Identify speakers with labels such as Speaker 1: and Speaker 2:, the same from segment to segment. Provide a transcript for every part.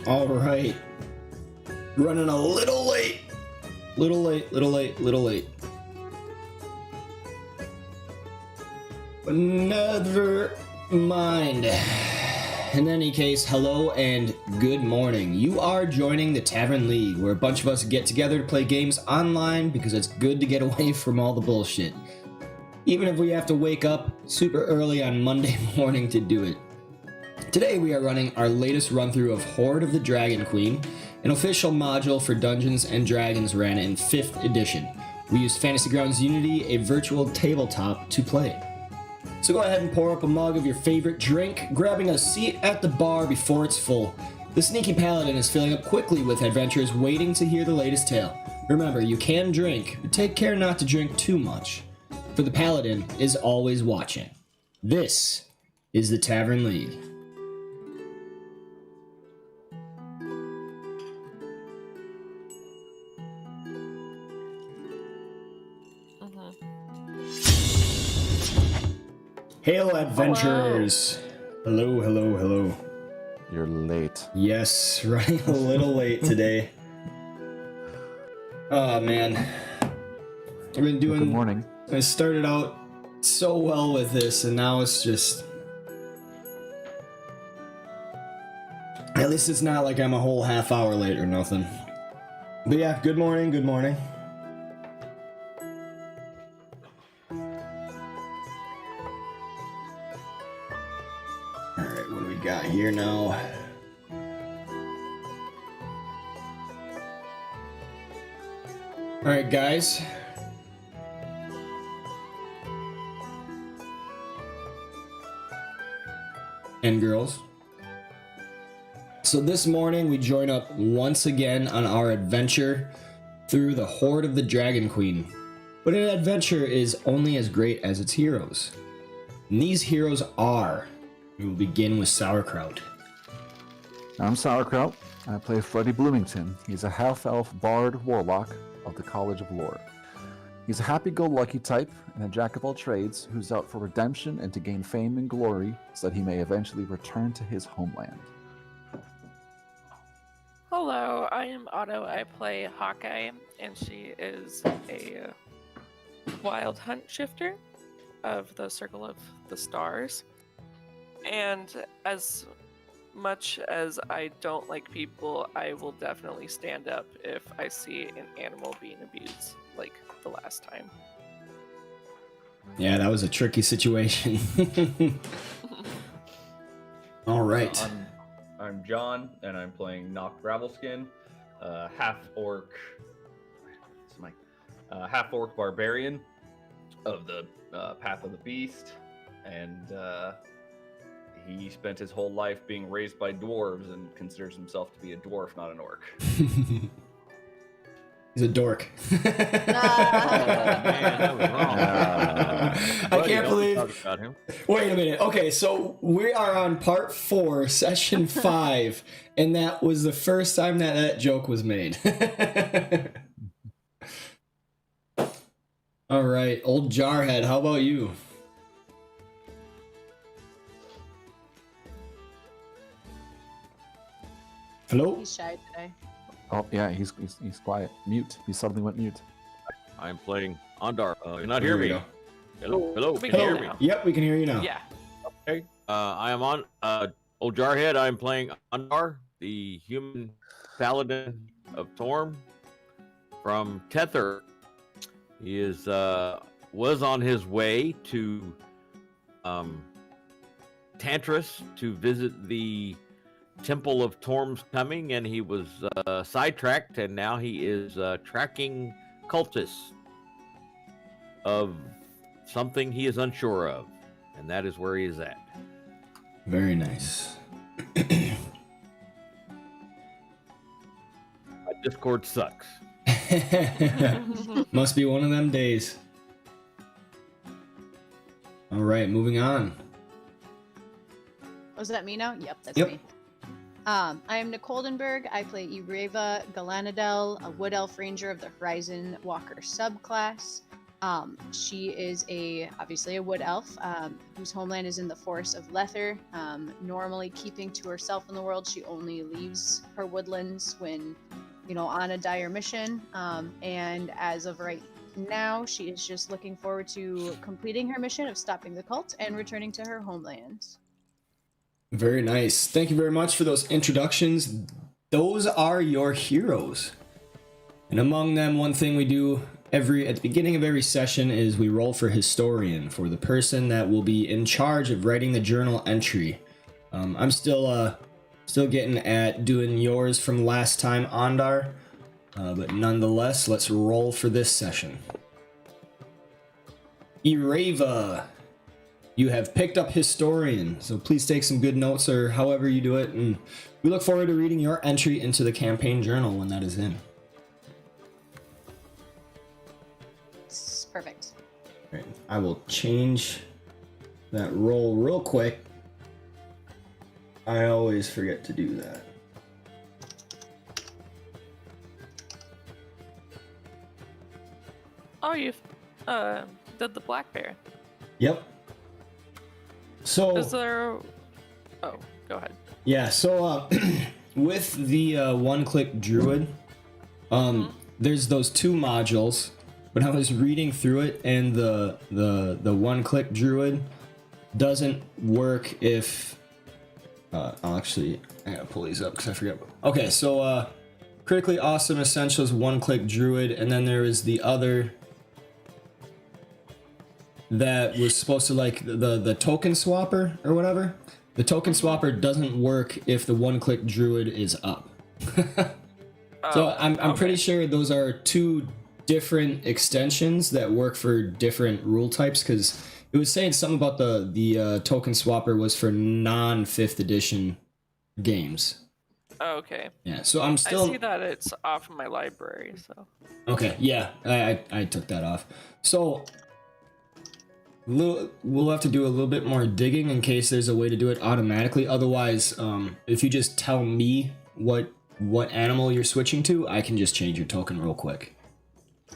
Speaker 1: All right. Running a little late. Little late. But never mind. In any case, hello and good morning. You are joining the Tavern League, where a bunch of us get together to play games online because it's good to get away from all the bullshit. Even if we have to wake up super early on Monday morning to do it. Today we are running our latest run-through of Hoard of the Dragon Queen, an official module for Dungeons & Dragons ran in 5th edition. We use Fantasy Grounds Unity, a virtual tabletop, to play. So go ahead and pour up a mug of your favorite drink, grabbing a seat at the bar before it's full. The sneaky paladin is filling up quickly with adventurers waiting to hear the latest tale. Remember, you can drink, but take care not to drink too much, for the paladin is always watching. This is the Tavern League. Hail, adventurers! Hello.
Speaker 2: You're late.
Speaker 1: Yes, running a little late today. Oh, man. I've been doing...
Speaker 2: Good morning.
Speaker 1: I started out so well with this, and now it's just... At least it's not like I'm a whole half hour late or nothing. But yeah, good morning. Alright, what do we got here now? Alright, guys. And girls. So this morning we join up once again on our adventure through the Hoard of the Dragon Queen. But an adventure is only as great as its heroes. And these heroes are... We will begin with Sauerkraut.
Speaker 2: I'm Sauerkraut. I play Freddie Bloomington. He's a half-elf bard warlock of the College of Lore. He's a happy-go-lucky type and a jack-of-all-trades who's out for redemption and to gain fame and glory so that he may eventually return to his homeland.
Speaker 3: Hello, I am Otto. I play Hawkeye, and she is a wild hunt shifter of the Circle of the Stars. And as much as I don't like people, I will definitely stand up if I see an animal being abused, like the last time.
Speaker 1: Yeah, that was a tricky situation. All right.
Speaker 4: I'm John, and I'm playing Nock Gravelskin, half-orc barbarian of the Path of the Beast, and he spent his whole life being raised by dwarves and considers himself to be a dwarf, not an orc.
Speaker 1: He's a dork.
Speaker 4: Oh, man, that was wrong.
Speaker 1: I can't believe... Wait a minute. Okay, so we are on part 4, session 5, and that was the first time that joke was made. All right, old Jarhead, how about you? Hello?
Speaker 5: He's shy today.
Speaker 2: Oh, yeah, he's quiet. Mute. He suddenly went mute.
Speaker 6: I'm playing Ondar. You're not
Speaker 1: There
Speaker 6: hear
Speaker 1: we
Speaker 6: me.
Speaker 1: go.
Speaker 6: Hello.
Speaker 3: We
Speaker 6: Can you
Speaker 3: can
Speaker 6: hear me?
Speaker 3: now.
Speaker 1: Yep, we can hear you now.
Speaker 3: Yeah.
Speaker 6: Okay. I am on Old Jarhead. I'm playing Ondar, the human paladin of Torm from Tether. He is was on his way to Tantris to visit the Temple of Torm's Coming, and he was sidetracked, and now he is tracking cultists of something he is unsure of, and that is where he is at.
Speaker 1: Very nice.
Speaker 6: My Discord sucks.
Speaker 1: Must be one of them days. All right, moving on.
Speaker 5: Was that me now? Yep, that's
Speaker 1: Yep.
Speaker 5: me. I am Nicoldenberg. I play Ireva Galanadel, a Wood Elf Ranger of the Horizon Walker subclass. She is obviously a wood elf whose homeland is in the Forest of Lether. Normally keeping to herself in the world, she only leaves her woodlands when, on a dire mission. And as of right now, she is just looking forward to completing her mission of stopping the cult and returning to her homeland.
Speaker 1: Very nice. Thank you very much for those introductions. Those are your heroes. And among them, one thing we do at the beginning of every session is we roll for historian, for the person that will be in charge of writing the journal entry. I'm still getting at doing yours from last time, Ondar, but nonetheless, let's roll for this session. Ireva, you have picked up historian, so please take some good notes or however you do it, and we look forward to reading your entry into the campaign journal when that is in.
Speaker 5: Perfect.
Speaker 1: Right, I will change that roll real quick. I always forget to do that.
Speaker 3: Oh, you did the black bear.
Speaker 1: Yep. So
Speaker 3: Is there? Oh, go ahead.
Speaker 1: yeah, so with the one-click druid, there's those two modules. But I was reading through it, and the one-click druid doesn't work if. I gotta pull these up because I forget. Okay, so critically awesome essentials one-click druid, and then there is the other that was supposed to like the token swapper or whatever. The token swapper doesn't work if the one-click druid is up. So I'm pretty sure those are two different extensions that work for different rule types, because it was saying something about the token swapper was for non-5th edition games.
Speaker 3: Oh, okay.
Speaker 1: Yeah, so I
Speaker 3: see that it's off of my library, so.
Speaker 1: Okay, yeah, I took that off. So we'll have to do a little bit more digging in case there's a way to do it automatically. Otherwise, if you just tell me what animal you're switching to, I can just change your token real quick.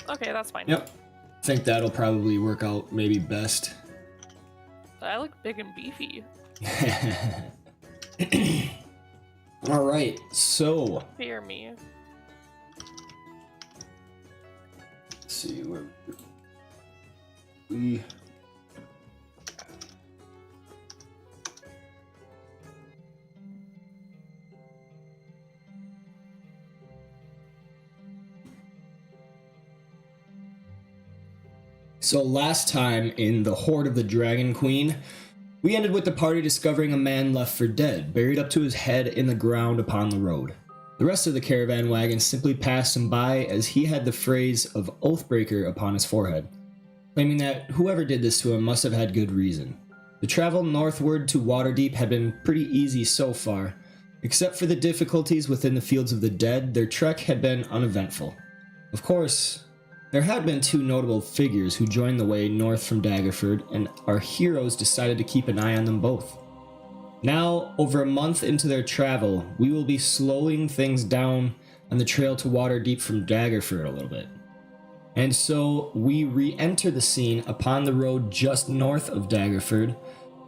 Speaker 3: Okay, that's fine.
Speaker 1: Yep. I think that'll probably work out maybe best.
Speaker 3: I look big and beefy.
Speaker 1: All right, so
Speaker 3: Fear me.
Speaker 1: let's see where we. So last time in the Hoard of the Dragon Queen, we ended with the party discovering a man left for dead, buried up to his head in the ground upon the road. The rest of the caravan wagon simply passed him by as he had the phrase of Oathbreaker upon his forehead, claiming that whoever did this to him must have had good reason. The travel northward to Waterdeep had been pretty easy so far. Except for the difficulties within the Fields of the Dead, their trek had been uneventful. Of course, there had been two notable figures who joined the way north from Daggerford, and our heroes decided to keep an eye on them both. Now, over a month into their travel, we will be slowing things down on the trail to Waterdeep from Daggerford a little bit. And so, we re-enter the scene upon the road just north of Daggerford.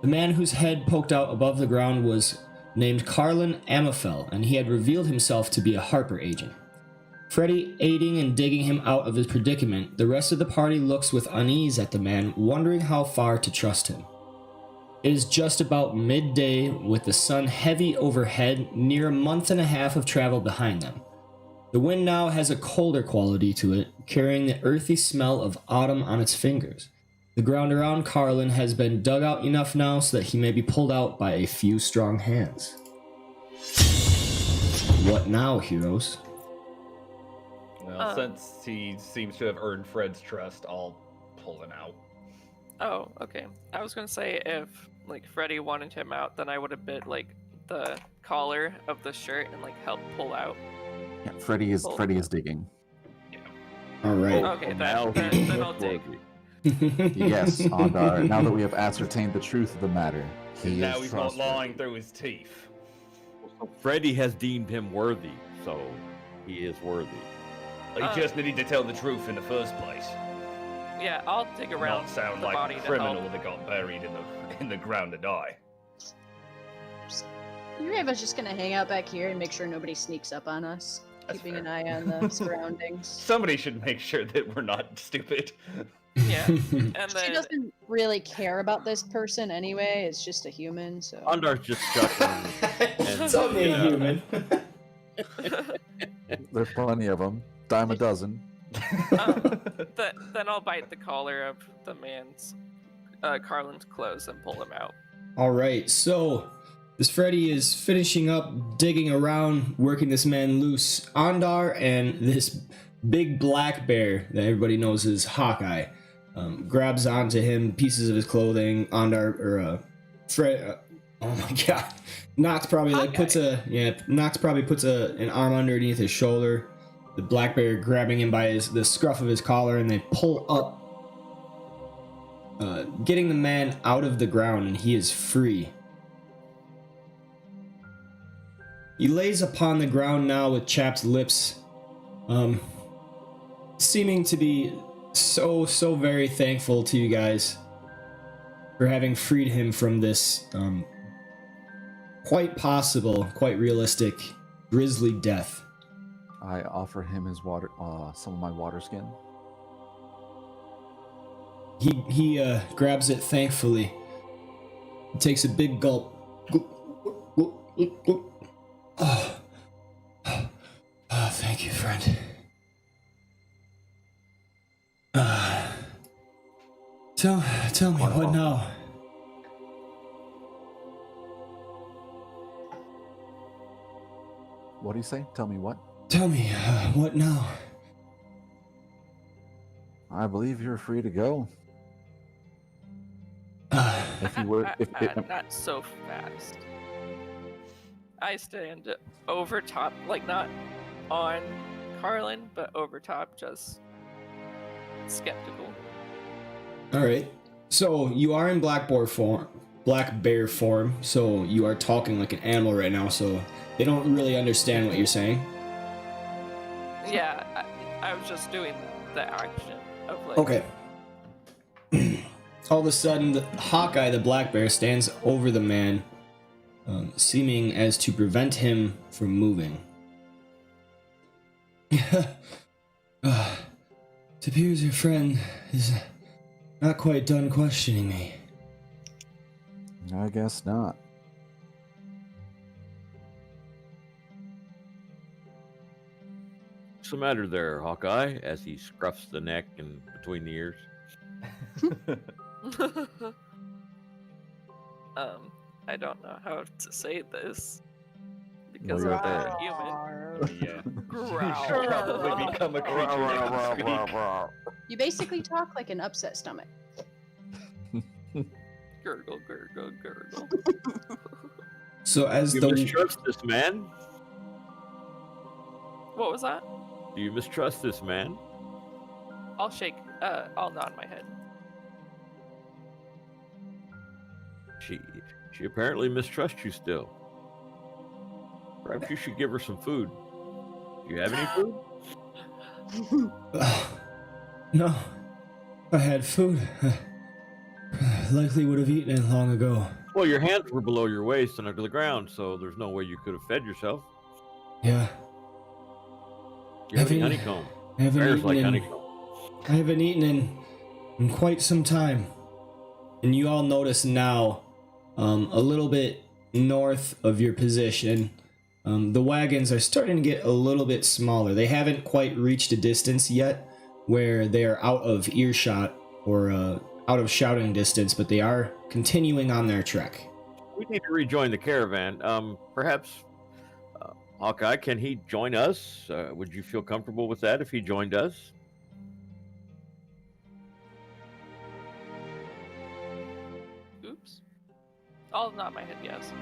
Speaker 1: The man whose head poked out above the ground was named Carlin Amafel, and he had revealed himself to be a Harper agent. Freddy aiding and digging him out of his predicament, the rest of the party looks with unease at the man, wondering how far to trust him. It is just about midday, with the sun heavy overhead, near a month and a half of travel behind them. The wind now has a colder quality to it, carrying the earthy smell of autumn on its fingers. The ground around Carlin has been dug out enough now so that he may be pulled out by a few strong hands. What now, heroes?
Speaker 4: Well, since he seems to have earned Fred's trust, I'll pull him out.
Speaker 3: Oh, okay. I was gonna say if like Freddy wanted him out, then I would have bit like the collar of the shirt and like help pull out.
Speaker 2: Yeah, Freddy is digging.
Speaker 1: All right.
Speaker 3: Okay,
Speaker 6: Now
Speaker 3: then I'll dig.
Speaker 2: Yes, Ondar. Now that we have ascertained the truth of the matter, he
Speaker 4: Now
Speaker 2: is
Speaker 4: he's not
Speaker 2: trustworthy.
Speaker 4: lying through his teeth.
Speaker 6: Freddy has deemed him worthy, so he is worthy.
Speaker 4: He just needed to tell the truth in the first place.
Speaker 3: Yeah, I'll dig around
Speaker 4: Not sound
Speaker 3: the
Speaker 4: like
Speaker 3: body
Speaker 4: a
Speaker 3: to
Speaker 4: criminal
Speaker 3: help.
Speaker 4: that got buried in the ground to die.
Speaker 5: You're able just gonna hang out back here and make sure nobody sneaks up on us,
Speaker 4: That's
Speaker 5: keeping
Speaker 4: fair.
Speaker 5: an eye on the surroundings.
Speaker 4: Somebody should make sure that we're not stupid.
Speaker 3: Yeah, and
Speaker 5: She
Speaker 3: then
Speaker 5: doesn't really care about this person anyway. It's just a human, so.
Speaker 6: Andar's just chuckling.
Speaker 1: It's only a
Speaker 6: yeah.
Speaker 1: human.
Speaker 2: There's plenty of them. Dime a dozen.
Speaker 3: then I'll bite the collar of the man's Carlin's clothes and pull him out.
Speaker 1: All right, so this Freddy is finishing up digging around, working this man loose. Andar and this big black bear that everybody knows as Hawkeye grabs onto him, pieces of his clothing. Andar or Fred. Oh my God, Nox probably puts an arm underneath his shoulder. The black bear grabbing him by the scruff of his collar, and they pull up, getting the man out of the ground, and he is free. He lays upon the ground now with chapped lips, seeming to be so very thankful to you guys for having freed him from this quite possible, quite realistic, grisly death.
Speaker 2: I offer him his water, some of my water skin.
Speaker 1: He grabs it thankfully. He takes a big gulp. Oh, thank you, friend. Tell me what now?
Speaker 2: What do you say? Tell me what?
Speaker 1: Tell me what now?
Speaker 2: I believe you're free to go. If you were, if
Speaker 3: Not so fast. I stand over top, like not on Carlin, but over top, just skeptical.
Speaker 1: All right. So you are in black bear form. So you are talking like an animal right now. So they don't really understand what you're saying.
Speaker 3: Yeah, I was just doing the action of like.
Speaker 1: Okay. All of a sudden, the Hawkeye, the black bear, stands over the man, seeming as to prevent him from moving. It appears your friend is not quite done questioning me.
Speaker 2: I guess not.
Speaker 6: What's the matter there, Hawkeye? As he scruffs the neck and between the ears.
Speaker 3: I don't know how to say this because
Speaker 2: Well,
Speaker 3: I'm
Speaker 2: you're
Speaker 3: not human.
Speaker 4: Yeah.
Speaker 3: Growl.
Speaker 4: Should probably become a creature that can speak.
Speaker 5: You basically talk like an upset stomach.
Speaker 3: Gurgle, gurgle, gurgle.
Speaker 1: So as
Speaker 6: You
Speaker 1: the
Speaker 6: mistrust this man?
Speaker 3: What was that?
Speaker 6: Do you mistrust this man?
Speaker 3: I'll nod my head.
Speaker 6: She apparently mistrusts you still. Perhaps you should give her some food. Do you have any food?
Speaker 1: no, if I had food, likely would have eaten it long ago.
Speaker 6: Well, your hands were below your waist and under the ground, so there's no way you could have fed yourself.
Speaker 1: Yeah.
Speaker 6: Do you have any
Speaker 1: Haven't-
Speaker 6: honeycomb?
Speaker 1: I haven't
Speaker 6: Bears
Speaker 1: eaten
Speaker 6: like
Speaker 1: in,
Speaker 6: honeycomb.
Speaker 1: I haven't eaten in quite some time. And you all notice now, a little bit north of your position, the wagons are starting to get a little bit smaller. They haven't quite reached a distance yet where they are out of earshot or out of shouting distance, but they are continuing on their trek.
Speaker 6: We need to rejoin the caravan. Perhaps, Hawkeye, can he join us? Would you feel comfortable with that if he joined us?
Speaker 3: Oops. I'll nod my head yes.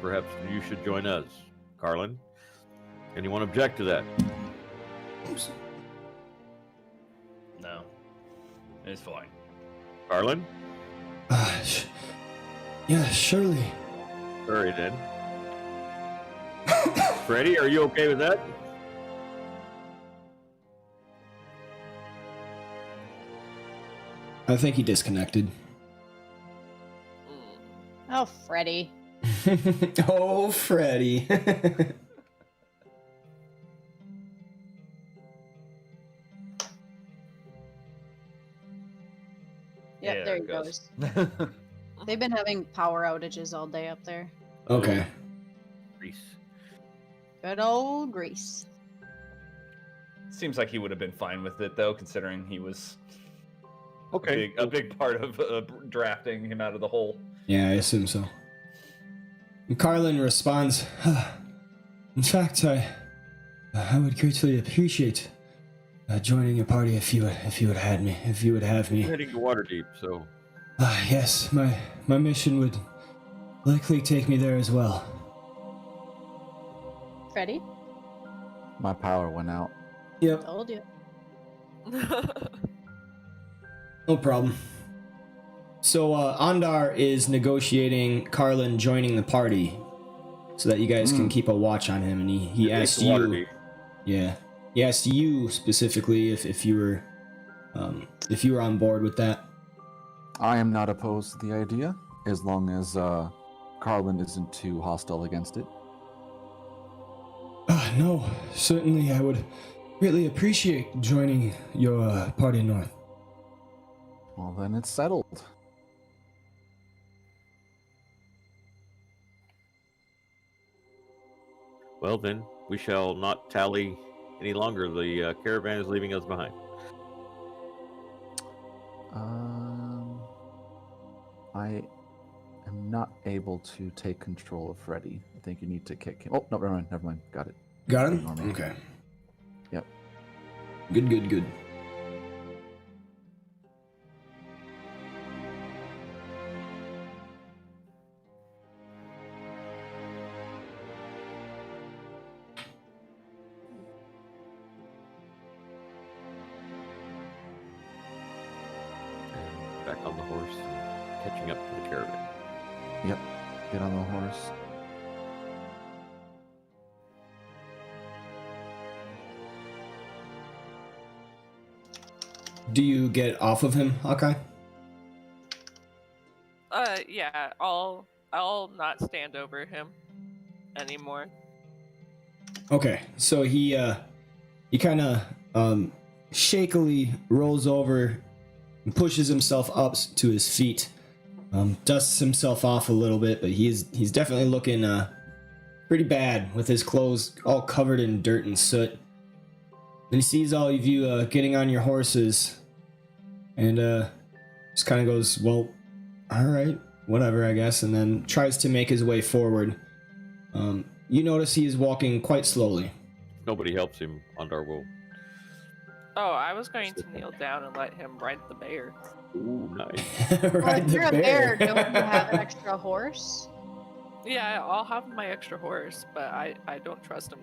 Speaker 6: Perhaps you should join us, Carlin. Anyone object to that?
Speaker 4: No. It's fine.
Speaker 6: Carlin?
Speaker 1: Yeah, surely.
Speaker 6: Hurry then. Freddy, are you okay with that?
Speaker 1: I think he disconnected.
Speaker 5: Oh, Freddy.
Speaker 1: Oh, Freddy.
Speaker 5: Yep,
Speaker 4: Yeah,
Speaker 5: there
Speaker 4: it
Speaker 5: he goes. They've been having power outages all day up there.
Speaker 1: Okay.
Speaker 6: Grease.
Speaker 5: Good old Grease.
Speaker 4: Seems like he would have been fine with it though, considering he was
Speaker 6: Okay.
Speaker 4: a big part of drafting him out of the hole.
Speaker 1: Yeah, I assume so. And Carlin responds, in fact, I would greatly appreciate joining your party if you would have me.
Speaker 6: We're heading to Waterdeep, so
Speaker 1: Yes, my mission would likely take me there as well.
Speaker 5: Freddy?
Speaker 2: My power went out.
Speaker 1: Yep,
Speaker 5: Told you.
Speaker 1: no problem. So Andar is negotiating Carlin joining the party so that you guys can keep a watch on him, and he asked you.
Speaker 6: Waterdeep.
Speaker 1: Yeah, he asked you specifically if you were on board with that.
Speaker 2: I am not opposed to the idea, as long as Carlin isn't too hostile against it.
Speaker 1: No, certainly I would greatly appreciate joining your party north.
Speaker 2: Well, then it's settled.
Speaker 6: Well, then we shall not tally any longer. The caravan is leaving us behind.
Speaker 2: I am not able to take control of Freddy. I think you need to kick him. Oh, no, never mind. Got it.
Speaker 1: Got him?
Speaker 2: Ignore me.
Speaker 1: Okay.
Speaker 2: Yep.
Speaker 1: Good.
Speaker 6: And back on the horse, and catching up to the caravan.
Speaker 2: Yep. Get on the horse.
Speaker 1: Do you get off of him, Hawkeye?
Speaker 3: Yeah, I'll not stand over him anymore.
Speaker 1: Okay, so he kind of shakily rolls over and pushes himself up to his feet, dusts himself off a little bit, but he's definitely looking pretty bad with his clothes all covered in dirt and soot. Then he sees all of you getting on your horses, and just kind of goes, well, all right, whatever, I guess, and then tries to make his way forward. You notice he is walking quite slowly.
Speaker 6: Nobody helps him on our will.
Speaker 3: Oh, I was going to kneel down and let him ride the bear.
Speaker 6: Ooh, nice.
Speaker 5: Well,
Speaker 1: Ride
Speaker 5: if
Speaker 1: the
Speaker 5: you're a
Speaker 1: bear.
Speaker 5: bear, don't you have an extra horse?
Speaker 3: Yeah, I'll have my extra horse, but I don't trust him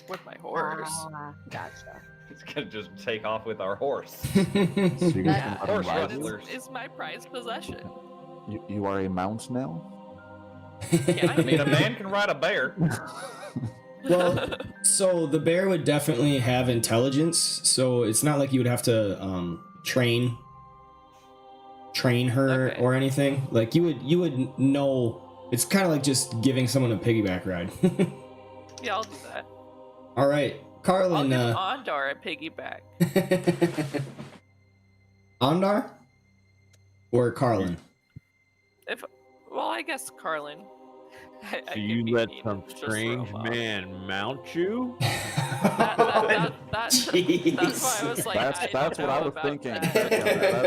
Speaker 3: with my horse.
Speaker 5: Ah, gotcha.
Speaker 4: He's gonna just take off with our horse.
Speaker 2: So you guys
Speaker 3: Yeah,
Speaker 2: can
Speaker 4: Horse
Speaker 2: ride
Speaker 3: it
Speaker 2: him?
Speaker 4: wrestlers.
Speaker 3: is my prized possession.
Speaker 2: You are a mount now?
Speaker 4: I mean, a man can ride a bear.
Speaker 1: Well, so the bear would definitely have intelligence, so it's not like you would have to train her
Speaker 3: Okay.
Speaker 1: or anything. Like you would know. It's kind of like just giving someone a piggyback ride.
Speaker 3: Yeah, I'll do that.
Speaker 1: All right,
Speaker 3: I'll
Speaker 1: Carlin.
Speaker 3: give Ondar a piggyback.
Speaker 1: Ondar or Carlin?
Speaker 3: Well, I guess Carlin. I
Speaker 6: So
Speaker 3: can
Speaker 6: you
Speaker 3: be
Speaker 6: let
Speaker 3: mean
Speaker 6: some
Speaker 3: and just throw
Speaker 6: strange
Speaker 3: him off.
Speaker 6: man mount you?
Speaker 3: That's why I was like,
Speaker 2: That's
Speaker 3: don't
Speaker 2: what
Speaker 3: know
Speaker 2: I was
Speaker 3: about
Speaker 2: thinking.
Speaker 3: that.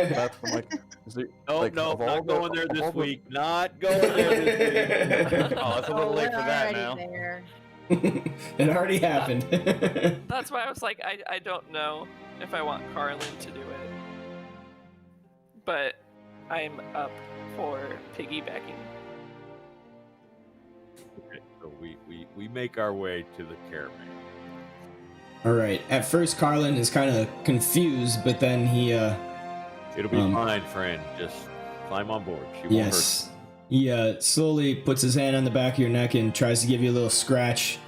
Speaker 2: That's I'm like, is it,
Speaker 6: No,
Speaker 2: like,
Speaker 6: no,
Speaker 2: of all
Speaker 6: not
Speaker 2: the-
Speaker 6: going there
Speaker 2: of all
Speaker 6: this
Speaker 2: the-
Speaker 6: week. Not going there this week.
Speaker 4: Oh, it's a little late
Speaker 5: we're
Speaker 4: for that
Speaker 5: already
Speaker 4: now.
Speaker 5: there.
Speaker 1: It already happened.
Speaker 3: That's why I was like, I don't know if I want Carlin to do it. But I'm up for piggybacking.
Speaker 6: Okay, so we make our way to the caravan.
Speaker 1: All right. At first, Carlin is kind of confused, but then he
Speaker 6: It'll be fine, friend. Just climb on board. She won't
Speaker 1: yes. He slowly puts his hand on the back of your neck and tries to give you a little scratch,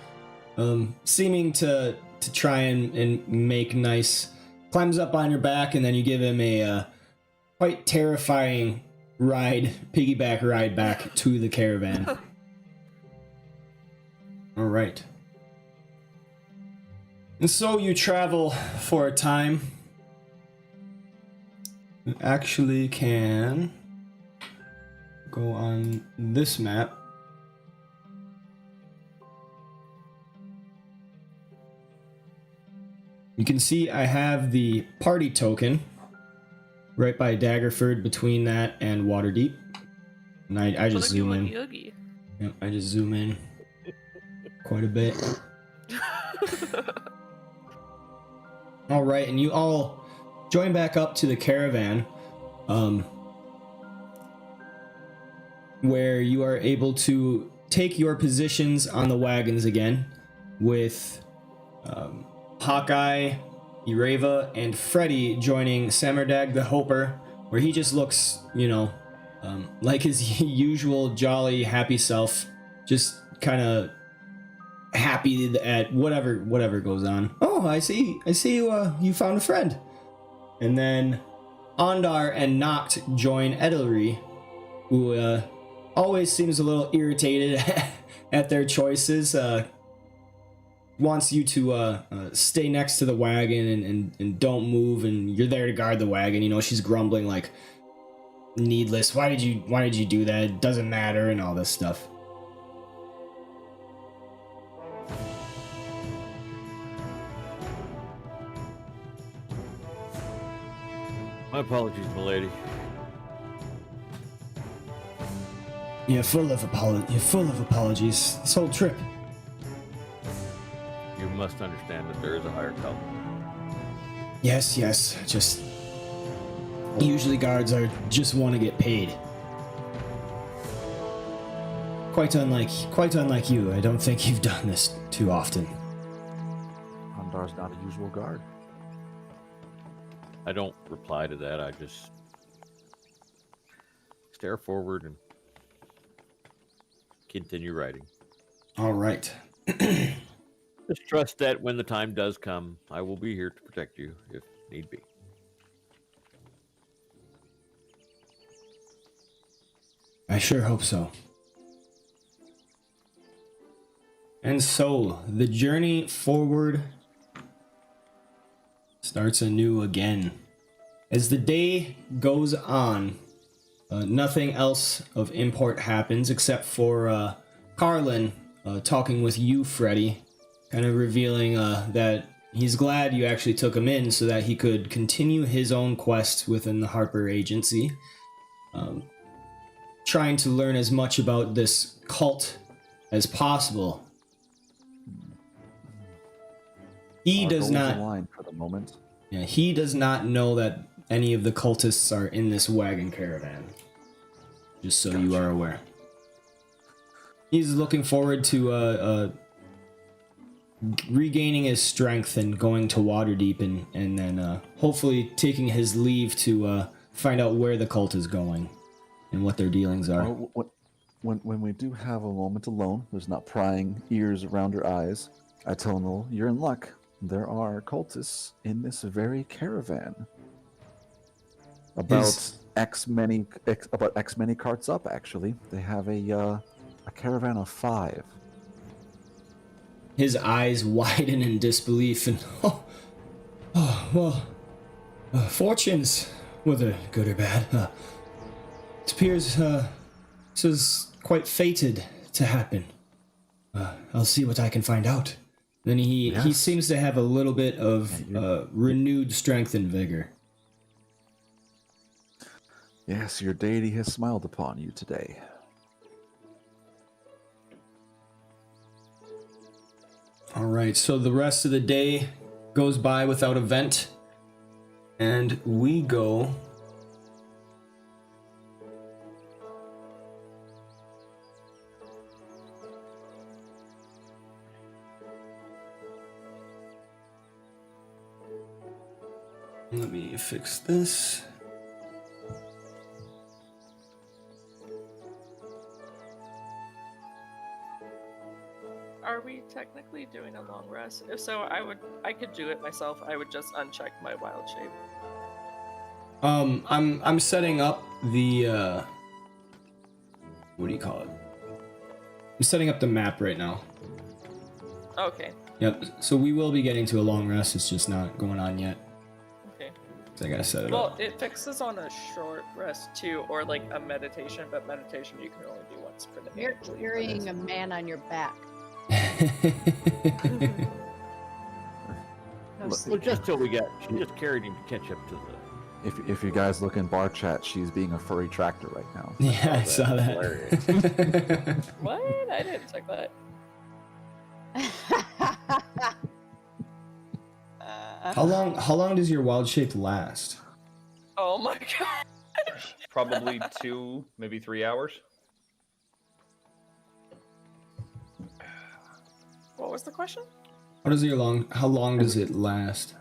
Speaker 1: seeming to try and make nice. Climbs up on your back, and then you give him a quite terrifying piggyback ride back to the caravan. All right. And so you travel for a time. You actually can go on this map. You can see I have the party token right by Daggerford, between that and Waterdeep. And I just zoom in.
Speaker 3: Oogie.
Speaker 1: Yep, I just zoom in quite a bit. All right, and you all join back up to the caravan, where you are able to take your positions on the wagons again, with Hawkeye, Ireva, and Freddy joining Samardag the Hoper, where he just looks, like his usual jolly, happy self, just kind of happy at whatever goes on. Oh, I see you found a friend. And then Ondar and Noct join Edelry, who always seems a little irritated at their choices. Wants you to stay next to the wagon and don't move, and you're there to guard the wagon. She's grumbling like, needless. Why did you do that? It doesn't matter, and all this stuff.
Speaker 6: My apologies, milady.
Speaker 1: You're full of apologies. This whole trip.
Speaker 6: You must understand that there is a higher call.
Speaker 1: Yes. Just usually guards just want to get paid. Quite unlike you. I don't think you've done this too often.
Speaker 2: Ondar's not a usual guard.
Speaker 6: I don't reply to that. I just stare forward and continue writing.
Speaker 1: All right.
Speaker 6: Just trust that when the time does come, I will be here to protect you if need be.
Speaker 1: I sure hope so. And so, the journey forward starts anew again. As the day goes on, nothing else of import happens except for Carlin talking with you, Freddy, kind of revealing that he's glad you actually took him in so that he could continue his own quest within the Harper Agency, trying to learn as much about this cult as possible. He does not
Speaker 2: align for the moment.
Speaker 1: Yeah, he does not know that any of the cultists are in this wagon caravan. Just so you are aware. He's looking forward to regaining his strength and going to Waterdeep and then hopefully taking his leave to find out where the cult is going and what their dealings are.
Speaker 2: When we do have a moment alone, there's not prying ears around your eyes, I tell Noel, you're in luck. There are cultists in this very caravan. About X many carts up, actually. They have a caravan of 5.
Speaker 1: His eyes widen in disbelief and, fortunes, whether good or bad, it appears this is quite fated to happen. I'll see what I can find out. Then he seems to have a little bit of renewed strength and vigor.
Speaker 2: Yes, your deity has smiled upon you today.
Speaker 1: All right, so the rest of the day goes by without event, and we go Let me fix this.
Speaker 3: Are we technically doing a long rest? If so, I could do it myself. I would just uncheck my wild shape.
Speaker 1: I'm setting up the what do you call it? I'm setting up the map right now.
Speaker 3: Okay.
Speaker 1: Yep. So we will be getting to a long rest. It's just not going on yet.
Speaker 3: Okay.
Speaker 1: So I gotta set it
Speaker 3: Well,
Speaker 1: up.
Speaker 3: it fixes on a short rest too, or like a meditation, but meditation you can only do once per day.
Speaker 5: You're carrying a man on your back. No
Speaker 2: Look,
Speaker 5: sleep.
Speaker 6: Well, just till we got, she just carried him to catch up to the.
Speaker 2: If you guys look in bar chat, she's being a furry tractor right now.
Speaker 1: Yeah, I
Speaker 6: Oh,
Speaker 1: saw
Speaker 6: that's
Speaker 1: that.
Speaker 3: What? I didn't check that.
Speaker 1: How long does your wild shape last?
Speaker 3: Oh my god.
Speaker 4: Probably 2, maybe 3 hours.
Speaker 3: What was the question?
Speaker 1: How long does it last?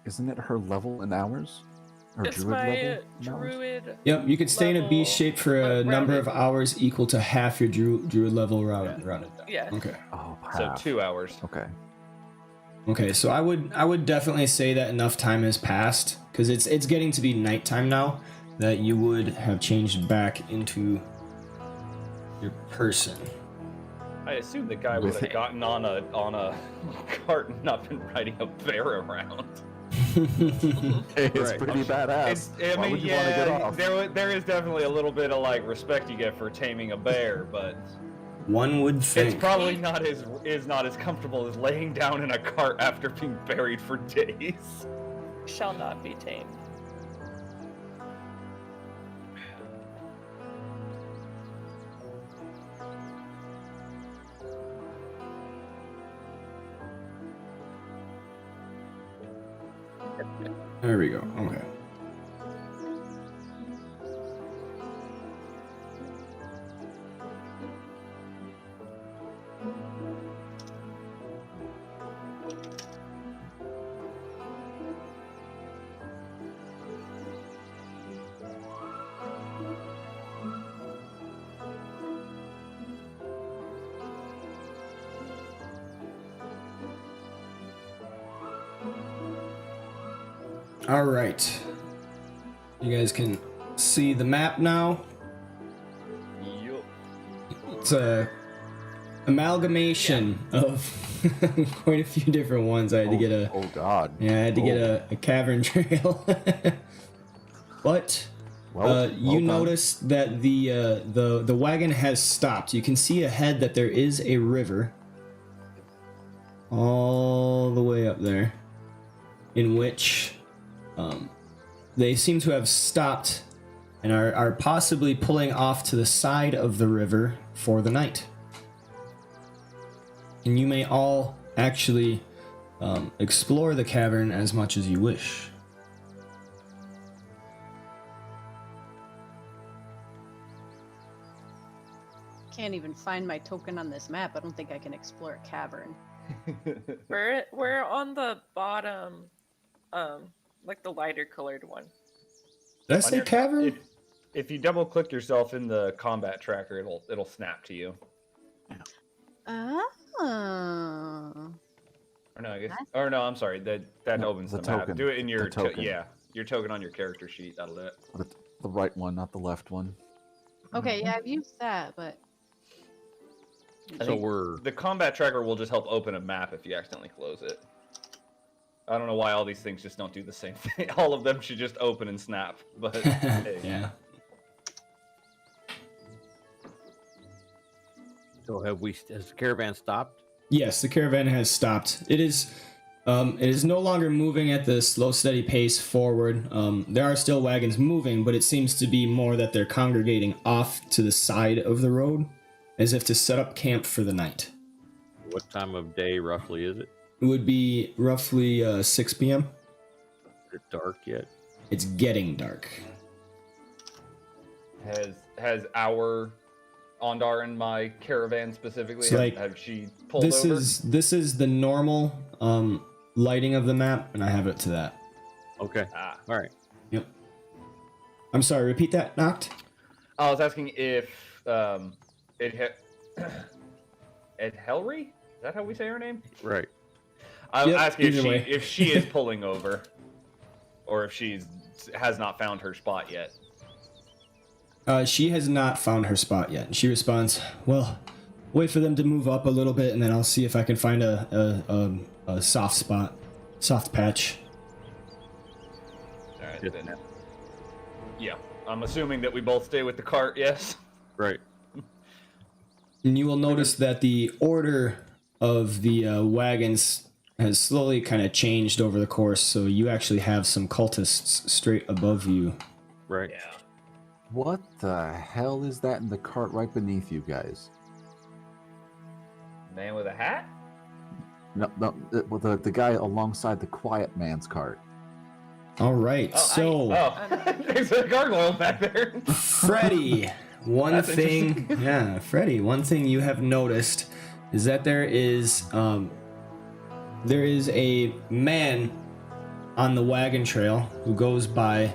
Speaker 2: Isn't it her level in hours? Her
Speaker 3: It's
Speaker 2: druid
Speaker 3: my
Speaker 2: level in hours?
Speaker 3: druid.
Speaker 1: Yep, you could stay in a beast
Speaker 3: Level,
Speaker 1: shape for a number of
Speaker 3: rounded.
Speaker 1: hours equal to half your druid level rounded down.
Speaker 3: Yeah.
Speaker 1: Okay.
Speaker 2: Oh,
Speaker 4: So
Speaker 2: half.
Speaker 4: 2 hours.
Speaker 2: Okay.
Speaker 1: Okay, so I would definitely say that enough time has passed because it's getting to be nighttime now that you would have changed back into your person.
Speaker 4: I assume the guy would have gotten on a cart and not been riding a bear around.
Speaker 2: Hey, it's
Speaker 6: Right.
Speaker 2: pretty badass. Why would you want to get off?
Speaker 4: there is definitely a little bit of like respect you get for taming a bear, but
Speaker 1: One would
Speaker 4: it's
Speaker 1: think.
Speaker 4: probably not as comfortable as laying down in a cart after being buried for days.
Speaker 3: Shall not be tamed.
Speaker 1: There we go. Okay. All right. You guys can see the map now.
Speaker 4: Yup.
Speaker 1: It's a amalgamation of quite a few different ones. I had to get a
Speaker 2: Oh God.
Speaker 1: I had to get a cavern trail. But you
Speaker 2: done.
Speaker 1: notice that the wagon has stopped. You can see ahead that there is a river all the way up there, in which they seem to have stopped and are possibly pulling off to the side of the river for the night. And you may all actually explore the cavern as much as you wish.
Speaker 5: Can't even find my token on this map. I don't think I can explore a cavern.
Speaker 3: We're on the bottom, like the lighter colored one.
Speaker 1: Did I
Speaker 4: On
Speaker 1: say
Speaker 4: your-
Speaker 1: cavern?
Speaker 4: If you double click yourself in the combat tracker, it'll snap to you.
Speaker 5: Oh.
Speaker 4: Or no, I guess. Or no, I'm sorry. That
Speaker 2: No,
Speaker 4: opens
Speaker 2: the
Speaker 4: the map.
Speaker 2: token.
Speaker 4: Do it in your
Speaker 2: The token.
Speaker 4: your token on your character sheet. That'll do it.
Speaker 2: The right one, not the left one.
Speaker 5: Okay, yeah, I've used that, but
Speaker 4: I
Speaker 6: So
Speaker 4: think
Speaker 6: we're
Speaker 4: the combat tracker will just help open a map if you accidentally close it. I don't know why all these things just don't do the same thing. All of them should just open and snap. But hey.
Speaker 1: Yeah.
Speaker 6: so has the caravan stopped?
Speaker 1: Yes, the caravan has stopped. It is no longer moving at the slow, steady pace forward. There are still wagons moving, but it seems to be more that they're congregating off to the side of the road, as if to set up camp for the night.
Speaker 6: What time of day roughly is it?
Speaker 1: It would be roughly 6 p.m.
Speaker 6: Is it dark yet?
Speaker 1: It's getting dark.
Speaker 4: Has our Ondar and my caravan specifically
Speaker 1: So, like,
Speaker 4: have she pulled
Speaker 1: This
Speaker 4: over?
Speaker 1: is the normal lighting of the map, and I have it to that.
Speaker 6: Okay.
Speaker 4: Ah.
Speaker 6: All right.
Speaker 1: Yep. I'm sorry. Repeat that, Noct.
Speaker 4: I was asking if Ed Helry? Is that how we say her name?
Speaker 6: Right.
Speaker 4: I'm
Speaker 1: Yep,
Speaker 4: asking
Speaker 1: either way.
Speaker 4: if she is pulling over, or if she's has not found her spot yet.
Speaker 1: She has not found her spot yet. She responds, "Well, wait for them to move up a little bit, and then I'll see if I can find a soft spot, soft patch."
Speaker 4: All right, then. Yeah, I'm assuming that we both stay with the cart. Yes.
Speaker 6: Right.
Speaker 1: And you will notice that the order of the wagons has slowly kind of changed over the course, so you actually have some cultists straight above you.
Speaker 6: Right.
Speaker 4: Yeah.
Speaker 2: What the hell is that in the cart right beneath you guys?
Speaker 4: Man with a hat.
Speaker 2: No, the guy alongside the quiet man's cart.
Speaker 1: All right, so
Speaker 4: There's a gargoyle back there.
Speaker 1: Freddy, one thing you have noticed is that there is a man on the wagon trail who goes by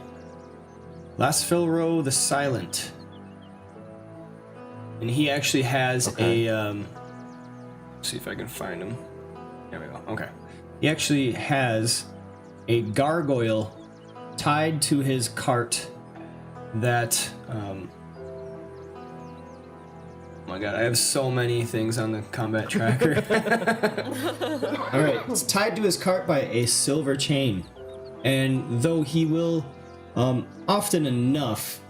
Speaker 1: Lasfilro the Silent, and he actually has a let's see if I can find him. There we go. Okay, he actually has a gargoyle tied to his cart that oh my god, I have so many things on the combat tracker. All right, it's tied to his cart by a silver chain, and though he will often enough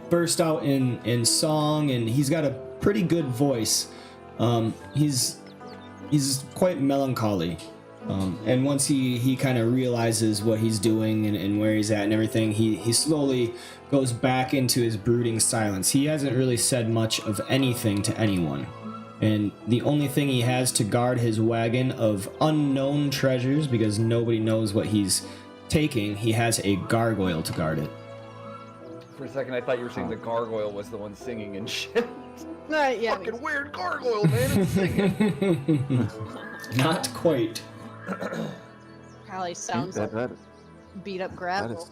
Speaker 1: burst out in song, and he's got a pretty good voice. He's quite melancholy, and once he kind of realizes what he's doing and where he's at and everything, he slowly goes back into his brooding silence. He hasn't really said much of anything to anyone, and the only thing he has to guard his wagon of unknown treasures, because nobody knows what he's taking, he has a gargoyle to guard it.
Speaker 4: For a second, I thought you were saying the gargoyle was the one singing and shit.
Speaker 5: Yeah.
Speaker 4: Fucking weird gargoyle, man. It's singing.
Speaker 1: Not quite.
Speaker 5: Probably sounds like beat up gravel.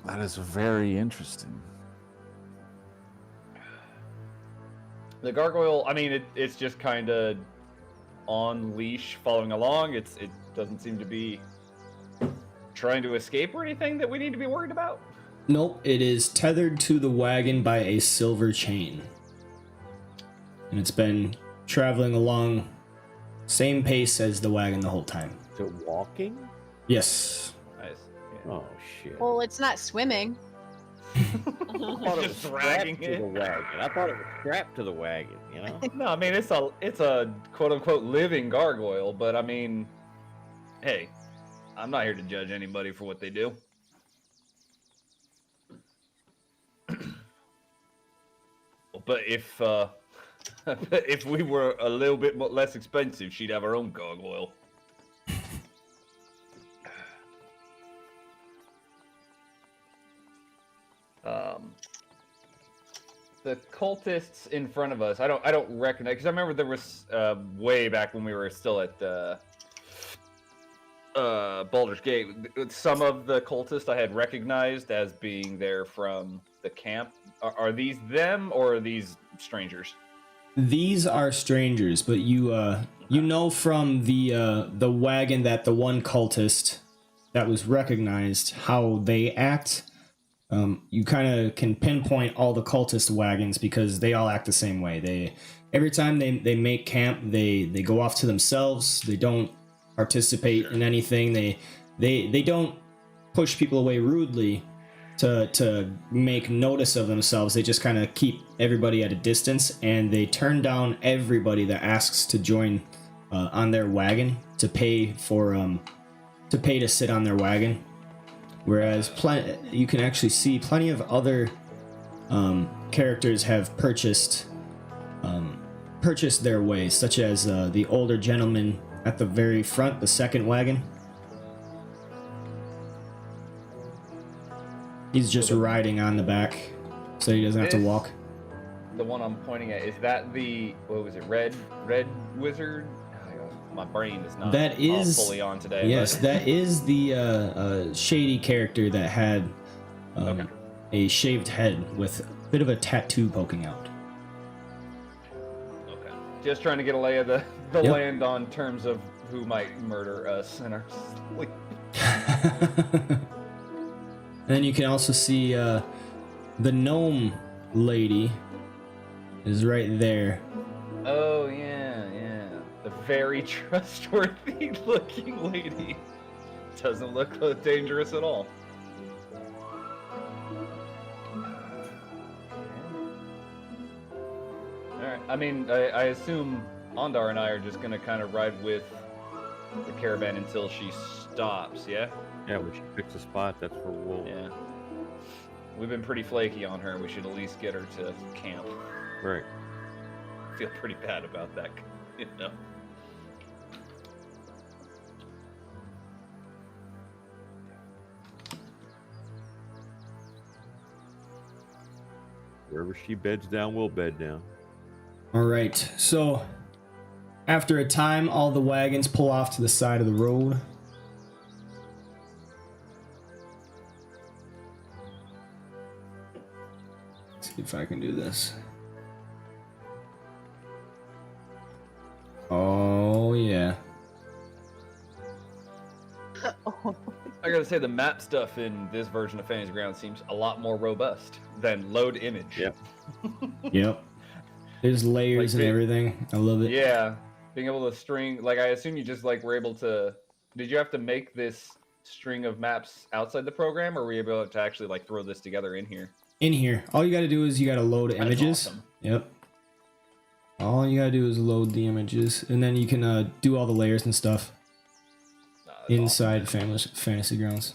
Speaker 2: That is very interesting.
Speaker 4: The gargoyle, I mean, it's just kind of on leash, following along. It doesn't seem to be trying to escape or anything that we need to be worried about.
Speaker 1: Nope, it is tethered to the wagon by a silver chain. And it's been traveling along same pace as the wagon the whole time.
Speaker 6: Is it walking?
Speaker 1: Yes.
Speaker 4: Nice. Yeah.
Speaker 6: Oh shit.
Speaker 5: Well, it's not swimming.
Speaker 6: I thought it was
Speaker 4: Just dragging
Speaker 6: strapped to
Speaker 4: it.
Speaker 6: the wagon. I thought it was strapped to the wagon. You know.
Speaker 4: No, I mean it's a quote unquote living gargoyle, but I mean, hey, I'm not here to judge anybody for what they do. But if we were a little bit less expensive, she'd have her own gargoyle. The cultists in front of us, I don't recognize, because I remember there was way back when we were still at Baldur's Gate. Some of the cultists I had recognized as being there from the camp. Are these them or are these strangers?
Speaker 1: These are strangers, but you know from the wagon that the one cultist that was recognized how they act. You kind of can pinpoint all the cultist wagons because they all act the same way. Every time they make camp, they go off to themselves. They don't participate in anything. They don't push people away rudely to make notice of themselves. They just kind of keep everybody at a distance, and they turn down everybody that asks to join on their wagon to pay to sit on their wagon. Whereas you can actually see plenty of other characters have purchased their way, such as the older gentleman at the very front, the second wagon. He's just riding on the back, so he doesn't have to walk.
Speaker 4: The one I'm pointing at, is that the, what was it, red wizard? My brain is not all fully on today.
Speaker 1: Yes,
Speaker 4: but...
Speaker 1: that is the shady character that had a shaved head with a bit of a tattoo poking out.
Speaker 4: Okay. Just trying to get a lay of the
Speaker 1: Yep.
Speaker 4: land on terms of who might murder us in our sleep.
Speaker 1: Then you can also see the gnome lady is right there.
Speaker 4: Oh yeah. The very trustworthy looking lady. Doesn't look dangerous at all. Alright, I mean, I assume Ondar and I are just gonna kind of ride with the caravan until she stops, yeah?
Speaker 6: Yeah, we should fix a spot. That's where we'll.
Speaker 4: Yeah. We've been pretty flaky on her. We should at least get her to camp.
Speaker 6: Right.
Speaker 4: I feel pretty bad about that, you know?
Speaker 6: Wherever she beds down, we'll bed down.
Speaker 1: All right, so after a time, all the wagons pull off to the side of the road. Let's see if I can do this. Oh, yeah.
Speaker 4: I gotta say, the map stuff in this version of Fantasy Ground seems a lot more robust than load image.
Speaker 6: Yep.
Speaker 1: Yep. There's layers
Speaker 4: Like
Speaker 1: and
Speaker 4: the-
Speaker 1: everything. I love it.
Speaker 4: Yeah, being able to string, like, I assume you just, like, were able to, did you have to make this string of maps outside the program, or were you able to actually, like, throw this together in here?
Speaker 1: In here, all you got to do is you got to load
Speaker 4: That's
Speaker 1: images.
Speaker 4: awesome.
Speaker 1: Yep. All you got to do is load the images, and then you can do all the layers and stuff
Speaker 4: Nah, that's awesome.
Speaker 1: inside Fantasy Grounds.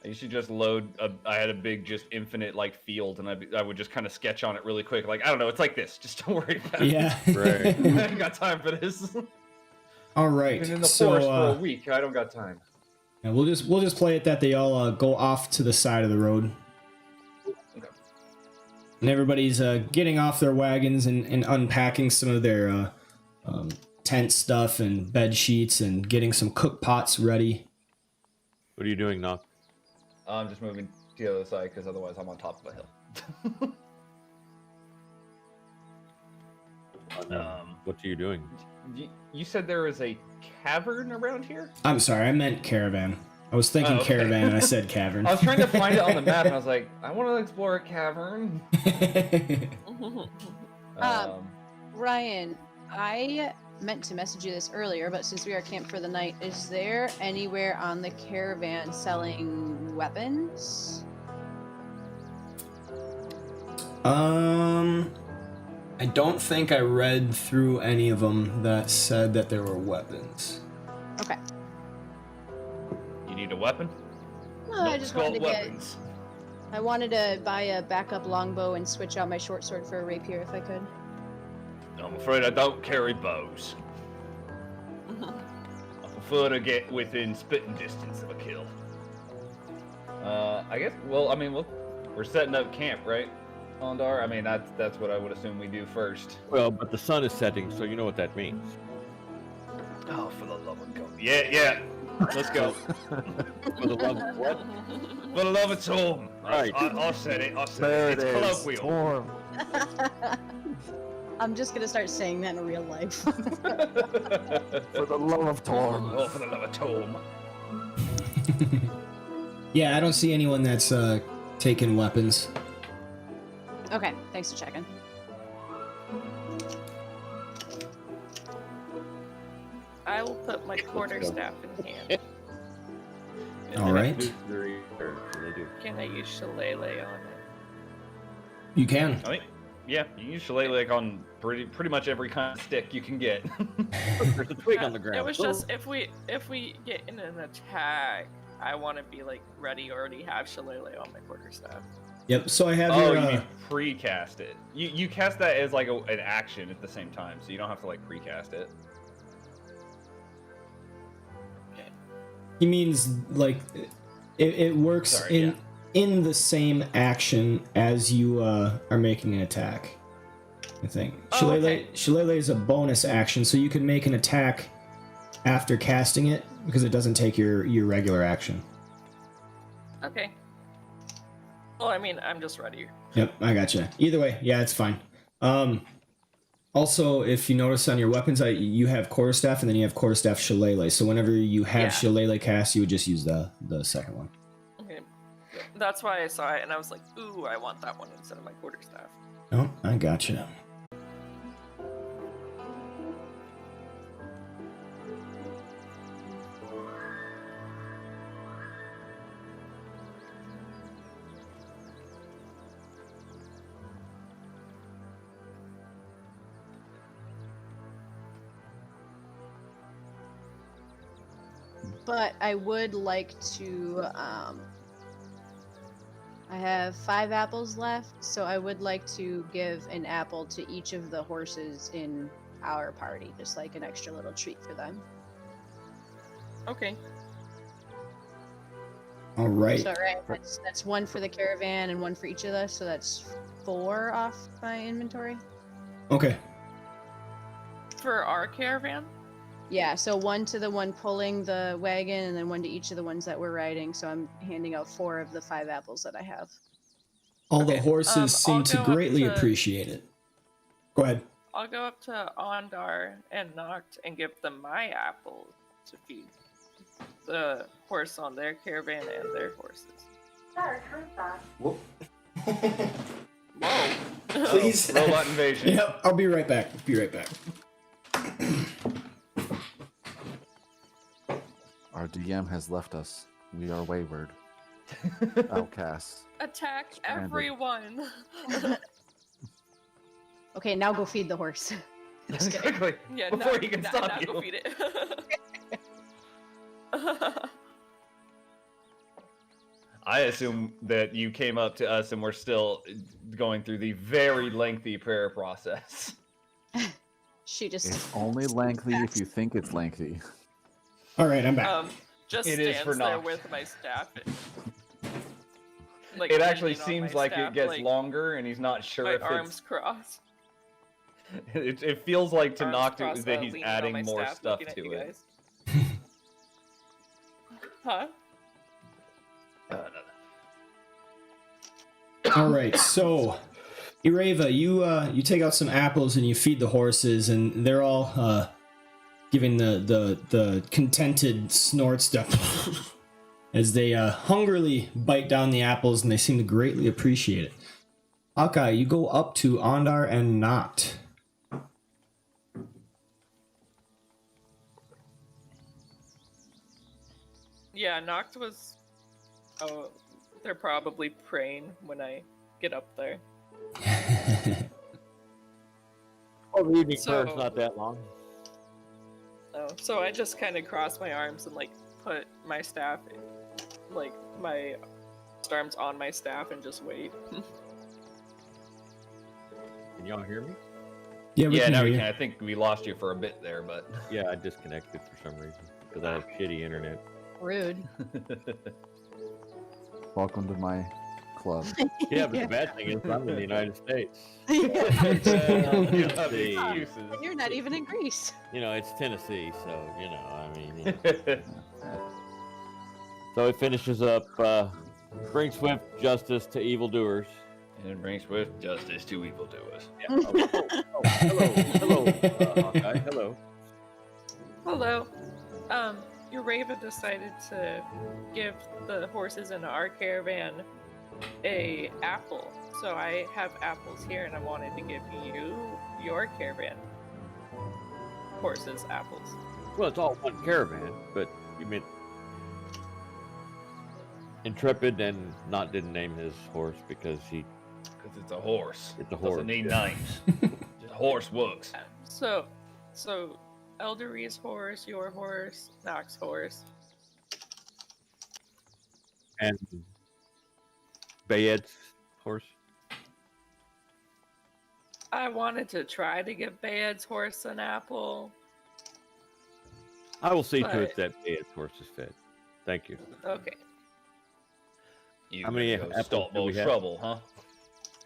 Speaker 4: I used to just load, I had a big, just infinite, like, field, and I would just kind of sketch on it really quick. Like, I don't know, it's like this. Just don't worry about it.
Speaker 1: Yeah.
Speaker 6: Right.
Speaker 4: I ain't got time for this.
Speaker 1: All right.
Speaker 4: Been in the
Speaker 1: So
Speaker 4: forest for a week. I don't got time.
Speaker 1: yeah, we'll just play it that they all go off to the side of the road.
Speaker 4: Okay.
Speaker 1: And everybody's getting off their wagons and unpacking some of their tent stuff and bed sheets and getting some cook pots ready.
Speaker 6: What are you doing, Knock?
Speaker 4: I'm just moving to the other side because otherwise I'm on top of a hill.
Speaker 6: What are you doing?
Speaker 4: You said there was a cavern around here?
Speaker 1: I'm sorry, I meant caravan. I was thinking
Speaker 4: Oh, okay.
Speaker 1: caravan and I said cavern.
Speaker 4: I was trying to find it on the map and I was like, I want to explore a cavern.
Speaker 5: Ryan, I meant to message you this earlier, but since we are camped for the night, is there anywhere on the caravan selling weapons?
Speaker 1: I don't think I read through any of them that said that there were weapons.
Speaker 5: Okay.
Speaker 4: You need a weapon?
Speaker 5: Well, I just wanted to
Speaker 4: weapons.
Speaker 5: I wanted to buy a backup longbow and switch out my short sword for a rapier if I could.
Speaker 4: I'm afraid I don't carry bows. I prefer to get within spitting distance of a kill. I guess. Well, I mean, we're setting up camp, right, Ondar? I mean, that's what I would assume we do first.
Speaker 6: Well, but the sun is setting, so you know what that means.
Speaker 4: Oh, for the love of God! Yeah. Let's go.
Speaker 6: For the love of what?
Speaker 4: For the love of Tom.
Speaker 6: Right.
Speaker 4: I said it.
Speaker 2: There
Speaker 4: It's
Speaker 2: it is.
Speaker 4: colloquial.
Speaker 2: Storm.
Speaker 5: I'm just gonna start saying that in real life.
Speaker 2: For the love of Torm.
Speaker 4: Oh, for the love of Tom.
Speaker 1: Yeah, I don't see anyone that's taking weapons.
Speaker 5: Okay, thanks for checking.
Speaker 3: I will put my quarterstaff in hand.
Speaker 1: All right.
Speaker 6: They do.
Speaker 3: Can I use shillelagh on it?
Speaker 1: You can.
Speaker 4: I mean, yeah, you can use shillelagh on pretty much every kind of stick you can get.
Speaker 6: There's a twig on the ground.
Speaker 3: It was just if we get in an attack, I want to be like ready, already have shillelagh on my quarterstaff.
Speaker 1: Yep. So I have
Speaker 4: Oh,
Speaker 1: your.
Speaker 4: you mean precast it? You cast that as like an action at the same time, so you don't have to like precast it.
Speaker 1: He means like it works
Speaker 4: Sorry,
Speaker 1: in the same action as you are making an attack. I think
Speaker 3: Oh, okay.
Speaker 1: shillelagh is a bonus action, so you can make an attack after casting it because it doesn't take your regular action.
Speaker 3: Okay. Well, I mean, I'm just ready.
Speaker 1: Yep, I gotcha. Either way, yeah, it's fine. Also, if you notice on your weapons, you have quarterstaff and then you have quarterstaff shillelagh. So whenever you have
Speaker 3: Yeah.
Speaker 1: shillelagh cast, you would just use the second one.
Speaker 3: Okay. That's why I saw it and I was like, ooh, I want that one instead of my quarterstaff.
Speaker 1: Oh, I gotcha.
Speaker 5: But I would like to. I have 5 apples left, so I would like to give an apple to each of the horses in our party, just like an extra little treat for them.
Speaker 3: Okay.
Speaker 1: All right.
Speaker 5: So right, that's 1 for the caravan and 1 for each of us, so that's 4 off my inventory.
Speaker 1: Okay.
Speaker 3: For our caravan?
Speaker 5: Yeah, so 1 to the one pulling the wagon, and then 1 to each of the ones that we're riding. So I'm handing out 4 of the 5 apples that I have.
Speaker 1: All the
Speaker 3: Okay,
Speaker 1: horses seem
Speaker 3: I'll
Speaker 1: to
Speaker 3: go up
Speaker 1: greatly
Speaker 3: to-
Speaker 1: appreciate it. Go ahead.
Speaker 3: I'll go up to Ondar and Noct and give them my apples to feed the horse on their caravan and their horses.
Speaker 1: Whoop.
Speaker 3: Whoa.
Speaker 1: Please.
Speaker 4: Robot invasion.
Speaker 1: Yep, I'll be right back. Be right back.
Speaker 2: Our DM has left us. We are wayward. Outcasts.
Speaker 3: Attack
Speaker 2: Stranded.
Speaker 3: everyone.
Speaker 5: Okay, now go feed the horse. Just kidding.
Speaker 4: Quickly,
Speaker 3: Yeah,
Speaker 4: before
Speaker 3: now,
Speaker 4: he can
Speaker 3: now,
Speaker 4: stop
Speaker 3: now
Speaker 4: you.
Speaker 3: go feed it.
Speaker 4: I assume that you came up to us and we're still going through the very lengthy prayer process.
Speaker 5: She just.
Speaker 2: It's only lengthy if you think it's lengthy.
Speaker 1: All right, I'm back.
Speaker 3: Just
Speaker 4: It is for
Speaker 3: stands there
Speaker 4: Noct.
Speaker 3: with my staff. And, like,
Speaker 4: It actually
Speaker 3: leaning on
Speaker 4: seems
Speaker 3: my
Speaker 4: like
Speaker 3: staff,
Speaker 4: it gets
Speaker 3: like,
Speaker 4: longer, and he's not sure
Speaker 3: My
Speaker 4: if
Speaker 3: arms crossed.
Speaker 4: it feels like to
Speaker 3: Arms
Speaker 4: Noctu
Speaker 3: crossed
Speaker 4: that
Speaker 3: while
Speaker 4: he's
Speaker 3: leaning on
Speaker 4: adding
Speaker 3: my
Speaker 4: more
Speaker 3: staff,
Speaker 4: stuff
Speaker 3: looking at
Speaker 4: to
Speaker 3: you
Speaker 4: it.
Speaker 3: guys. Huh?
Speaker 1: All right, so Ireva, you take out some apples and you feed the horses, and they're all giving the contented snort stuff as they hungrily bite down the apples, and they seem to greatly appreciate it. Hawkeye, you go up to Ondar and Noct.
Speaker 3: Yeah, Noct was. Oh, they're probably praying when I get up there.
Speaker 6: Oh, the evening
Speaker 3: So-
Speaker 6: prayer's not that long.
Speaker 3: Oh, so I just kind of cross my arms and like put my staff, like my arms on my staff and just wait.
Speaker 6: Can y'all hear me?
Speaker 1: Yeah, we
Speaker 4: Yeah,
Speaker 1: can
Speaker 4: now
Speaker 1: hear
Speaker 4: we
Speaker 1: you.
Speaker 4: can. I think we lost you for a bit there, but
Speaker 6: Yeah, I disconnected for some reason because I have shitty internet.
Speaker 5: Rude.
Speaker 2: Welcome to my club.
Speaker 6: Yeah, but the bad thing is I'm in the United States.
Speaker 4: you have
Speaker 6: Tennessee.
Speaker 4: excuses.
Speaker 5: You're not even in Greece.
Speaker 6: You know, it's Tennessee, so you know, I mean. You know. So it finishes up. Bring swift justice to evildoers.
Speaker 4: And brings swift justice to evildoers.
Speaker 6: Yeah. Hello, Hawkeye. Hello.
Speaker 3: Hello. Ureva decided to give the horses in our caravan a apple. So I have apples here, and I wanted to give you your caravan horses apples.
Speaker 6: Well, it's all one caravan, but you meant Intrepid and not didn't name his horse because he.
Speaker 4: Because it's a horse.
Speaker 6: It's a horse.
Speaker 4: Doesn't need names. Just horse works.
Speaker 3: So Eldery's horse, your horse, Noct's horse.
Speaker 6: And Bayed's horse.
Speaker 3: I wanted to try to give Bayed's horse an apple.
Speaker 6: I will see to it
Speaker 3: But-
Speaker 6: that Bayed's horse is fed. Thank you.
Speaker 3: Okay.
Speaker 4: You
Speaker 6: How many
Speaker 4: go
Speaker 6: apples
Speaker 4: start
Speaker 6: do we
Speaker 4: more
Speaker 6: have?
Speaker 4: trouble, huh?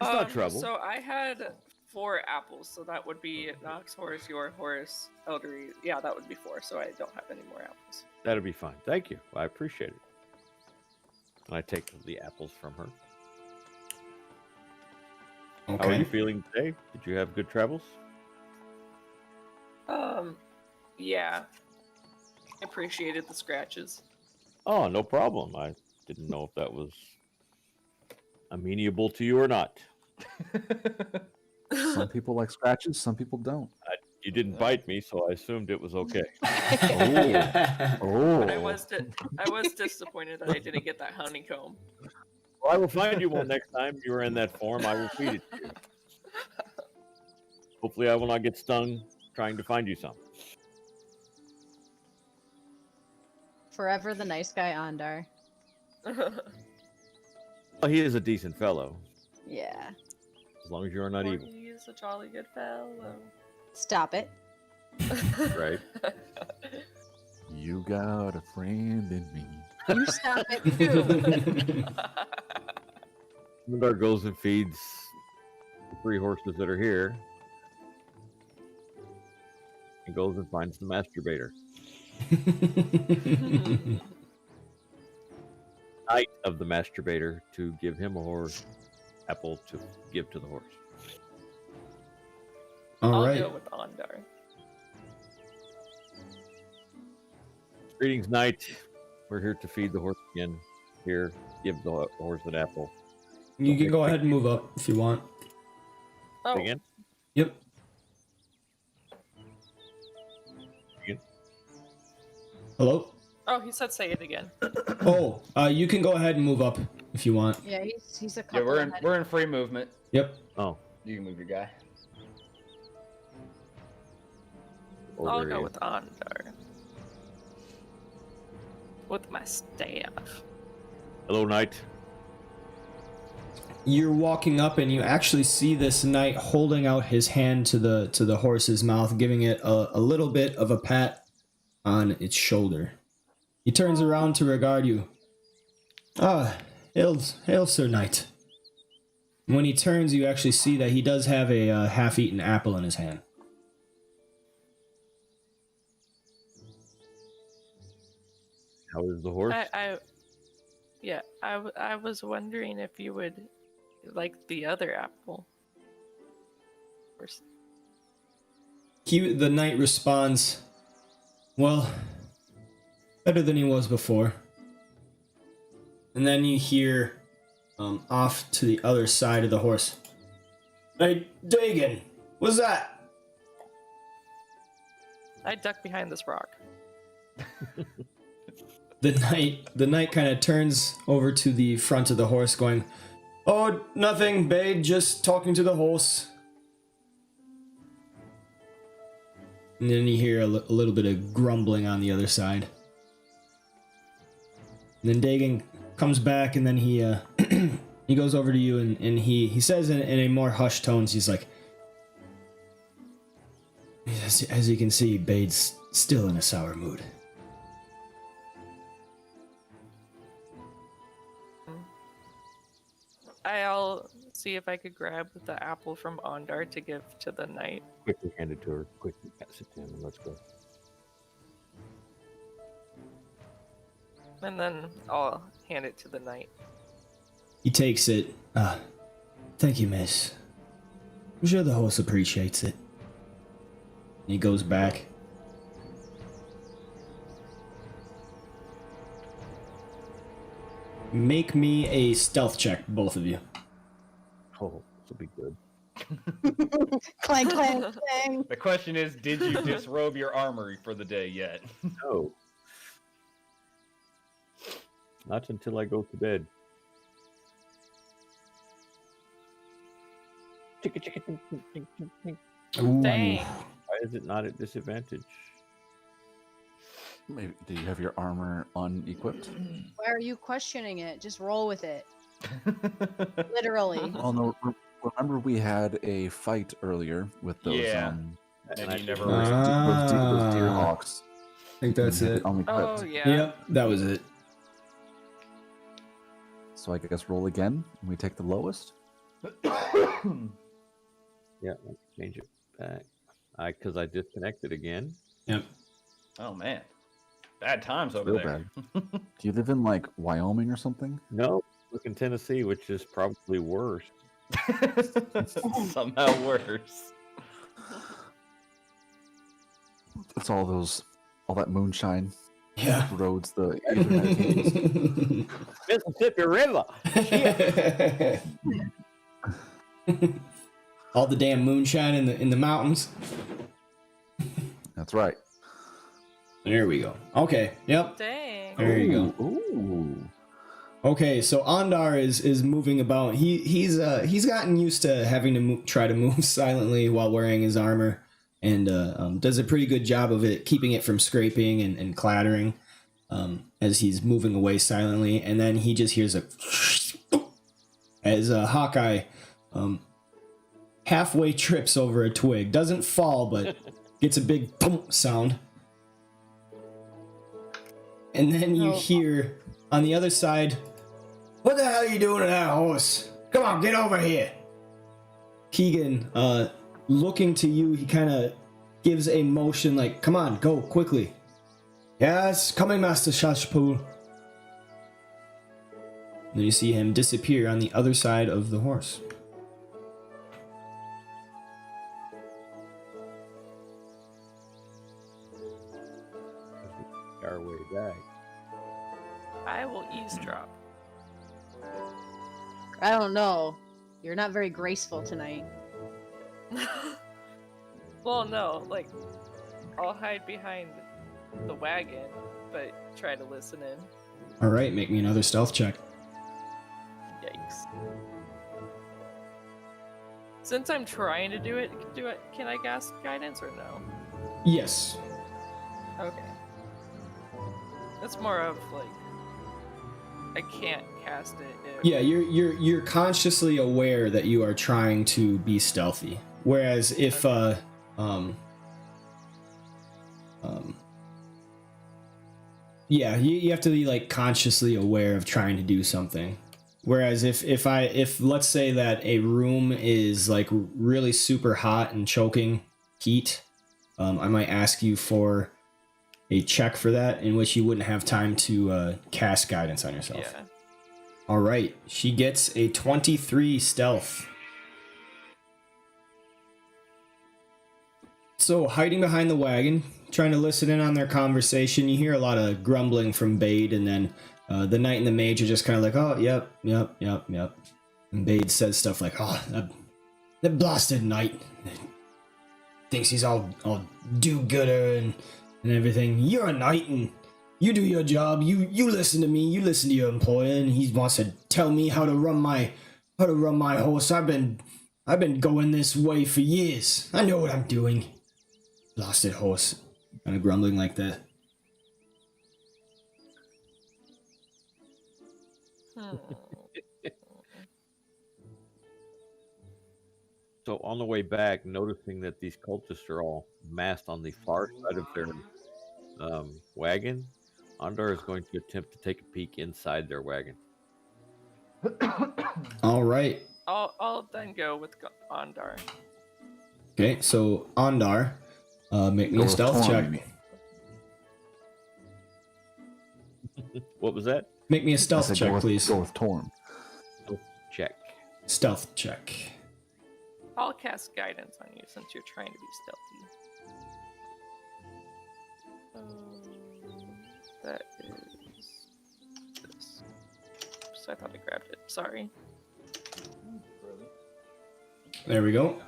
Speaker 6: It's not trouble.
Speaker 3: So I had 4 apples, so that would be Noct's horse, your horse, Eldery. Yeah, that would be 4, so I don't have any more apples.
Speaker 6: That'll be fine. Thank you. I appreciate it. And I take the apples from her. How are
Speaker 1: Okay.
Speaker 6: you feeling today? Did you have good travels?
Speaker 3: Yeah. I appreciated the scratches.
Speaker 6: Oh, no problem. I didn't know if that was amenable to you or not.
Speaker 2: Some people like scratches, some people don't.
Speaker 6: You didn't bite me, so I assumed it was okay.
Speaker 3: But I
Speaker 2: Oh,
Speaker 3: was disappointed that I didn't get that honeycomb.
Speaker 6: Well, I will find you one next time you are in that form. I will feed it to you. Hopefully, I will not get stung trying to find you some.
Speaker 5: Forever the nice guy Andar.
Speaker 6: Well, he is a decent fellow,
Speaker 5: Yeah.
Speaker 6: as long as you are not evil,
Speaker 3: He is a jolly good fellow.
Speaker 5: Stop it.
Speaker 6: right?
Speaker 2: you got a friend in me.
Speaker 5: You stop it too.
Speaker 6: Mundar goes and feeds the 3 horses that are here. And goes and finds the masturbator. Knight of the masturbator to give him a horse apple to give to the horse.
Speaker 1: All
Speaker 3: I'll
Speaker 1: right.
Speaker 3: go with Ondar.
Speaker 6: Greetings, Knight. We're here to feed the horse again. Here, give the horse an apple.
Speaker 1: You can go ahead and move up if you want.
Speaker 3: Oh,
Speaker 6: Again?
Speaker 1: Yep. Hello?
Speaker 3: oh, he said say it again.
Speaker 1: Oh, you can go ahead and move up if you want.
Speaker 5: Yeah, he's a couple.
Speaker 4: Yeah,
Speaker 5: ahead.
Speaker 4: we're in free movement.
Speaker 1: Yep.
Speaker 6: Oh,
Speaker 4: You can move your guy.
Speaker 3: I'll
Speaker 6: there
Speaker 3: go
Speaker 6: he
Speaker 3: with Ondar. With my staff.
Speaker 6: Hello, Knight.
Speaker 1: You're walking up and you actually see this knight holding out his hand to the horse's mouth, giving it a little bit of a pat on its shoulder. He turns around to regard you. Ah, hail, Sir Knight. When he turns, you actually see that he does have a half-eaten apple in his hand.
Speaker 6: How is the horse?
Speaker 3: I was wondering if you would like the other apple.
Speaker 1: The knight responds, well, better than he was before. And then you hear off to the other side of the horse, hey, Dagon, what's that?
Speaker 3: I duck behind this rock.
Speaker 1: The knight kind of turns over to the front of the horse going, oh, nothing, babe, just talking to the horse. And then you hear a little bit of grumbling on the other side. And then Dagon comes back, and then he he goes over to you, and he says in a more hushed tones, he's like, as you can see, Bade's still in a sour mood.
Speaker 3: I'll see if I could grab the apple from Ondar to give to the knight.
Speaker 6: Quickly hand it to her. Quickly pass it to him, and let's go.
Speaker 3: And then I'll hand it to the knight.
Speaker 1: He takes it. Thank you, miss. I'm sure the horse appreciates it. And he goes back. Make me a stealth check, both of you.
Speaker 6: Oh, this will be good.
Speaker 5: Clang, clang, clang.
Speaker 4: The question is, did you disrobe your armory for the day yet?
Speaker 6: No. Not until I go to bed. Chicka, chicka, tink, tink, tink, tink, tink.
Speaker 1: Ooh.
Speaker 3: Dang.
Speaker 6: Why is it not at disadvantage?
Speaker 2: Maybe, do you have your armor unequipped?
Speaker 5: Why are you questioning it? Just roll with it. Literally.
Speaker 2: Oh no! Remember we had a fight earlier with those
Speaker 4: Yeah.
Speaker 6: And
Speaker 4: And you never
Speaker 2: those deer hawks.
Speaker 1: I think that's
Speaker 2: You had
Speaker 1: it.
Speaker 2: unequipped.
Speaker 3: Oh yeah.
Speaker 1: Yep, that was it.
Speaker 2: So I guess roll again, and we take the lowest.
Speaker 6: Yeah, let's change it back. Because I disconnected again.
Speaker 1: Yep.
Speaker 4: Oh man, bad times over
Speaker 2: Real
Speaker 4: there.
Speaker 2: Do you live in like Wyoming or something?
Speaker 6: No, look in Tennessee, which is probably worse.
Speaker 4: Somehow worse.
Speaker 2: It's all that moonshine
Speaker 1: Yeah.
Speaker 2: roads the Ethernet.
Speaker 6: Mississippi River.
Speaker 1: All the damn moonshine in the mountains.
Speaker 2: That's right.
Speaker 1: There we go. Okay. Yep.
Speaker 3: Dang.
Speaker 1: There you go.
Speaker 2: Ooh.
Speaker 1: Okay, so Ondar is moving about. He's gotten used to having to try to move silently while wearing his armor, and does a pretty good job of it, keeping it from scraping and clattering as he's moving away silently. And then he just hears a as Hawkeye halfway trips over a twig, doesn't fall, but gets a big thump sound. And then you hear on the other side, "What the hell are you doing to that horse? Come on, get over here." Keegan, looking to you, he kind of gives a motion like, "Come on, go, quickly." "Yes, coming, Master Shashpool." Then you see him disappear on the other side of the horse.
Speaker 6: Our way back.
Speaker 3: I will eavesdrop.
Speaker 5: I don't know. You're not very graceful tonight.
Speaker 3: Well, no, like, I'll hide behind the wagon, but try to listen in.
Speaker 1: All right, make me another stealth check.
Speaker 3: Yikes. Since I'm trying to do it, can I cast guidance or no?
Speaker 1: Yes.
Speaker 3: Okay. It's more of like I can't cast it if
Speaker 1: Yeah, you're consciously aware that you are trying to be stealthy. Whereas if yeah, you have to be like consciously aware of trying to do something. Whereas if let's say that a room is like really super hot and choking heat, I might ask you for a check for that, in which you wouldn't have time to cast guidance on yourself.
Speaker 3: yeah.
Speaker 1: All right, she gets a 23 stealth. So hiding behind the wagon, trying to listen in on their conversation, you hear a lot of grumbling from Bade, and then the knight and the mage are just kind of like, "Oh, yep. And Bade says stuff like, "Oh, that blasted knight thinks he's all do-gooder and everything. You're a knight and you do your job. You listen to me. You listen to your employer, and he wants to tell me how to run my horse. I've been going this way for years. I know what I'm doing." Blasted horse, kind of grumbling like that.
Speaker 6: So on the way back, noticing that these cultists are all massed on the far side of their wagon, Ondar is going to attempt to take a peek inside their wagon.
Speaker 1: All right.
Speaker 3: I'll then go with Ondar.
Speaker 1: Okay, so Ondar, make me
Speaker 2: Go
Speaker 1: a
Speaker 2: with
Speaker 1: stealth check.
Speaker 2: Torm.
Speaker 6: What was that?
Speaker 1: Make me a
Speaker 2: I
Speaker 1: stealth
Speaker 2: said
Speaker 1: check,
Speaker 2: go with,
Speaker 1: please.
Speaker 2: Go with Torm.
Speaker 6: Check.
Speaker 1: Stealth check.
Speaker 3: I'll cast guidance on you since you're trying to be stealthy. That is this. So I thought I grabbed it. Sorry.
Speaker 1: There we go.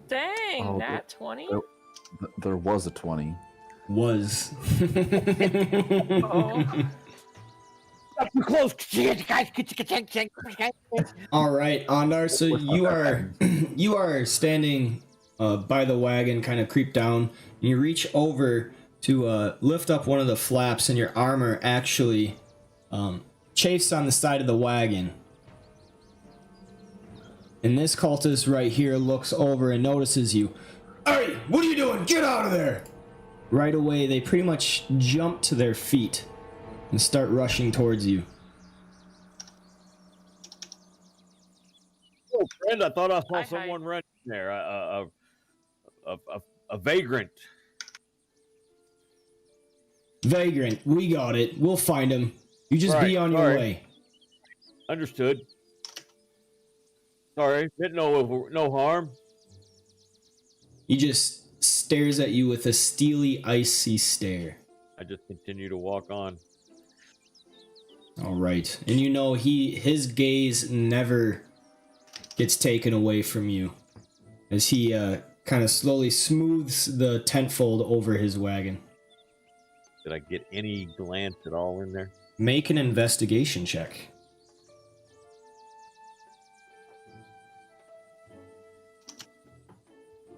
Speaker 3: Dang,
Speaker 2: Oh,
Speaker 3: nat 20?
Speaker 2: There was a 20.
Speaker 1: Was.
Speaker 3: Oh.
Speaker 6: Too close.
Speaker 1: All right, Ondar. So you are standing by the wagon, kind of creep down, and you reach over to lift up one of the flaps, and your armor actually chafes on the side of the wagon. And this cultist right here looks over and notices you. "Hey, what are you doing? Get out of there!" Right away, they pretty much jump to their feet and start rushing towards you.
Speaker 6: Oh, friend, I thought I saw
Speaker 3: Hi.
Speaker 6: someone running there. A vagrant.
Speaker 1: Vagrant, we got it. We'll find him. You just be
Speaker 6: Right,
Speaker 1: on your
Speaker 6: sorry.
Speaker 1: way.
Speaker 6: Understood. Sorry, didn't know no harm.
Speaker 1: He just stares at you with a steely, icy stare.
Speaker 6: I just continue to walk on.
Speaker 1: All right, and you know his gaze never gets taken away from you, as he kind of slowly smooths the tent fold over his wagon.
Speaker 6: Did I get any glance at all in there?
Speaker 1: Make an investigation check.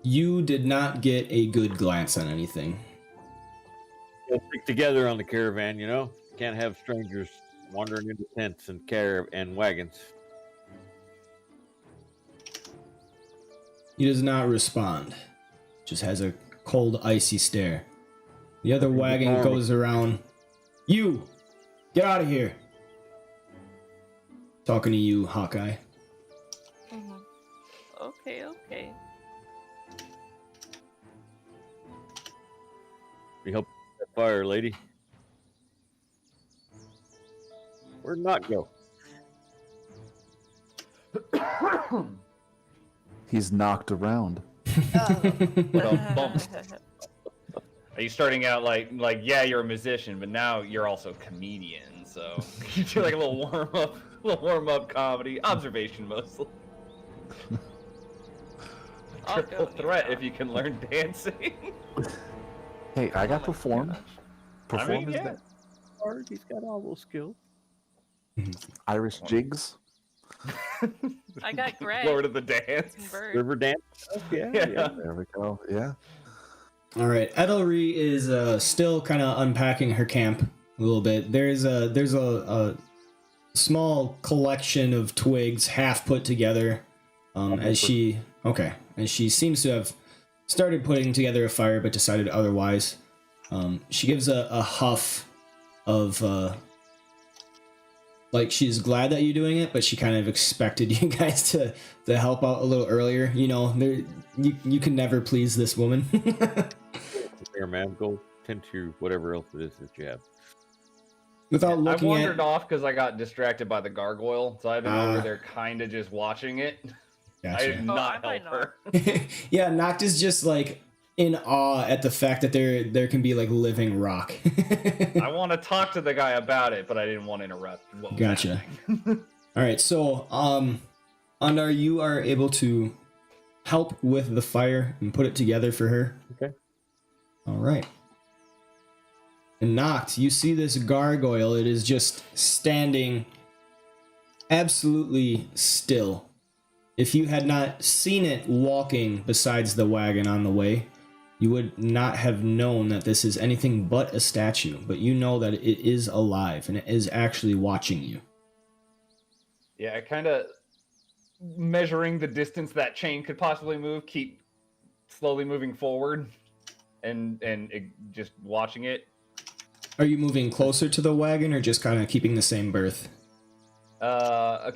Speaker 1: You did not get a good glance on anything.
Speaker 6: We'll stick together on the caravan, you know? Can't have strangers wandering into tents and wagons.
Speaker 1: He does not respond. Just has a cold, icy stare. The other wagon goes around. You! Get out of here! Talking to you, Hawkeye.
Speaker 3: Okay.
Speaker 6: We help that fire, lady. Where'd Knock go?
Speaker 2: He's knocked around.
Speaker 4: Are you starting out like yeah, you're a musician, but now you're also a comedian, so you do like a little warm up comedy, observation mostly. Triple threat if you can learn dancing.
Speaker 2: Hey, I got perform. Perform is
Speaker 4: yeah.
Speaker 2: that
Speaker 6: He's got all those skills.
Speaker 2: Irish jigs.
Speaker 3: I got Greg.
Speaker 4: Lord of the Dance.
Speaker 6: River dance. Yeah.
Speaker 2: There we go. Yeah.
Speaker 1: All right, Edelry is still kind of unpacking her camp a little bit. There's a small collection of twigs, half put together, as she seems to have started putting together a fire, but decided otherwise. She gives a huff of like she's glad that you're doing it, but she kind of expected you guys to help out a little earlier. You know, you can never please this woman.
Speaker 6: Here, man, go tend to whatever else it is that you have.
Speaker 1: Without
Speaker 4: I
Speaker 1: looking
Speaker 4: wandered
Speaker 1: at,
Speaker 4: off because I got distracted by the gargoyle, so I've been over there kind of just watching it. I did
Speaker 1: gotcha.
Speaker 4: not
Speaker 3: I
Speaker 4: help her.
Speaker 1: Yeah, Noct is just like in awe at the fact that there can be like living rock.
Speaker 4: I want to talk to the guy about it, but I didn't want to interrupt. What was
Speaker 1: Gotcha.
Speaker 4: happening.
Speaker 1: All right, so Andar, you are able to help with the fire and put it together for her.
Speaker 6: Okay.
Speaker 1: All right. And Noct, you see this gargoyle. It is just standing absolutely still. If you had not seen it walking besides the wagon on the way, you would not have known that this is anything but a statue. But you know that it is alive and it is actually watching you.
Speaker 4: Yeah, I kind of measuring the distance that chain could possibly move, keep slowly moving forward, and just watching it.
Speaker 1: Are you moving closer to the wagon or just kind of keeping the same berth?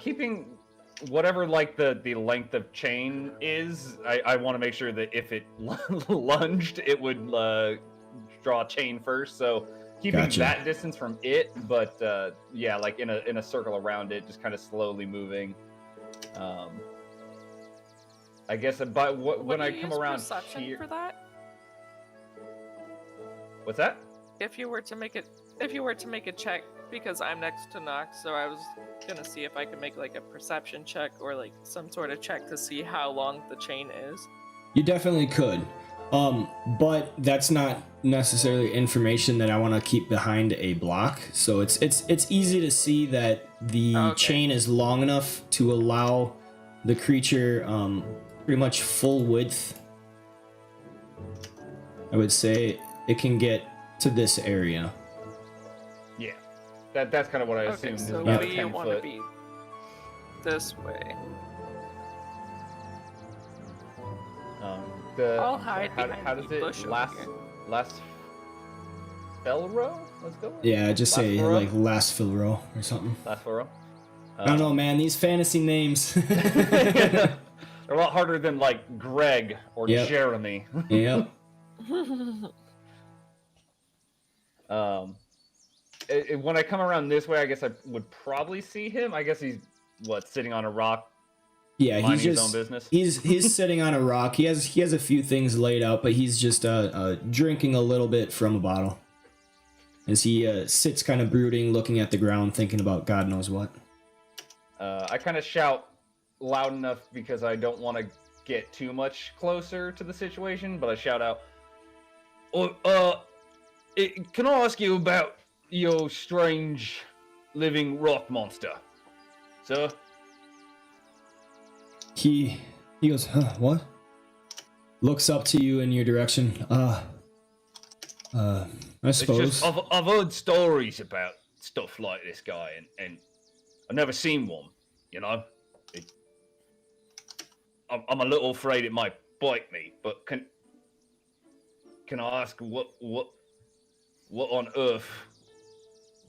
Speaker 4: Keeping whatever like the length of chain is. I want to make sure that if it lunged, it would draw a chain first. So keeping
Speaker 1: Gotcha.
Speaker 4: that distance from it, but yeah, like in a circle around it, just kind of slowly moving. I guess but when I come around here,
Speaker 3: for that,
Speaker 4: what's that?
Speaker 3: if you were to make a check, because I'm next to Nox, so I was gonna see if I could make like a perception check or like some sort of check to see how long the chain is.
Speaker 1: You definitely could. But that's not necessarily information that I want to keep behind a block. So it's easy to see that the chain is long enough to allow the creature pretty much full width. I would say it can get to this area.
Speaker 4: Yeah, that's kind of what I
Speaker 3: Okay,
Speaker 4: assumed.
Speaker 3: so
Speaker 4: is about
Speaker 3: we
Speaker 4: 10
Speaker 3: want to
Speaker 4: foot.
Speaker 3: be this way. I'll hide
Speaker 4: how
Speaker 3: behind
Speaker 4: does
Speaker 3: the
Speaker 4: it
Speaker 3: bush over
Speaker 4: last spell row? Let's go with it.
Speaker 1: Yeah, just
Speaker 4: Last
Speaker 1: say
Speaker 4: row?
Speaker 1: like last fill row or something.
Speaker 4: Last row.
Speaker 1: I don't know, man. These fantasy names.
Speaker 4: They're a lot harder than like Greg or
Speaker 1: Yep.
Speaker 4: Jeremy.
Speaker 1: Yep.
Speaker 4: when I come around this way, I guess I would probably see him. I guess he's sitting on a rock,
Speaker 1: Yeah,
Speaker 4: minding
Speaker 1: he's
Speaker 4: his
Speaker 1: just
Speaker 4: own business.
Speaker 1: he's sitting on a rock. He has a few things laid out, but he's just drinking a little bit from a bottle as he sits kind of brooding, looking at the ground, thinking about God knows what.
Speaker 4: I kind of shout loud enough because I don't want to get too much closer to the situation, but I shout out, can I ask you about your strange living rock monster, sir?
Speaker 1: He goes, huh, what? Looks up to you in your direction. I suppose.
Speaker 4: It's just, I've heard stories about stuff like this guy, and I've never seen one, you know? I'm a little afraid it might bite me, but can I ask what on earth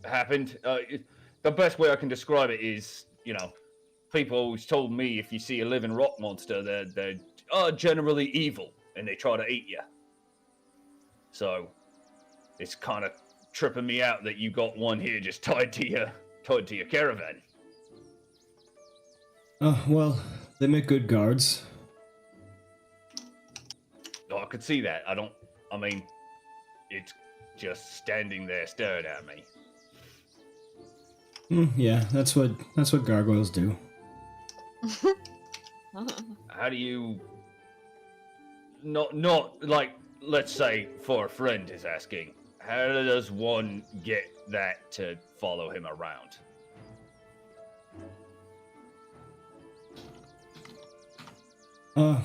Speaker 4: happened? The best way I can describe it is, you know, people always told me if you see a living rock monster, they're generally evil and they try to eat you. So it's kind of tripping me out that you got one here just tied to your caravan.
Speaker 1: Well, they make good guards.
Speaker 4: Oh, I could see that. I mean, it's just standing there staring at me.
Speaker 1: Yeah, that's what gargoyles do.
Speaker 4: How do you not like, let's say for a friend is asking, how does one get that to follow him around?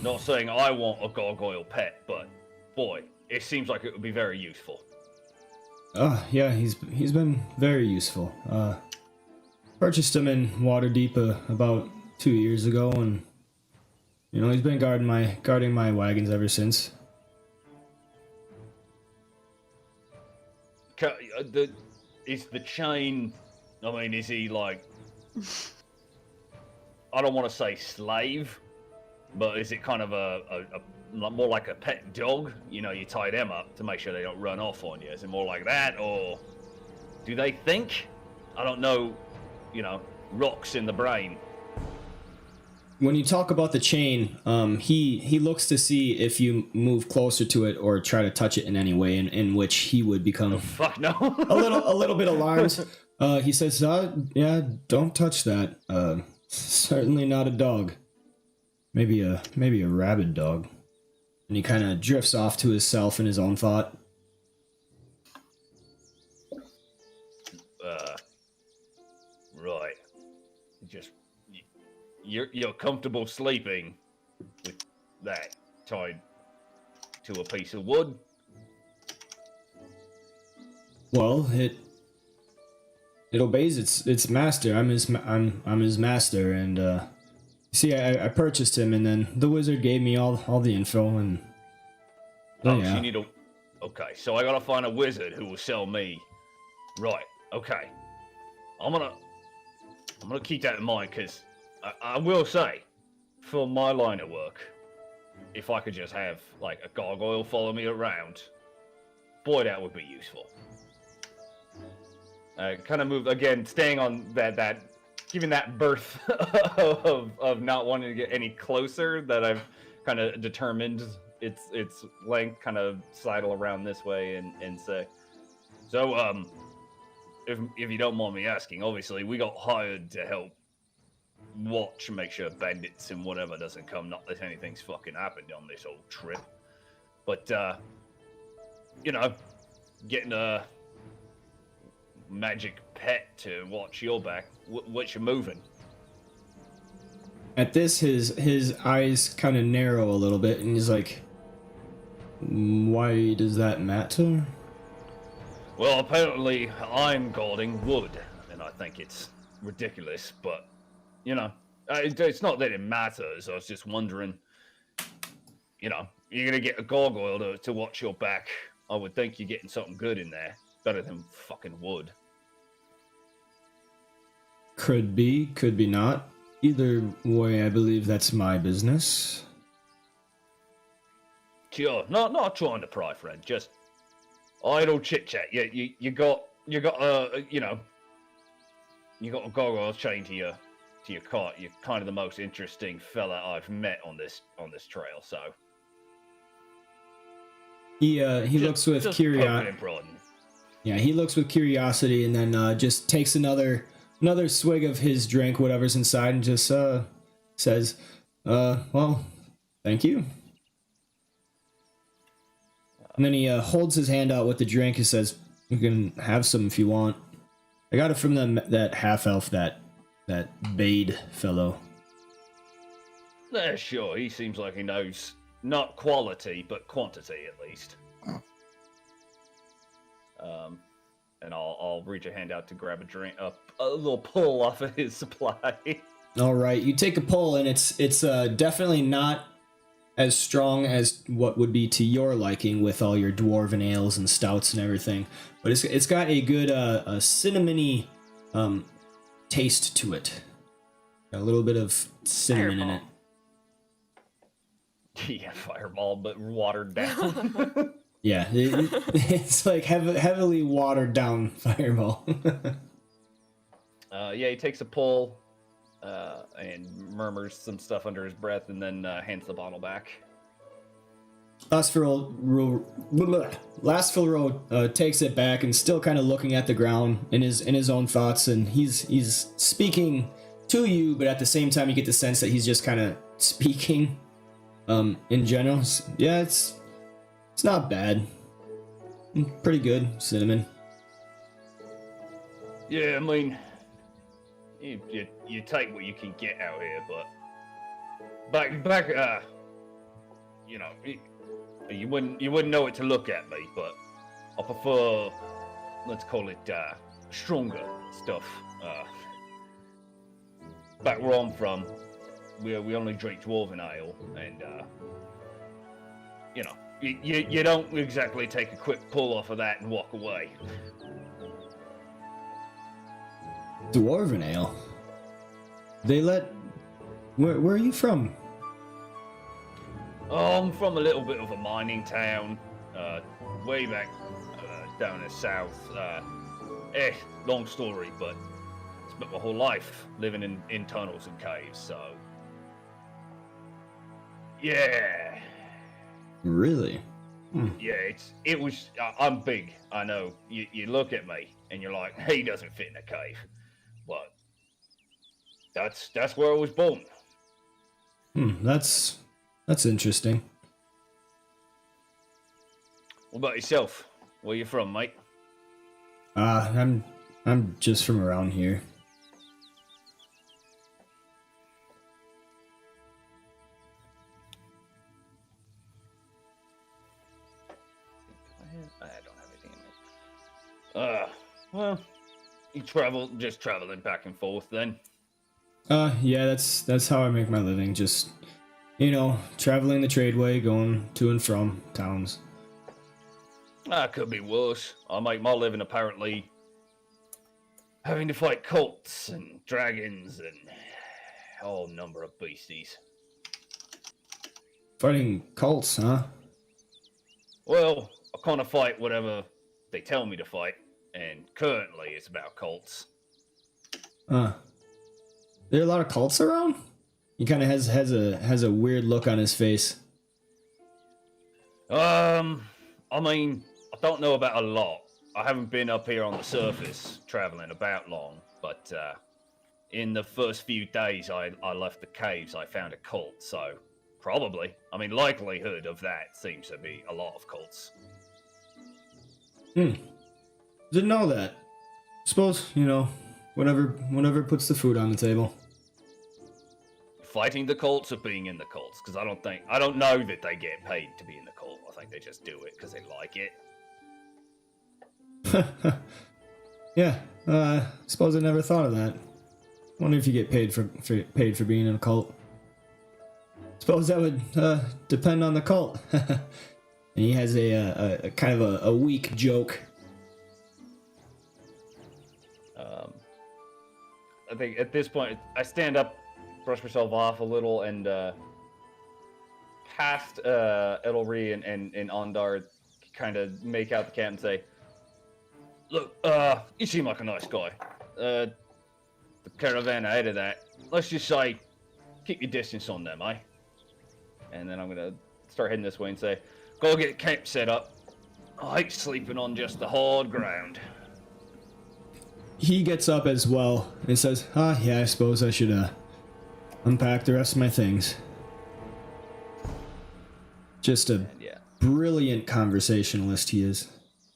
Speaker 4: Not saying I want a gargoyle pet, but boy, it seems like it would be very useful.
Speaker 1: Yeah, he's been very useful. Purchased him in Waterdeep about 2 years ago, and you know he's been guarding my wagons ever since.
Speaker 4: Is the chain? I mean, is he like? I don't want to say slave, but is it kind of a more like a pet dog? You know, you tie them up to make sure they don't run off on you. Is it more like that, or do they think? I don't know. You know, rocks in the brain.
Speaker 1: When you talk about the chain, he looks to see if you move closer to it or try to touch it in any way, in which he would become
Speaker 4: Fuck no.
Speaker 1: a little bit alarmed. He says, "Yeah, don't touch that. Certainly not a dog. Maybe a rabid dog." And he kind of drifts off to himself in his own thought.
Speaker 4: Right. Just you're comfortable sleeping with that tied to a piece of wood?
Speaker 1: Well, it obeys its master. I'm his master, and see, I purchased him, and then the wizard gave me all the info, and
Speaker 4: Oh,
Speaker 1: yeah.
Speaker 4: so you need a... Okay, so I gotta find a wizard who will sell me. Right, okay. I'm gonna keep that in mind, because I will say, for my line of work, if I could just have, like, a gargoyle follow me around, boy, that would be useful. Kind of move, again, staying on that giving that birth of not wanting to get any closer, that I've kind of determined its length, kind of sidle around this way and say, so, if you don't mind me asking, obviously we got hired to help watch and make sure bandits and whatever doesn't come, not that anything's fucking happened on this whole trip. But, you know, getting a magic pet to watch your back, what you moving?
Speaker 1: At this, his eyes kind of narrow a little bit, and he's like, "Why does that matter?"
Speaker 4: Well, apparently I'm guarding wood, and I think it's ridiculous, but, you know, it's not that it matters. I was just wondering, you know, you're going to get a gargoyle to watch your back. I would think you're getting something good in there. Better than fucking wood.
Speaker 1: Could be, could be not. Either way, I believe that's my business.
Speaker 4: Sure, not trying to pry, friend. Just idle chit chat. You got you got you got a gargoyle chained to your cart. You're kind of the most interesting fella I've met on this trail. So
Speaker 1: He looks with curiosity. Yeah, he looks with curiosity, and then just takes another swig of his drink, whatever's inside, and just says, "Well, thank you." And then he holds his hand out with the drink and says, "You can have some if you want. I got it from that half elf, that Bade fellow."
Speaker 4: Yeah, sure. He seems like he knows not quality but quantity at least. And I'll reach a hand out to grab a drink, a little pull off of his supply.
Speaker 1: All right, you take a pull, and it's definitely not as strong as what would be to your liking with all your dwarven ales and stouts and everything, but it's got a good a cinnamony taste to it. Got a little bit of cinnamon in it.
Speaker 4: Yeah, fireball, but watered down.
Speaker 1: Yeah, it's like heavily watered down fireball.
Speaker 4: Yeah, he takes a pull and murmurs some stuff under his breath, and then hands the bottle back.
Speaker 1: Lastful takes it back and still kind of looking at the ground in his own thoughts, and he's speaking to you, but at the same time you get the sense that he's just kind of speaking in general. Yeah, it's not bad. Pretty good, cinnamon.
Speaker 4: Yeah, I mean, you take what you can get out here, but back, you know, you wouldn't know it to look at me, but I prefer, let's call it, stronger stuff. Back where I'm from, we only drink dwarven ale, and you know, you don't exactly take a quick pull off of that and walk away.
Speaker 1: Dwarven ale? Where are you from?
Speaker 4: Oh, I'm from a little bit of a mining town, way back down in the south. Long story, but spent my whole life living in tunnels and caves, so yeah.
Speaker 1: Really?
Speaker 4: Yeah, it was. I'm big. I know. You look at me and you're like, he doesn't fit in a cave, but that's where I was born.
Speaker 1: That's interesting.
Speaker 4: What about yourself? Where you from, mate?
Speaker 1: I'm just from around here.
Speaker 4: I don't have anything in it. Well, you just traveling back and forth then?
Speaker 1: Yeah, that's how I make my living. Just, traveling the tradeway, going to and from towns.
Speaker 4: Could be worse. I make my living apparently having to fight cults and dragons and a whole number of beasties.
Speaker 1: Fighting cults, huh?
Speaker 4: Well, I kind of fight whatever they tell me to fight, and currently it's about cults.
Speaker 1: There are a lot of cults around? He kind of has a weird look on his face.
Speaker 4: I mean, I don't know about a lot. I haven't been up here on the surface traveling about long, but in the first few days I left the caves, I found a cult, so probably. I mean, likelihood of that seems to be a lot of cults.
Speaker 1: Didn't know that. Suppose, whatever puts the food on the table.
Speaker 4: Fighting the cults or being in the cults? Because I don't know that they get paid to be in the cult. I think they just do it because they like it.
Speaker 1: Yeah, suppose I never thought of that. Wonder if you get paid for being in a cult. Suppose that would depend on the cult. And he has a kind of a weak joke.
Speaker 4: I think at this point I stand up, brush myself off a little, and past Edelry and Ondar kind of make out the camp and say, Look, you seem like a nice guy. The caravan ahead of that. Let's just say, keep your distance on them, eh? And then I'm gonna start heading this way and say, go get camp set up. I hate sleeping on just the hard ground.
Speaker 1: He gets up as well and says, yeah, I suppose I should unpack the rest of my things. Just a
Speaker 4: And yeah.
Speaker 1: brilliant conversationalist he is.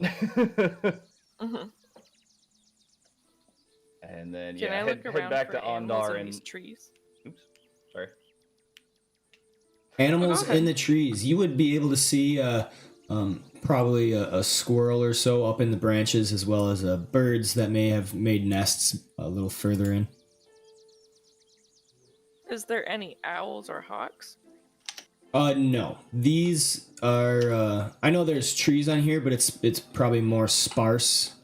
Speaker 3: Mm-hmm.
Speaker 4: And then
Speaker 3: Can
Speaker 4: yeah,
Speaker 3: I look
Speaker 4: head
Speaker 3: around
Speaker 4: back
Speaker 3: for
Speaker 4: to
Speaker 3: animals
Speaker 4: Ondar
Speaker 3: in
Speaker 4: and
Speaker 3: these trees?
Speaker 4: oops, sorry.
Speaker 1: Animals
Speaker 3: ahead.
Speaker 1: in the trees. You would be able to see probably a squirrel or so up in the branches, as well as birds that may have made nests a little further in.
Speaker 3: Is there any owls or hawks?
Speaker 1: No. These are. I know there's trees on here, but it's probably more sparse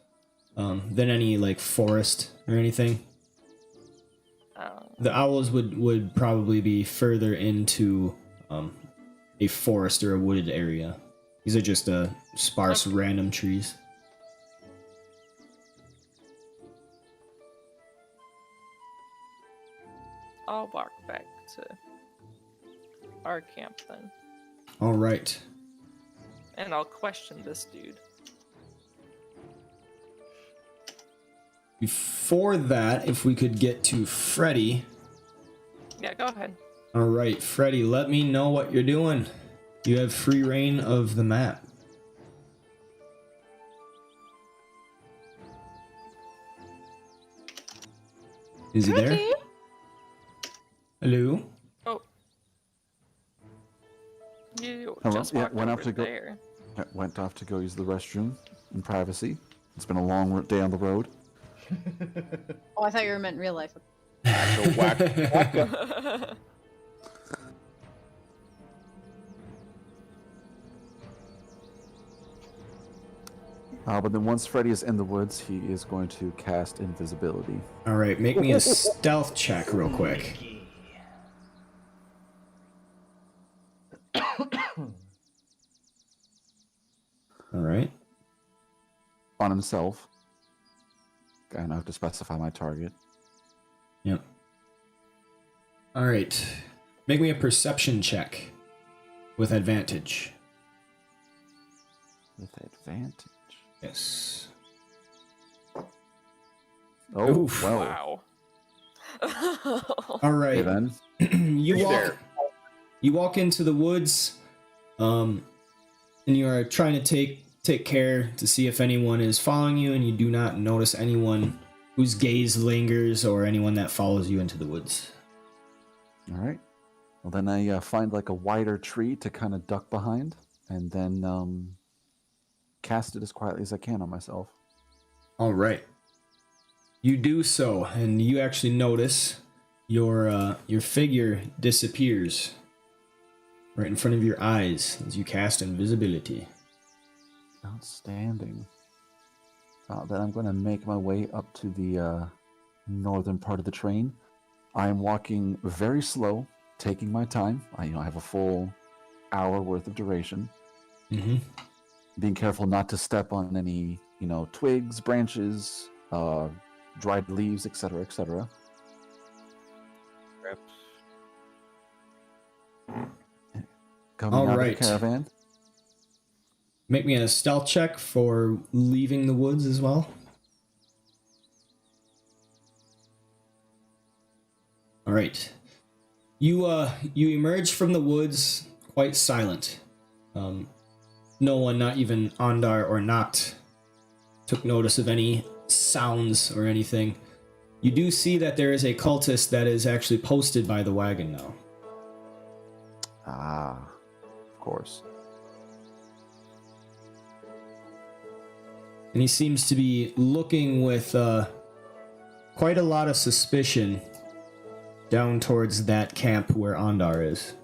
Speaker 1: than any like forest or anything. The owls would probably be further into a forest or a wooded area. These are just sparse, random trees.
Speaker 3: I'll walk back to our camp then,
Speaker 1: All right.
Speaker 3: and I'll question this dude.
Speaker 1: Before that, if we could get to Freddy.
Speaker 3: Yeah, go ahead.
Speaker 1: All right, Freddy, let me know what you're doing. You have free reign of the map. Is he there? Hello?
Speaker 3: Oh. You
Speaker 2: Hello?
Speaker 3: just
Speaker 2: Yeah,
Speaker 3: walked
Speaker 2: went
Speaker 3: over
Speaker 2: off to go-
Speaker 3: there.
Speaker 2: I went off to go use the restroom in privacy. It's been a long day on the road.
Speaker 5: Oh, I thought you were meant in real life.
Speaker 2: But then once Freddy is in the woods, he is going to cast invisibility.
Speaker 1: All right, make me a stealth check real quick. All right.
Speaker 2: On himself. And I have to specify my target.
Speaker 1: Yep. All right. Make me a perception check with advantage.
Speaker 2: With advantage.
Speaker 1: Yes.
Speaker 2: Oh,
Speaker 1: Oof.
Speaker 2: well.
Speaker 3: Wow.
Speaker 1: All
Speaker 2: Okay,
Speaker 1: right.
Speaker 2: then.
Speaker 1: You walk into the woods, and you are trying to take care to see if anyone is following you, and you do not notice anyone whose gaze lingers or anyone that follows you into the woods.
Speaker 2: All right. Well, then I find like a wider tree to kind of duck behind, and then cast it as quietly as I can on myself.
Speaker 1: All right. You do so, and you actually notice your figure disappears right in front of your eyes as you cast invisibility.
Speaker 2: Outstanding. Then I'm going to make my way up to the northern part of the train. I am walking very slow, taking my time. I have a full hour worth of duration.
Speaker 1: Mm-hmm.
Speaker 2: Being careful not to step on any, twigs, branches, dried leaves, etc., etc. Coming
Speaker 1: All
Speaker 2: out
Speaker 1: right.
Speaker 2: of the caravan.
Speaker 1: Make me a stealth check for leaving the woods as well. All right. You emerge from the woods quite silent. No one, not even Ondar or Noct, took notice of any sounds or anything. You do see that there is a cultist that is actually posted by the wagon now.
Speaker 2: Ah, of course.
Speaker 1: And he seems to be looking with quite a lot of suspicion down towards that camp where Ondar is.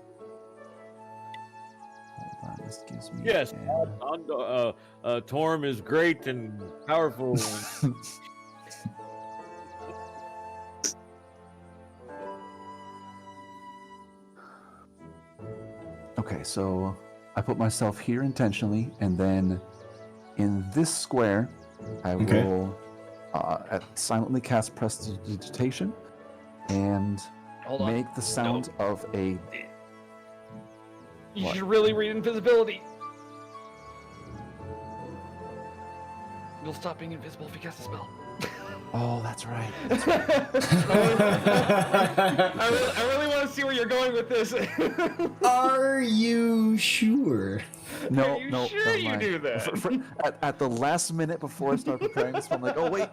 Speaker 2: Hold on, this gives me...
Speaker 6: Yes,
Speaker 2: yeah.
Speaker 6: Torm is great and powerful.
Speaker 2: Okay, so I put myself here intentionally, and then in this square, I
Speaker 1: Okay.
Speaker 2: will silently cast Prestidigitation and
Speaker 4: Hold on.
Speaker 2: make the sound of a.
Speaker 4: You
Speaker 2: What?
Speaker 4: should really read invisibility. You'll stop being invisible if you cast a spell.
Speaker 2: Oh, that's right.
Speaker 4: I really want to see where you're going with this.
Speaker 1: Are you sure?
Speaker 2: No,
Speaker 4: Are you
Speaker 2: no,
Speaker 4: sure
Speaker 2: never
Speaker 4: you
Speaker 2: mind.
Speaker 4: do that?
Speaker 2: At the last minute before I start preparing this, I'm like, oh wait,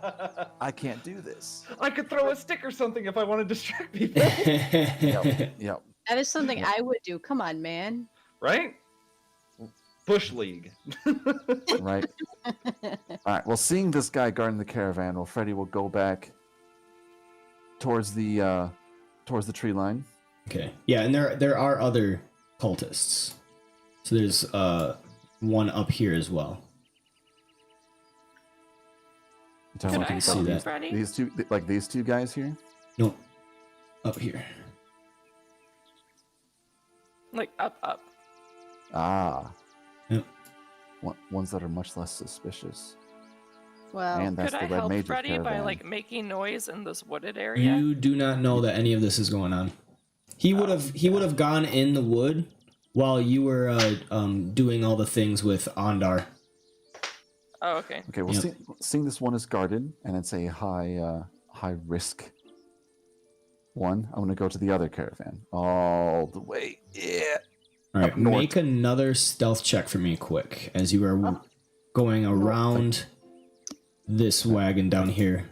Speaker 2: I can't do this.
Speaker 4: I could throw a stick or something if I want to distract people.
Speaker 2: Yep.
Speaker 5: That is something
Speaker 2: Yep.
Speaker 5: I would do. Come on, man.
Speaker 4: Right? Bush League.
Speaker 2: Right. All right. Well, seeing this guy guarding the caravan, well, Freddy will go back towards the tree line.
Speaker 1: Okay. Yeah, and there are other cultists. So there's one up here as well.
Speaker 2: You talking
Speaker 3: Could
Speaker 2: about
Speaker 3: I
Speaker 2: these-
Speaker 1: see
Speaker 3: help you,
Speaker 1: that.
Speaker 3: Freddy?
Speaker 2: These two, like these two guys here.
Speaker 1: Nope. Up here.
Speaker 3: Like up.
Speaker 2: Ah.
Speaker 1: Yep.
Speaker 2: Ones that are much less suspicious.
Speaker 5: Well,
Speaker 2: And that's
Speaker 3: Could I
Speaker 2: the Red
Speaker 3: help
Speaker 2: Mage
Speaker 3: Freddy by
Speaker 2: caravan.
Speaker 3: like making noise in this wooded area?
Speaker 1: You do not know that any of this is going on. He would have gone in the wood while you were doing all the things with Ondar.
Speaker 3: Oh, okay.
Speaker 2: Okay. Well,
Speaker 1: Yep.
Speaker 2: seeing this one is guarded, and it's a high risk one. I'm gonna go to the other caravan all the way. Yeah.
Speaker 1: All right,
Speaker 2: Up north.
Speaker 1: make another stealth check for me, quick, as you are going around this wagon down here.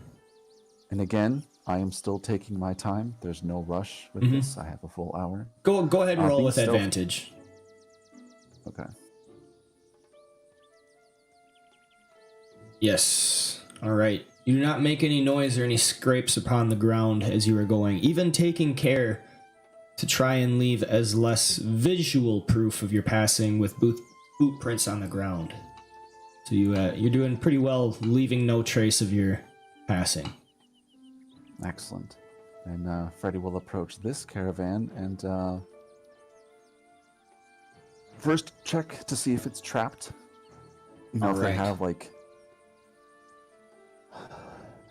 Speaker 2: And again, I am still taking my time. There's no rush with
Speaker 1: Mhm.
Speaker 2: this. I have a full hour.
Speaker 1: Go ahead and roll
Speaker 2: be
Speaker 1: with
Speaker 2: stealth-
Speaker 1: advantage.
Speaker 2: Okay.
Speaker 1: Yes. All right. You do not make any noise or any scrapes upon the ground as you are going, even taking care to try and leave as less visual proof of your passing with boot prints on the ground. So you're doing pretty well, leaving no trace of your passing.
Speaker 2: Excellent. And Freddy will approach this caravan and first check to see if it's trapped. You know, if they
Speaker 1: Alright.
Speaker 2: have like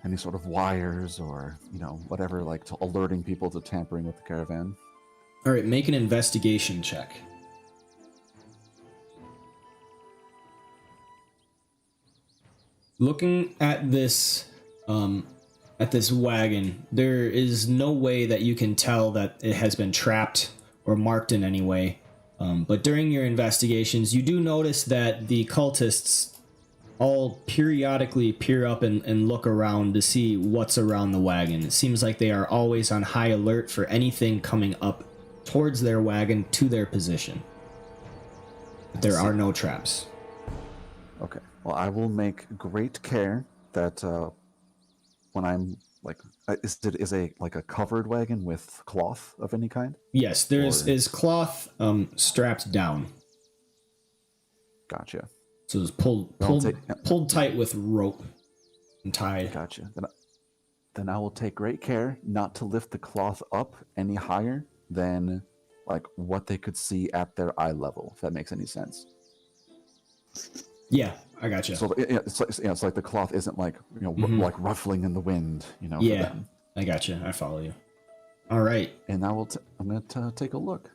Speaker 2: any sort of wires or, you know, whatever, like to alerting people to tampering with the caravan.
Speaker 1: All right, make an investigation check. Looking at this wagon, there is no way that you can tell that it has been trapped or marked in any way. But during your investigations, you do notice that the cultists all periodically peer up and look around to see what's around the wagon. It seems like they are always on high alert for anything coming up towards their wagon to their position. But there are no traps.
Speaker 2: Okay. Well, I will make great care that when I'm like, is a like a covered wagon with cloth of any kind?
Speaker 1: Yes, there
Speaker 2: Or-
Speaker 1: is cloth strapped down.
Speaker 2: Gotcha.
Speaker 1: So it's
Speaker 2: I'll
Speaker 1: pulled tight with rope and tied.
Speaker 2: Gotcha. Then I will take great care not to lift the cloth up any higher than like what they could see at their eye level, if that makes any sense.
Speaker 1: Yeah, I gotcha.
Speaker 2: So it's like the cloth isn't like, you know,
Speaker 1: Mhm.
Speaker 2: like ruffling in the wind, you know. for
Speaker 1: Yeah,
Speaker 2: them.
Speaker 1: I gotcha. I follow you. All right,
Speaker 2: And I'm gonna take a look.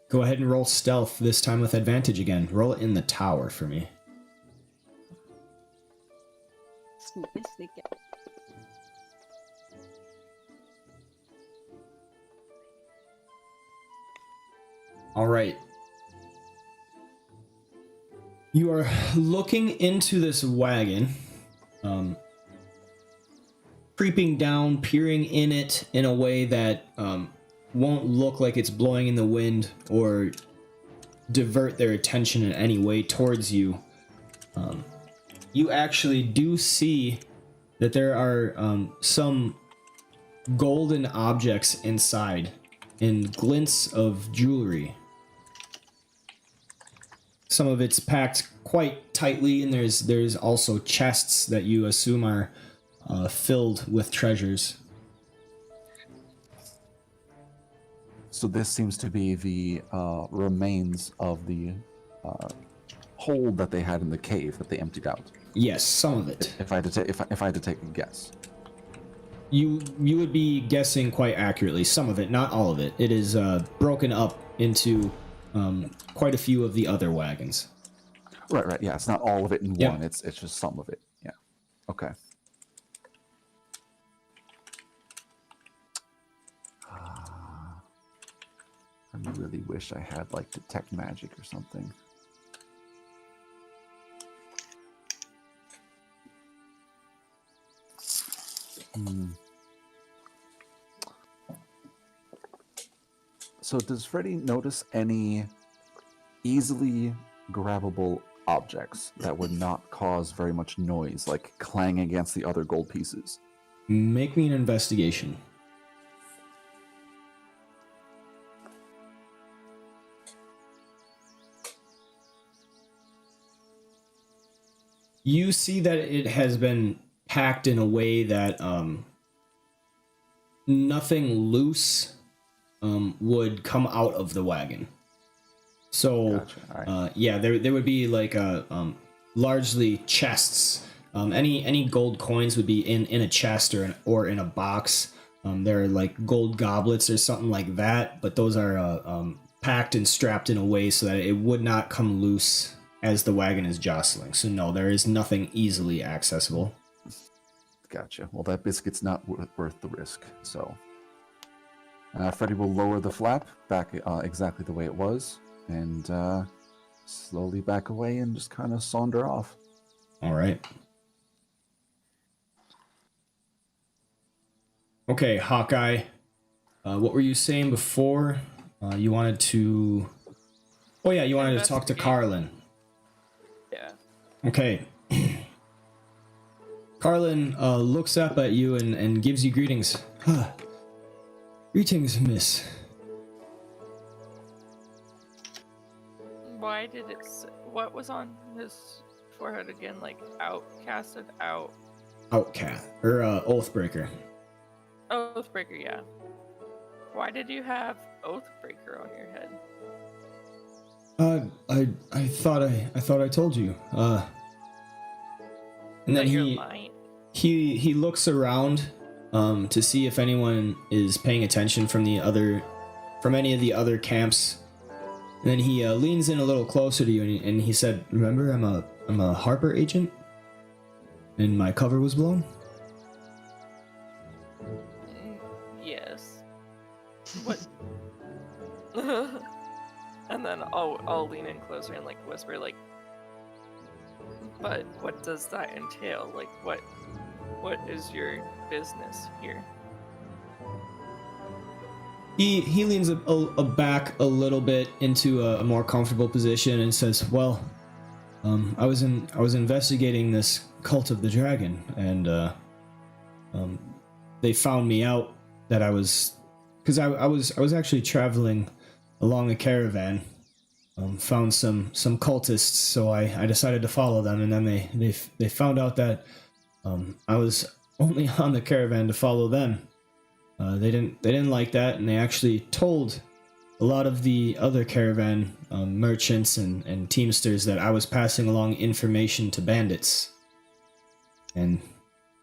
Speaker 1: go ahead and roll stealth this time with advantage again. Roll it in the tower for me.
Speaker 5: sneak it.
Speaker 1: All right. You are looking into this wagon, creeping down, peering in it in a way that won't look like it's blowing in the wind or divert their attention in any way towards you. You actually do see that there are some golden objects inside and glints of jewelry. Some of it's packed quite tightly, and there's also chests that you assume are filled with treasures.
Speaker 2: So this seems to be the remains of the hold that they had in the cave that they emptied out.
Speaker 1: Yes, some of it.
Speaker 2: If I had to take a guess.
Speaker 1: You would be guessing quite accurately. Some of it, not all of it. It is broken up into quite a few of the other wagons.
Speaker 2: Right. Yeah, it's not all of it in
Speaker 1: Yep.
Speaker 2: one. It's just some of it. Yeah. Okay. I really wish I had like detect magic or something. So does Freddy notice any easily grabbable objects that would not cause very much noise, like clang against the other gold pieces?
Speaker 1: Make me an investigation. You see that it has been packed in a way that nothing loose would come out of the wagon. So,
Speaker 2: Gotcha. All right.
Speaker 1: yeah, there would be like largely chests. Any gold coins would be in a chest or in a box. There are like gold goblets or something like that, but those are packed and strapped in a way so that it would not come loose as the wagon is jostling. So no, there is nothing easily accessible.
Speaker 2: Gotcha. Well, that biscuit's not worth the risk. So, Freddy will lower the flap back exactly the way it was, and slowly back away and just kind of saunter off.
Speaker 1: All right. Okay, Hawkeye. What were you saying before? You wanted to... Oh yeah, you wanted to talk to
Speaker 3: Investigate.
Speaker 1: Carlin.
Speaker 3: Yeah.
Speaker 1: Okay. Carlin looks up at you and gives you greetings. Greetings, miss.
Speaker 3: Why did it? What was on his forehead again? Like outcasted out.
Speaker 1: Outcast. Or Oathbreaker.
Speaker 3: Oathbreaker, yeah. Why did you have Oathbreaker on your head?
Speaker 1: I thought I told you. And then
Speaker 3: That you're lying?
Speaker 1: he looks around to see if anyone is paying attention from any of the other camps. And then he leans in a little closer to you and he said, "Remember, I'm a Harper agent, and my cover was blown."
Speaker 3: Yes. What? And then I'll lean in closer and like whisper like, "But what does that entail? Like what is your business here?"
Speaker 1: He leans back a little bit into a more comfortable position and says, "Well, I was investigating this cult of the dragon, and they found me out that I was actually traveling along a caravan, found some cultists, so I decided to follow them, and then they found out that I was only on the caravan to follow them. They didn't like that, and they actually told a lot of the other caravan merchants and teamsters that I was passing along information to bandits. And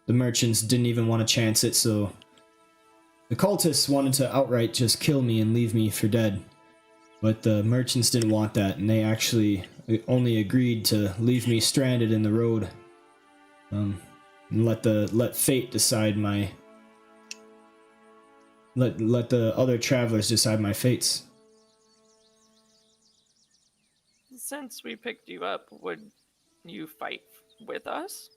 Speaker 1: the merchants didn't even want to chance it, so the cultists wanted to outright just kill me and leave me for dead. But the merchants didn't want that, and they actually only agreed to leave me stranded in the road, and let fate decide my... Let the other travelers decide my fates."
Speaker 3: Since we picked you up, would you fight with us?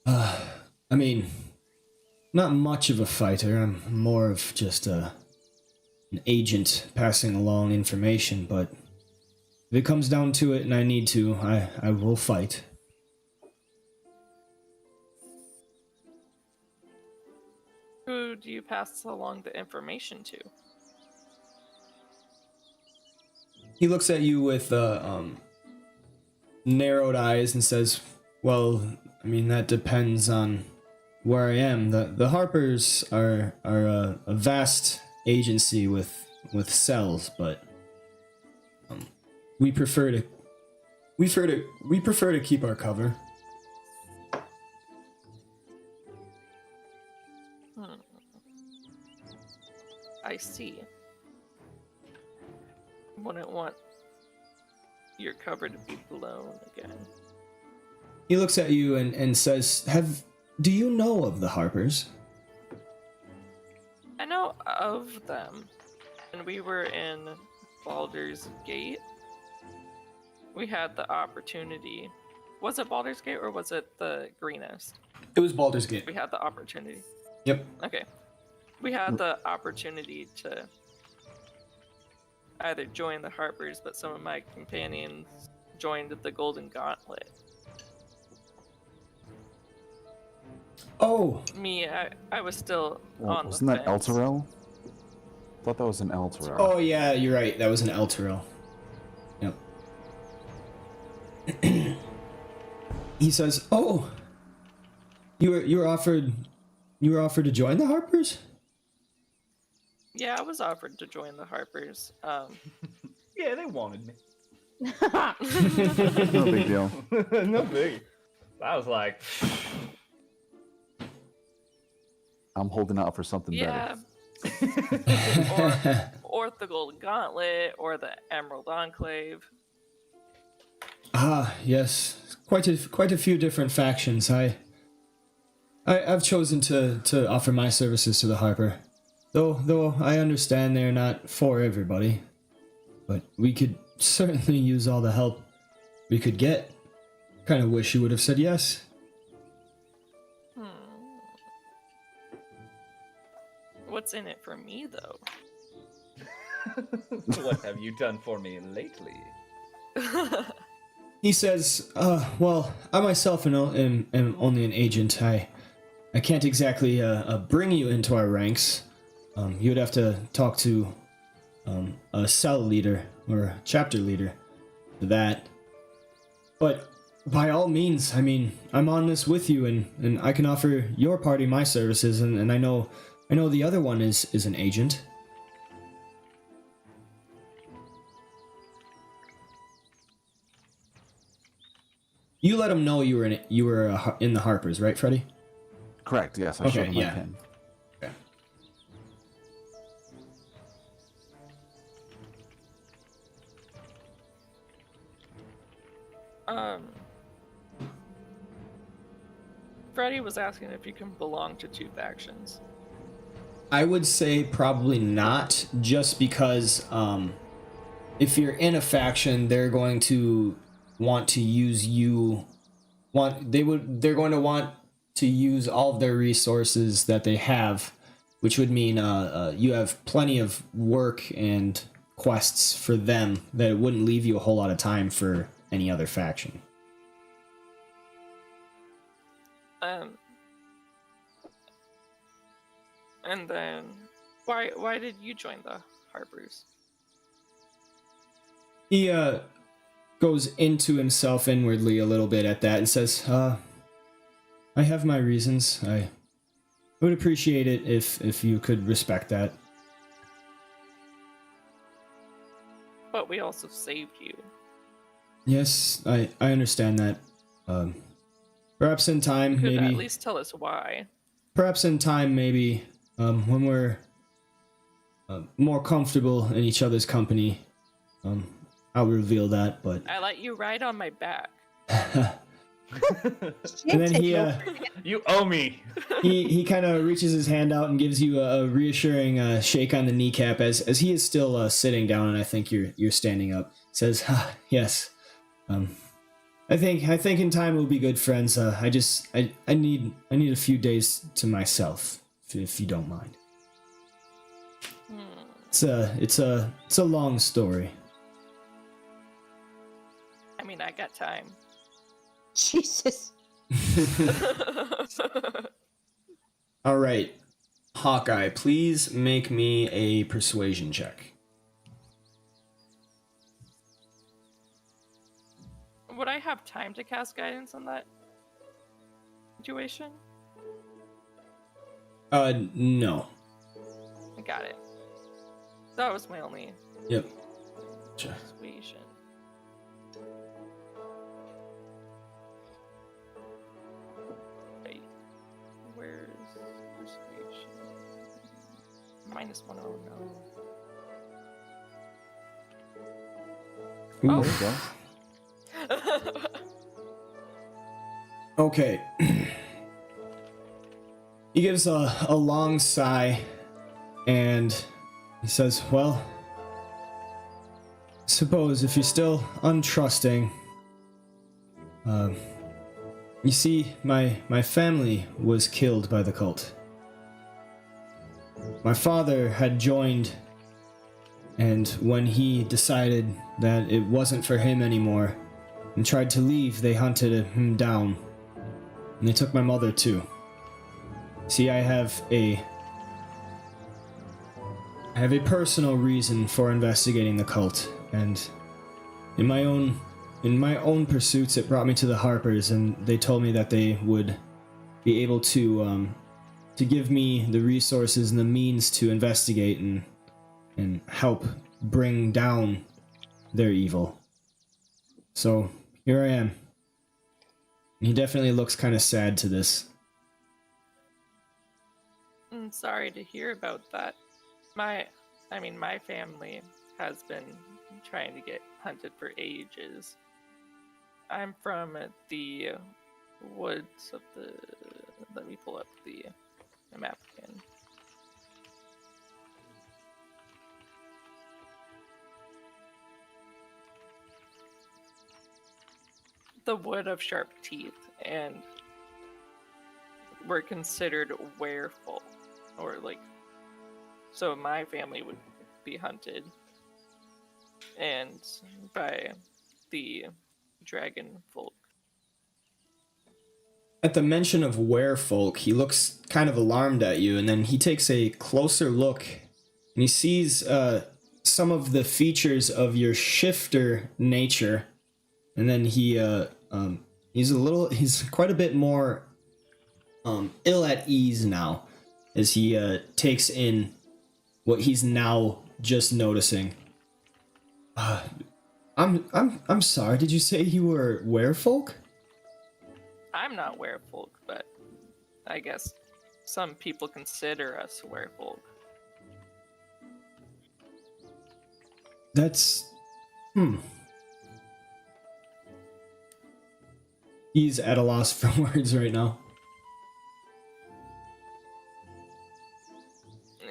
Speaker 1: I mean, not much of a fighter. I'm more of just an agent passing along information, but if it comes down to it and I need to, I will fight.
Speaker 3: Who do you pass along the information to?
Speaker 1: He looks at you with narrowed eyes and says, "Well, I mean, that depends on where I am. The Harpers are a vast agency with cells, but We prefer to keep our cover.
Speaker 3: I see. Wouldn't want your cover to be blown again.
Speaker 1: He looks at you and says, do you know of the Harpers?
Speaker 3: I know of them. When we were in Baldur's Gate, we had the opportunity. Was it Baldur's Gate or was it the Greenest?
Speaker 1: It was Baldur's Gate.
Speaker 3: We had the opportunity.
Speaker 1: Yep.
Speaker 3: Okay. We had the opportunity to either join the Harpers, but some of my companions joined the Golden Gauntlet.
Speaker 1: Oh,
Speaker 3: Me, I was still on
Speaker 2: Wasn't
Speaker 3: the
Speaker 2: that
Speaker 3: fence.
Speaker 2: Elturel? I thought that was an Elturel.
Speaker 1: oh yeah, you're right. That was an Elturel. Yep. He says, "Oh, you were offered to join the Harpers?"
Speaker 3: Yeah, I was offered to join the Harpers.
Speaker 4: Yeah, they wanted me.
Speaker 2: No big deal.
Speaker 4: No big. I was like,
Speaker 2: I'm holding out for something
Speaker 3: yeah.
Speaker 2: better.
Speaker 3: or the Golden Gauntlet, or the Emerald Enclave.
Speaker 1: Ah, yes, quite a few different factions. I've chosen to offer my services to the Harper, though I understand they're not for everybody, but we could certainly use all the help we could get. Kind of wish you would have said yes.
Speaker 3: What's in it for me, though?
Speaker 4: what have you done for me lately?
Speaker 1: He says, well, I myself am only an agent. I can't exactly bring you into our ranks. You'd have to talk to a cell leader or a chapter leader for that. But by all means, I mean, I'm on this with you, and I can offer your party my services, and I know the other one is an agent. You let him know you were in the Harpers, right, Freddy?
Speaker 2: Correct, yes. I
Speaker 1: Okay,
Speaker 2: showed him my
Speaker 1: yeah.
Speaker 2: pin.
Speaker 3: Freddy was asking if you can belong to two factions.
Speaker 1: I would say probably not, just because if you're in a faction, they're going to want to use you. They're going to want to use all of their resources that they have, which would mean you have plenty of work and quests for them that it wouldn't leave you a whole lot of time for any other faction.
Speaker 3: And then why did you join the Harpers?
Speaker 1: He goes into himself inwardly a little bit at that and says, I have my reasons. I would appreciate it if you could respect that.
Speaker 3: But we also saved you.
Speaker 1: Yes, I understand that. Perhaps in time,
Speaker 3: You could
Speaker 1: maybe.
Speaker 3: at least tell us why.
Speaker 1: Perhaps in time, maybe, when we're more comfortable in each other's company, I'll reveal that. But
Speaker 3: I let you ride on my back.
Speaker 1: and then
Speaker 4: You owe me.
Speaker 1: he kind of reaches his hand out and gives you a reassuring shake on the kneecap as he is still sitting down, and I think you're standing up. Says, yes. I think in time we'll be good friends. I need a few days to myself, if you don't mind. It's a long story.
Speaker 3: I mean, I got time.
Speaker 5: Jesus.
Speaker 1: All right, Hawkeye, please make me a persuasion check.
Speaker 3: Would I have time to cast guidance on that situation?
Speaker 1: No.
Speaker 3: I got it. That was my only
Speaker 1: Yep. Gotcha.
Speaker 3: Persuasion. Wait, where's persuasion? -1, oh
Speaker 1: Ooh.
Speaker 3: Oh.
Speaker 2: There you go.
Speaker 3: no.
Speaker 1: Okay. He gives a long sigh and he says, well, suppose if you're still untrusting, you see, my family was killed by the cult. My father had joined, and when he decided that it wasn't for him anymore and tried to leave, they hunted him down. And they took my mother too. See, I have a personal reason for investigating the cult, and in my own pursuits, it brought me to the Harpers, and they told me that they would be able to give me the resources and the means to investigate and help bring down their evil. So here I am. He definitely looks kind of sad to this.
Speaker 3: I'm sorry to hear about that. My family has been trying to get hunted for ages. I'm from the woods of the... Let me pull up the map again. The Wood of Sharp Teeth, and we're considered werefolk, or like, so my family would be hunted, and by the dragon folk.
Speaker 1: At the mention of werefolk, he looks kind of alarmed at you, and then he takes a closer look, and he sees some of the features of your shifter nature, and then he's quite a bit more ill at ease now, as he takes in what he's now just noticing. I'm sorry. Did you say you were werefolk?
Speaker 3: I'm not werefolk, but I guess some people consider us werefolk.
Speaker 1: That's... He's at a loss for words right now.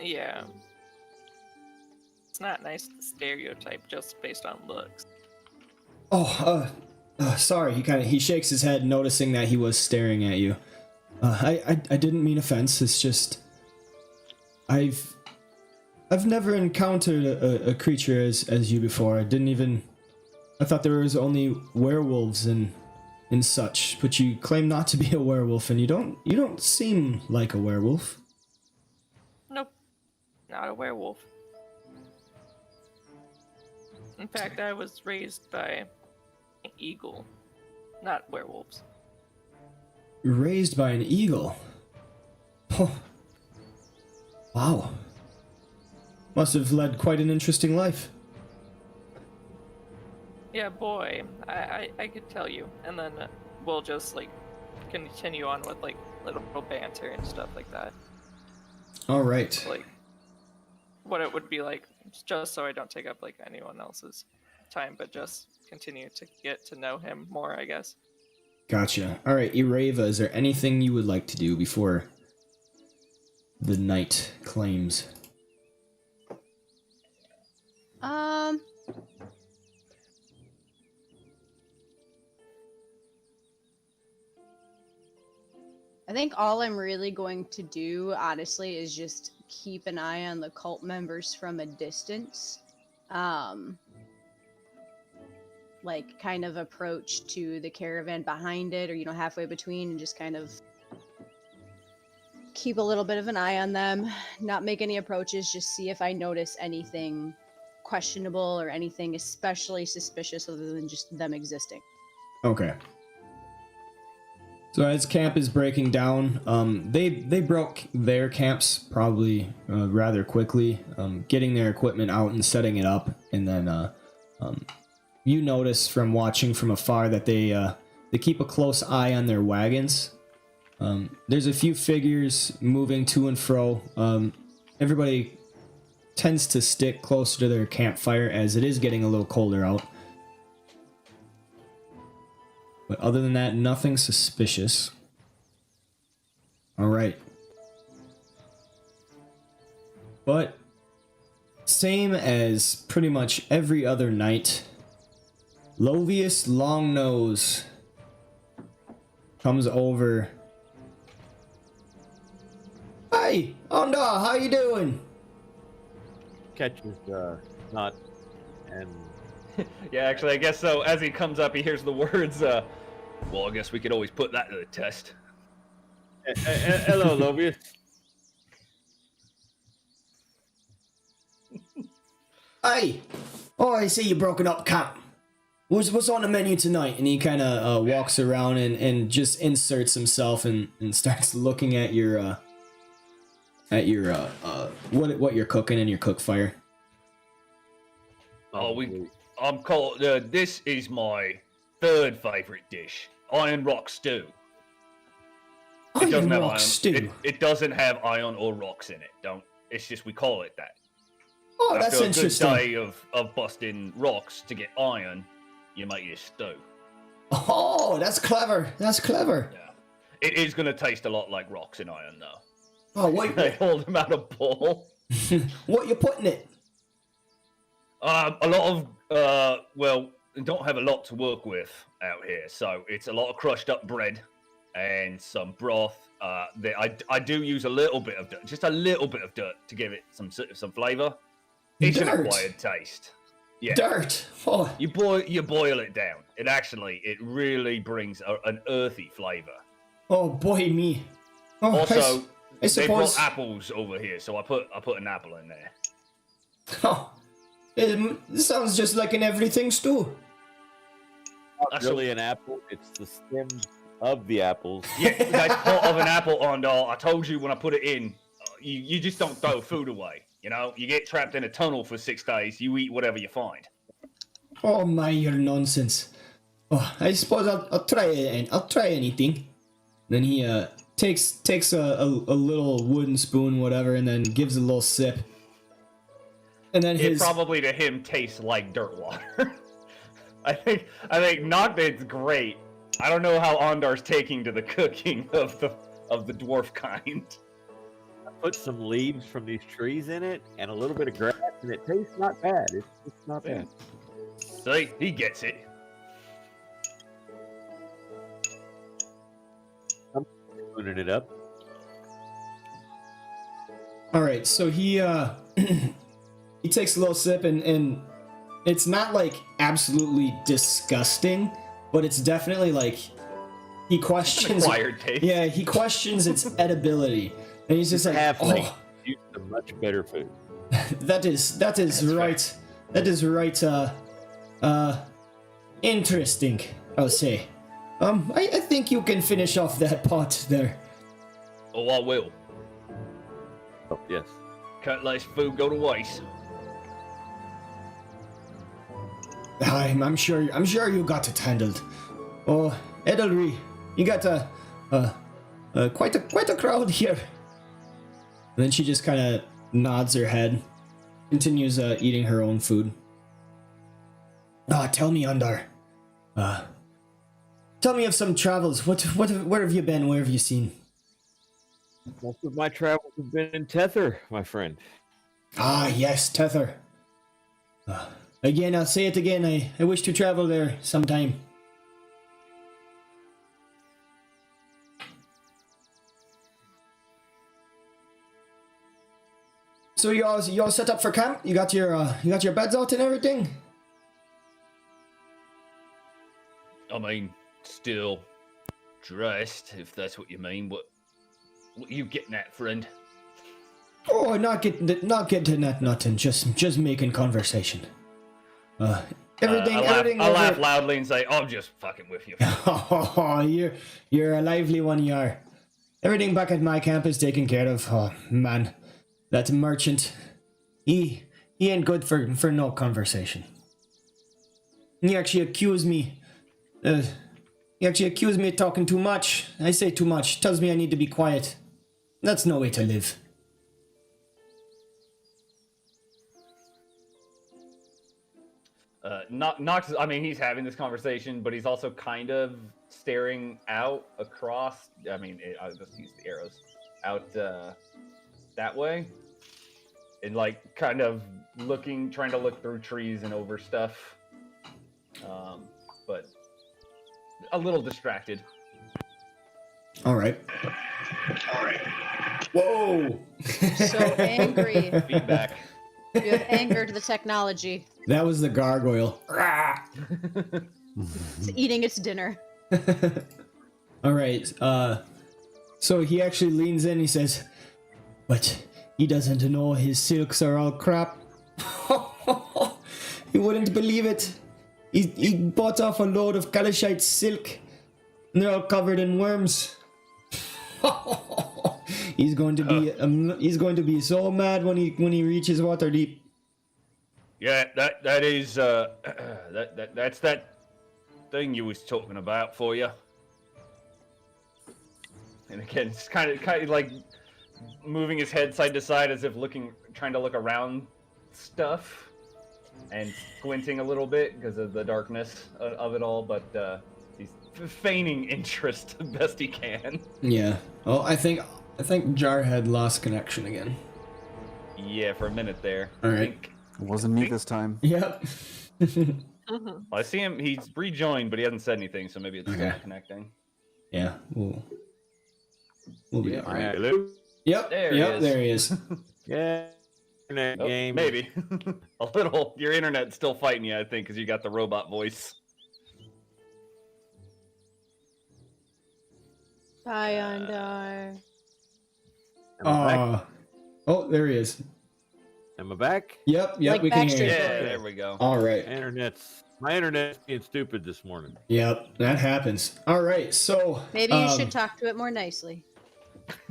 Speaker 3: Yeah. It's not nice to stereotype just based on looks.
Speaker 1: Oh, sorry. He shakes his head, noticing that he was staring at you. I didn't mean offense. It's just I've never encountered a creature as you before. I thought there was only werewolves and such, but you claim not to be a werewolf, and you don't seem like a werewolf.
Speaker 3: Nope. Not a werewolf. In fact, I was raised by an eagle, not werewolves.
Speaker 1: Raised by an eagle? Oh. Wow. Must have led quite an interesting life.
Speaker 3: Yeah, boy, I could tell you, and then we'll just like continue on with like little banter and stuff like that.
Speaker 1: All right.
Speaker 3: Like what it would be like, just so I don't take up like anyone else's time, but just continue to get to know him more, I guess.
Speaker 1: Gotcha. All right, Ireva, is there anything you would like to do before the night claims?
Speaker 5: I think all I'm really going to do, honestly, is just keep an eye on the cult members from a distance. Like, kind of approach to the caravan behind it, or, halfway between, and just kind of keep a little bit of an eye on them. Not make any approaches, just see if I notice anything questionable or anything especially suspicious other than just them existing.
Speaker 1: Okay. So as camp is breaking down, they broke their camps probably rather quickly, getting their equipment out and setting it up, and then You notice from watching from afar that they keep a close eye on their wagons. There's a few figures moving to and fro. Everybody tends to stick closer to their campfire as it is getting a little colder out. But other than that, nothing suspicious. Alright. But same as pretty much every other night, Lovius Longnose comes over. Hey, Onda, how you doing?
Speaker 6: Catches not and
Speaker 4: Yeah, actually, I guess so. As he comes up, he hears the words, well, I guess we could always put that to the test.
Speaker 6: hello, Lovius.
Speaker 1: Hey! Oh, I see you broken up camp. What's on the menu tonight? And he kind of walks around and just inserts himself and starts looking at your what you're cooking in your cook fire.
Speaker 4: I'm called. This is my third favorite dish: iron rock stew.
Speaker 1: Iron rock stew.
Speaker 4: It doesn't have iron or rocks in it. It's just we call it that.
Speaker 1: Oh, that's
Speaker 4: After
Speaker 1: interesting.
Speaker 4: a good day of busting rocks to get iron, you make your stew.
Speaker 1: Oh, that's clever. That's clever.
Speaker 4: Yeah. It is going to taste a lot like rocks and iron, though.
Speaker 1: Oh, wait.
Speaker 4: They hold them out a bowl.
Speaker 1: What you putting it?
Speaker 4: A lot of, well, we don't have a lot to work with out here, so it's a lot of crushed up bread and some broth. I do use a little bit of dirt, just a little bit of dirt to give it some flavor. It's an
Speaker 1: Dirt?
Speaker 4: acquired taste. Yeah.
Speaker 1: Dirt. Oh,
Speaker 4: You boil it down. It really brings an earthy flavor.
Speaker 1: oh boy, me. Oh,
Speaker 4: Also,
Speaker 1: I
Speaker 4: they
Speaker 1: suppose.
Speaker 4: brought apples over here, so I put an apple in there.
Speaker 1: Oh, it sounds just like an everything stew.
Speaker 6: Not really an apple. It's the stem of the apples.
Speaker 4: Yeah, that's part of an apple, Ondal. I told you when I put it in, you just don't throw food away. You know, you get trapped in a tunnel for 6 days. You eat whatever you find.
Speaker 1: Oh my, you're nonsense. Oh, I suppose I'll try it. I'll try anything. Then he takes a little wooden spoon, whatever, and then gives a little sip. And then
Speaker 4: It probably to him tastes like dirt water. I think Nogden's great. I don't know how Ondar's taking to the cooking of the dwarf kind.
Speaker 6: Put some leaves from these trees in it and a little bit of grass, and it tastes not bad. It's not bad.
Speaker 4: See, he gets it.
Speaker 6: I'm spooning it up.
Speaker 1: All right, so he he takes a little sip and it's not like absolutely disgusting, but it's definitely like he questions.
Speaker 4: Acquired taste.
Speaker 1: Yeah, he questions its edibility, and he's just like,
Speaker 6: Halfling
Speaker 1: "Oh,
Speaker 6: used to much better food.
Speaker 1: that is right. That is right. Interesting. I'll say. I think you can finish off that pot there.
Speaker 4: Oh, I will.
Speaker 6: Oh, yes.
Speaker 4: Can't let his food go to waste.
Speaker 1: I'm sure you got it handled. Oh, Edelry, you got quite a crowd here. And then she just kind of nods her head, continues eating her own food. Tell me, Undar. Tell me of some travels. Where have you been? Where have you seen?
Speaker 6: Most of my travels have been in Tether, my friend.
Speaker 1: Ah, yes, Tether. Again, I'll say it again. I wish to travel there sometime. So you all set up for camp? You got your beds out and everything?
Speaker 4: I mean, still dressed, if that's what you mean. What are you getting at, friend?
Speaker 1: Oh, not getting at nothing. Just making conversation. Everything.
Speaker 4: I laugh loudly and say, "I'm just fucking with you."
Speaker 1: Oh, you're a lively one, you are. Everything back at my camp is taken care of. Oh man, that merchant, he ain't good for no conversation. He actually accused me. He actually accused me of talking too much. I say too much. Tells me I need to be quiet. That's no way to live.
Speaker 4: Nox, I mean, he's having this conversation, but he's also kind of staring out across. I mean, I'll just use the arrows out that way, and like kind of trying to look through trees and over stuff, but a little distracted.
Speaker 1: All right. Whoa!
Speaker 5: So angry.
Speaker 4: Feedback.
Speaker 5: You have angered the technology.
Speaker 1: That was the gargoyle.
Speaker 5: It's eating its dinner.
Speaker 1: All right. So he actually leans in. He says, "But he doesn't know his silks are all crap." He wouldn't believe it. He bought off a load of Kalashite silk, and they're all covered in worms. He's going to be so mad when he reaches Waterdeep.
Speaker 4: Yeah, that is that's that thing you was talking about for you. And again, it's kind of like moving his head side to side as if trying to look around stuff, and squinting a little bit because of the darkness of it all. But he's feigning interest the best he can.
Speaker 1: Yeah. Oh, I think Jarhead lost connection again.
Speaker 4: Yeah, for a minute there.
Speaker 1: All
Speaker 4: I
Speaker 1: right.
Speaker 4: think.
Speaker 2: It wasn't me this time.
Speaker 1: Yep.
Speaker 3: Mhm.
Speaker 4: I see him. He's rejoined, but he hasn't said anything, so maybe it's
Speaker 1: Okay.
Speaker 4: not connecting.
Speaker 1: Yeah. We'll be all right.
Speaker 6: Hello?
Speaker 1: Yep.
Speaker 4: There he
Speaker 1: Yep.
Speaker 4: is.
Speaker 1: There he is.
Speaker 6: Yeah. Internet
Speaker 4: Oh,
Speaker 6: game.
Speaker 4: maybe a little. Your internet's still fighting you, I think, because you got the robot voice.
Speaker 5: Bye, Undar.
Speaker 6: Am I back?
Speaker 1: Oh, there he is.
Speaker 6: Am I back?
Speaker 1: Yep.
Speaker 5: Like
Speaker 1: We can hear
Speaker 5: Backstreet
Speaker 1: you.
Speaker 4: Yeah, there we go.
Speaker 1: All right.
Speaker 6: My internet's being stupid this morning.
Speaker 1: Yep. That happens. All right. So
Speaker 5: Maybe you should talk to it more nicely.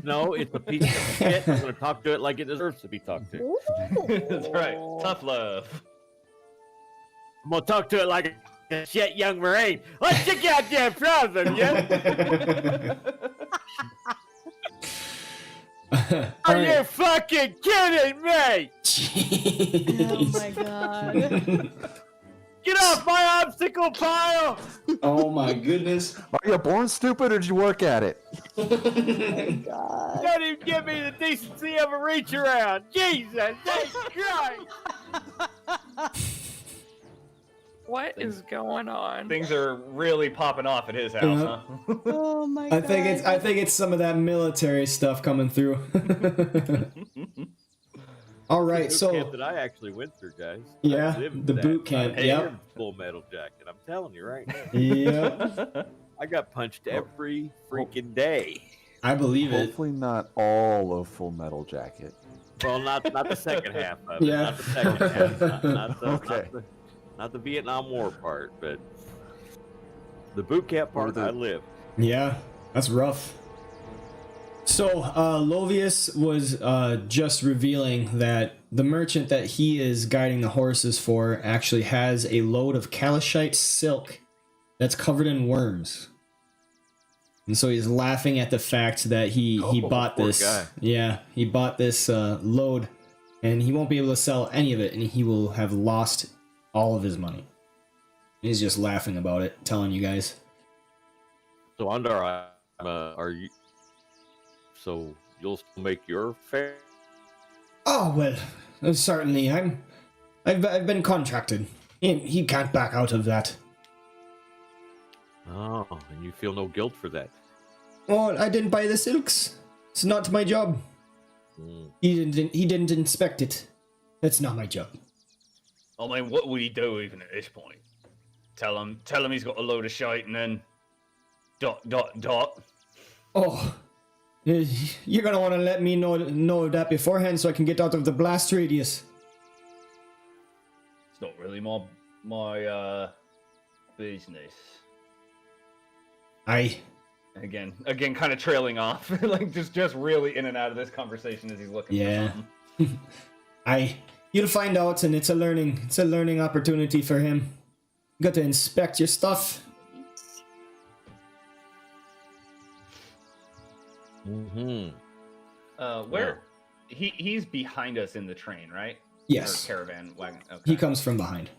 Speaker 6: No, it's a piece of shit. I'm going to talk to it like it deserves to be talked to.
Speaker 4: That's right. Tough love.
Speaker 6: I'm going to talk to it like a shit young Marine. Let's check out that problem, yeah?
Speaker 1: All
Speaker 6: Are you
Speaker 1: right.
Speaker 6: fucking kidding me?
Speaker 5: Oh my god.
Speaker 6: Get off my obstacle pile!
Speaker 1: Oh my goodness.
Speaker 2: Are you born stupid or did you work at it?
Speaker 5: Oh my god.
Speaker 6: Don't even give me the decency of a reach around. Jesus Christ!
Speaker 3: What is going on?
Speaker 4: Things are really popping off at his house,
Speaker 1: Yeah.
Speaker 4: huh?
Speaker 5: Oh my god.
Speaker 1: I think it's some of that military stuff coming through. All right.
Speaker 6: Boot camp
Speaker 1: So
Speaker 6: that I actually went through, guys.
Speaker 1: yeah,
Speaker 6: I lived
Speaker 1: the
Speaker 6: that.
Speaker 1: boot camp.
Speaker 6: I
Speaker 1: Yep.
Speaker 6: lived Full Metal Jacket. I'm telling you right now.
Speaker 1: Yep.
Speaker 6: I got punched every freaking day.
Speaker 1: I believe it.
Speaker 2: Hopefully not all of Full Metal Jacket.
Speaker 6: Well, not the second half of it.
Speaker 1: Yeah.
Speaker 6: Not the second half. Not the,
Speaker 2: Okay.
Speaker 6: not the Vietnam War part, but the boot camp part.
Speaker 2: the-
Speaker 6: I lived.
Speaker 1: Yeah, that's rough. So, Lovius was just revealing that the merchant that he is guiding the horses for actually has a load of Kalashite silk that's covered in worms. And so he's laughing at the fact that he
Speaker 6: Oh,
Speaker 1: bought
Speaker 6: poor
Speaker 1: this.
Speaker 6: guy.
Speaker 1: Yeah, he bought this load, and he won't be able to sell any of it, and he will have lost all of his money. He's just laughing about it, telling you guys.
Speaker 6: So, Andar, are you? So you'll still make your fair?
Speaker 1: Oh well, certainly. I've been contracted. He can't back out of that.
Speaker 6: Oh, and you feel no guilt for that?
Speaker 1: Oh, I didn't buy the silks. It's not my job.
Speaker 6: Mm.
Speaker 1: He didn't inspect it. That's not my job.
Speaker 4: I mean, what would he do even at this point? Tell him he's got a load of shite and then ...
Speaker 1: Oh, you're gonna want to let me know that beforehand so I can get out of the blast radius.
Speaker 4: It's not really my business. Again, kind of trailing off, like just really in and out of this conversation as he's looking
Speaker 1: Yeah.
Speaker 4: for something.
Speaker 1: You'll find out, and it's a learning opportunity for him. got to inspect your stuff.
Speaker 6: Mm-hmm.
Speaker 4: Where he's behind us in the train, right?
Speaker 1: Yes.
Speaker 4: Or caravan wagon. Okay.
Speaker 1: He comes from behind.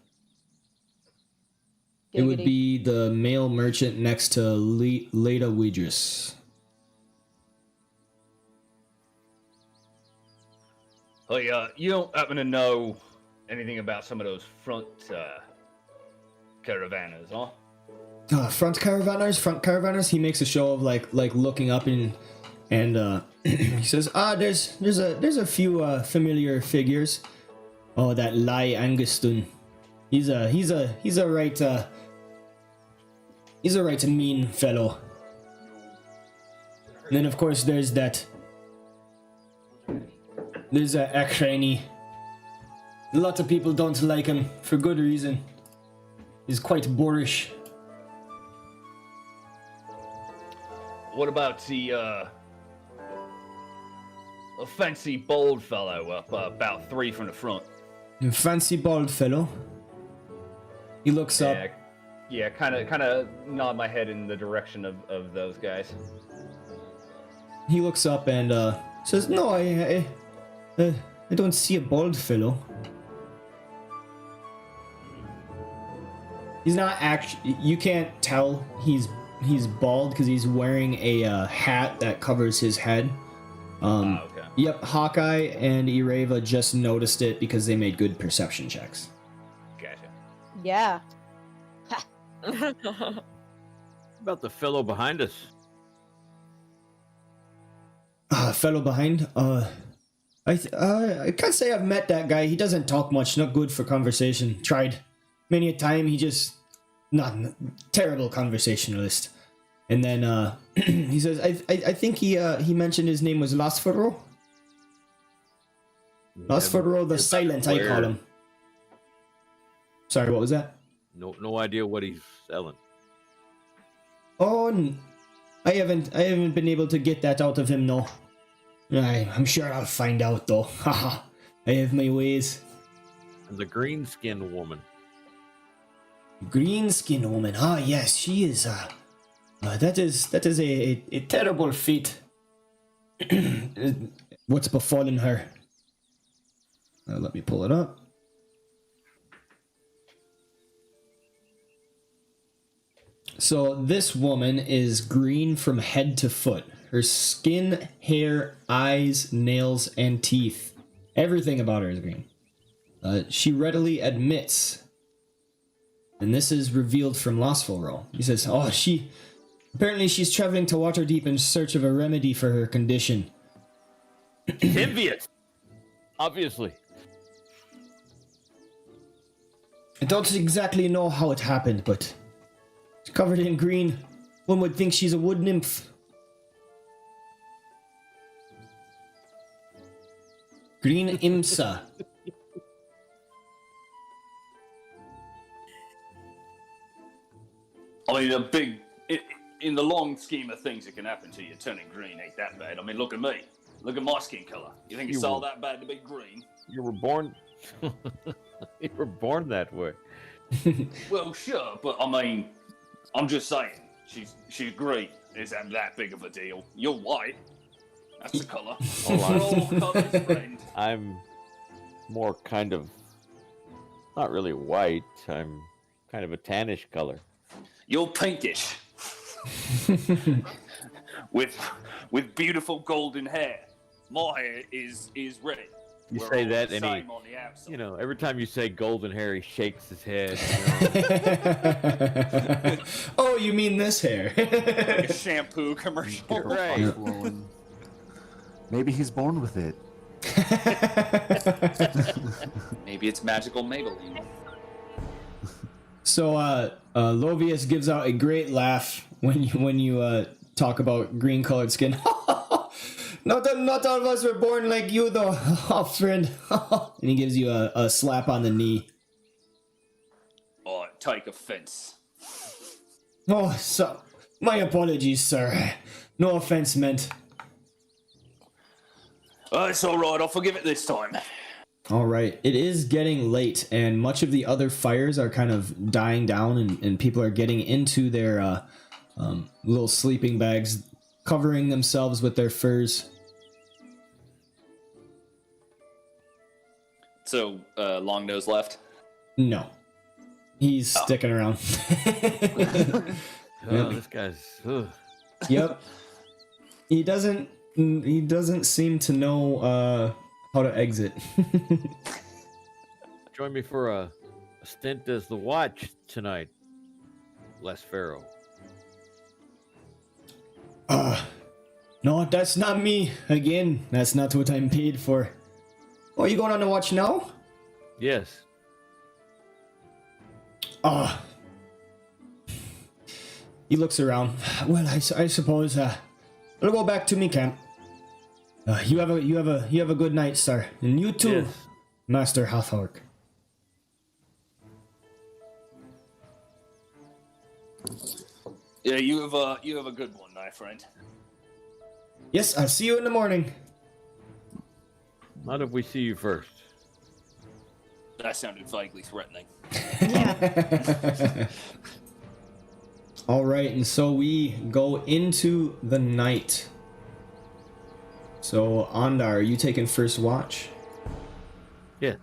Speaker 1: It would
Speaker 5: Giggity.
Speaker 1: be the male merchant next to Leda Widris.
Speaker 4: Hey, you don't happen to know anything about some of those front caravanners, huh?
Speaker 1: Front caravanners. He makes a show of like looking up and he says, there's a few familiar figures. Oh, that Lai Angustun. He's a right mean fellow. And then of course there's Akrani. A lot of people don't like him for good reason. He's quite boorish.
Speaker 4: What about the a fancy bold fellow up about 3 from the front?
Speaker 1: A fancy bald fellow. He looks up.
Speaker 4: Yeah, kind of nod my head in the direction of those guys.
Speaker 1: He looks up and says, "No, I don't see a bald fellow. He's not actually. You can't tell he's bald because he's wearing a hat that covers his head.
Speaker 4: Okay.
Speaker 1: Yep, Hawkeye and Ireva just noticed it because they made good perception checks.
Speaker 4: Gotcha.
Speaker 5: Yeah.
Speaker 6: About the fellow behind us.
Speaker 1: Fellow behind. I can't say I've met that guy. He doesn't talk much. Not good for conversation. Tried many a time. He just not terrible conversationalist. And then he says, I think he mentioned his name was Lasforo. Lasforo the Silent, I call him. Sorry, what was that?
Speaker 6: No idea what he's selling.
Speaker 1: Oh, I haven't been able to get that out of him, no. I'm sure I'll find out though. Haha, I have my ways.
Speaker 6: And the green-skinned woman.
Speaker 1: Green-skinned woman. Ah, yes, she is. That is a terrible fate. What's befallen her? Let me pull it up. So this woman is green from head to foot. Her skin, hair, eyes, nails, and teeth. Everything about her is green. She readily admits, and this is revealed from Lostful. He says, apparently she's traveling to Waterdeep in search of a remedy for her condition.
Speaker 6: She's envious. Obviously.
Speaker 1: I don't exactly know how it happened, but she's covered in green. One would think she's a wood nymph. Green Imsa.
Speaker 7: I mean, in the long scheme of things that can happen to you, turning green ain't that bad. I mean, look at me. Look at my skin color. You think it's all that bad to be green?
Speaker 6: You were born. You were born that way.
Speaker 7: Well, sure, but I mean, I'm just saying, she's green. Isn't that big of a deal? You're white. That's the color. We're all colors, friend.
Speaker 6: I'm more kind of not really white. I'm kind of a tannish color.
Speaker 7: You're pinkish. with beautiful golden hair. My hair is red.
Speaker 6: You
Speaker 7: We're
Speaker 6: say
Speaker 7: all
Speaker 6: that
Speaker 7: the
Speaker 6: and he,
Speaker 7: same on the outside.
Speaker 6: you know, every time you say golden hair, he shakes his head.
Speaker 1: Oh, you mean this hair?
Speaker 7: Like a shampoo commercial.
Speaker 6: Right.
Speaker 2: Blowing. Maybe he's born with it.
Speaker 7: Maybe it's magical Maybelline.
Speaker 1: So, Lovius gives out a great laugh when you talk about green-colored skin. Not all of us were born like you, though, friend. And he gives you a slap on the knee.
Speaker 7: I take offense.
Speaker 1: Oh, so my apologies, sir. No offense meant.
Speaker 7: It's all right. I'll forgive it this time.
Speaker 1: All right. It is getting late, and much of the other fires are kind of dying down, and people are getting into their little sleeping bags, covering themselves with their furs.
Speaker 7: So, Long Nose left.
Speaker 1: No. He's sticking around.
Speaker 6: Oh, this guy's. Ugh.
Speaker 1: Yep. He doesn't seem to know how to exit.
Speaker 6: Join me for a stint as the watch tonight, Les Pharaoh.
Speaker 1: No, that's not me. Again, that's not what I'm paid for. Oh, are you going on to watch now?
Speaker 6: Yes.
Speaker 1: He looks around. Well, I suppose I'll go back to me camp. You have a good night, sir, and you too,
Speaker 6: Yes.
Speaker 1: Master Hathork.
Speaker 7: Yeah, you have a good one, my friend.
Speaker 1: Yes, I'll see you in the morning.
Speaker 6: Not if we see you first.
Speaker 7: That sounded vaguely threatening.
Speaker 1: All right, and so we go into the night. So, Andar, are you taking first watch?
Speaker 6: Yeah.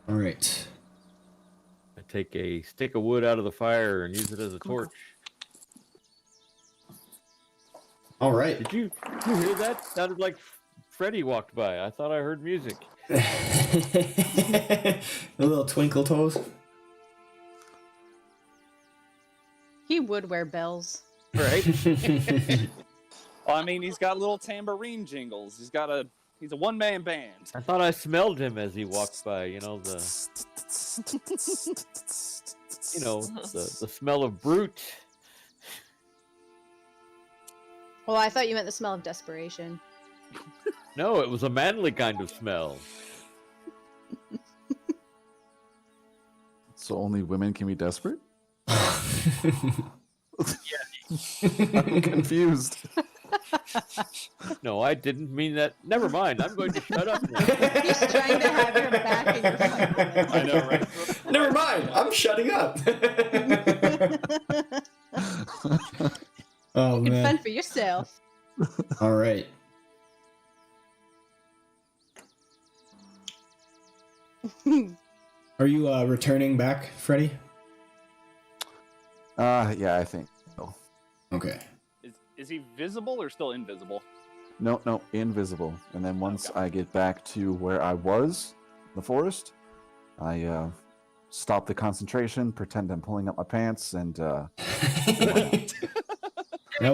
Speaker 1: All right.
Speaker 6: I take a stick of wood out of the fire and use it as a torch.
Speaker 1: All right.
Speaker 6: Did you hear that? Sounded like Freddy walked by. I thought I heard music.
Speaker 1: A little twinkle toes.
Speaker 5: He would wear bells.
Speaker 6: Right?
Speaker 8: Well, I mean, he's got little tambourine jingles. He's a one-man band.
Speaker 6: I thought I smelled him as he walked by. You know the smell of brute.
Speaker 5: Well, I thought you meant the smell of desperation.
Speaker 6: No, it was a manly kind of smell.
Speaker 2: So only women can be desperate?
Speaker 6: Yeah.
Speaker 2: I'm confused.
Speaker 6: No, I didn't mean that. Never mind. I'm going to shut up now.
Speaker 5: He's trying to have your back in your front.
Speaker 8: I know, right?
Speaker 1: Never mind. I'm shutting up. Oh
Speaker 5: You can
Speaker 1: man.
Speaker 5: fend for yourself.
Speaker 1: All right. Are you returning back, Freddy?
Speaker 2: Yeah, I think so.
Speaker 1: Okay.
Speaker 8: Is he visible or still invisible?
Speaker 2: No, invisible. And then once I get back to where I was, the forest, I stop the concentration, pretend I'm pulling up my pants, and
Speaker 1: That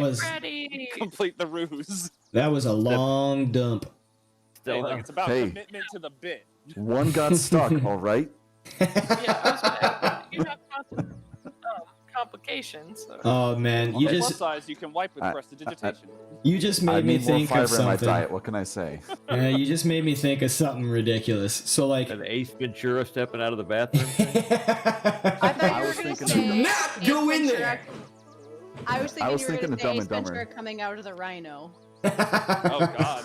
Speaker 1: was
Speaker 3: Freddy!
Speaker 8: Complete the ruse.
Speaker 1: that was a long dump.
Speaker 8: Hey, look, it's about
Speaker 2: Hey.
Speaker 8: commitment to the bit.
Speaker 2: one got stuck, all right?
Speaker 3: Yeah, I was gonna, you have complications. So.
Speaker 1: Oh man,
Speaker 8: On
Speaker 1: you
Speaker 8: the plus
Speaker 1: just
Speaker 8: side, you can wipe with
Speaker 2: I-
Speaker 8: prestidigitation.
Speaker 1: made
Speaker 2: I
Speaker 1: me
Speaker 2: need more
Speaker 1: think of
Speaker 2: fiber in my
Speaker 1: something.
Speaker 2: diet. What can I say?
Speaker 1: You just made me think of something ridiculous. So like
Speaker 6: And Ace Ventura stepping out of the bathroom.
Speaker 5: I thought
Speaker 2: I
Speaker 5: you were
Speaker 2: was
Speaker 5: going to
Speaker 2: thinking
Speaker 5: say...
Speaker 1: of- Not go
Speaker 5: Ace
Speaker 1: in
Speaker 5: Ventura-
Speaker 1: there!
Speaker 5: I was thinking
Speaker 2: was
Speaker 5: you were
Speaker 2: thinking
Speaker 5: going
Speaker 2: of
Speaker 5: to say
Speaker 2: Dumb
Speaker 5: Ace
Speaker 2: and Dumber.
Speaker 5: Ventura coming out of the rhino.
Speaker 8: Oh God.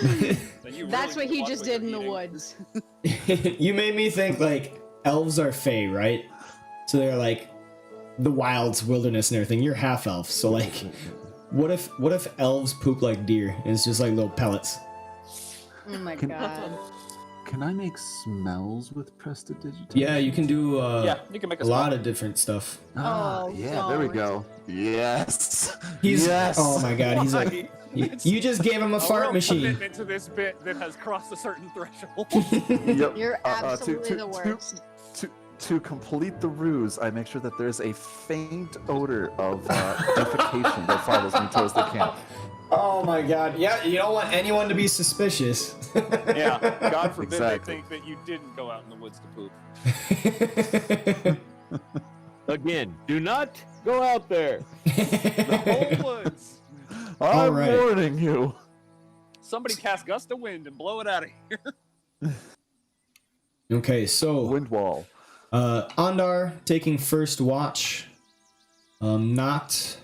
Speaker 8: Then you
Speaker 5: That's
Speaker 8: really
Speaker 5: what he
Speaker 8: watch
Speaker 5: just
Speaker 8: you're
Speaker 5: did in the
Speaker 8: eating.
Speaker 5: woods.
Speaker 1: You made me think like elves are fae, right? So they're like the wilds, wilderness, and everything. You're half elf, so like, what if elves poop like deer and it's just like little pellets?
Speaker 5: Oh my
Speaker 2: Can-
Speaker 5: god.
Speaker 2: Can I make smells with prestidigitation?
Speaker 1: Yeah, you can do
Speaker 8: Yeah, you can make
Speaker 1: a
Speaker 8: a
Speaker 1: lot of different stuff.
Speaker 5: Oh,
Speaker 2: yeah, there we
Speaker 5: don't.
Speaker 2: go. Yes.
Speaker 1: He's
Speaker 2: yes.
Speaker 1: oh my god, he's like you just gave him a fart
Speaker 8: real
Speaker 1: machine.
Speaker 8: commitment to this bit that has crossed a certain threshold.
Speaker 2: Yep.
Speaker 5: You're absolutely the worst.
Speaker 2: To complete the ruse, I make sure that there's a faint odor of defecation that follows me towards the camp.
Speaker 1: Oh my god, yeah, you don't want anyone to be suspicious.
Speaker 8: Yeah, God forbid
Speaker 2: Exactly.
Speaker 8: they think that you didn't go out in the woods to poop.
Speaker 6: Again, do not go out there.
Speaker 8: The whole woods.
Speaker 1: All
Speaker 2: I'm
Speaker 1: right.
Speaker 2: warning you.
Speaker 8: Somebody cast gust of wind and blow it out of here.
Speaker 1: Okay, so
Speaker 2: Wind wall.
Speaker 1: Andar taking first watch. Not.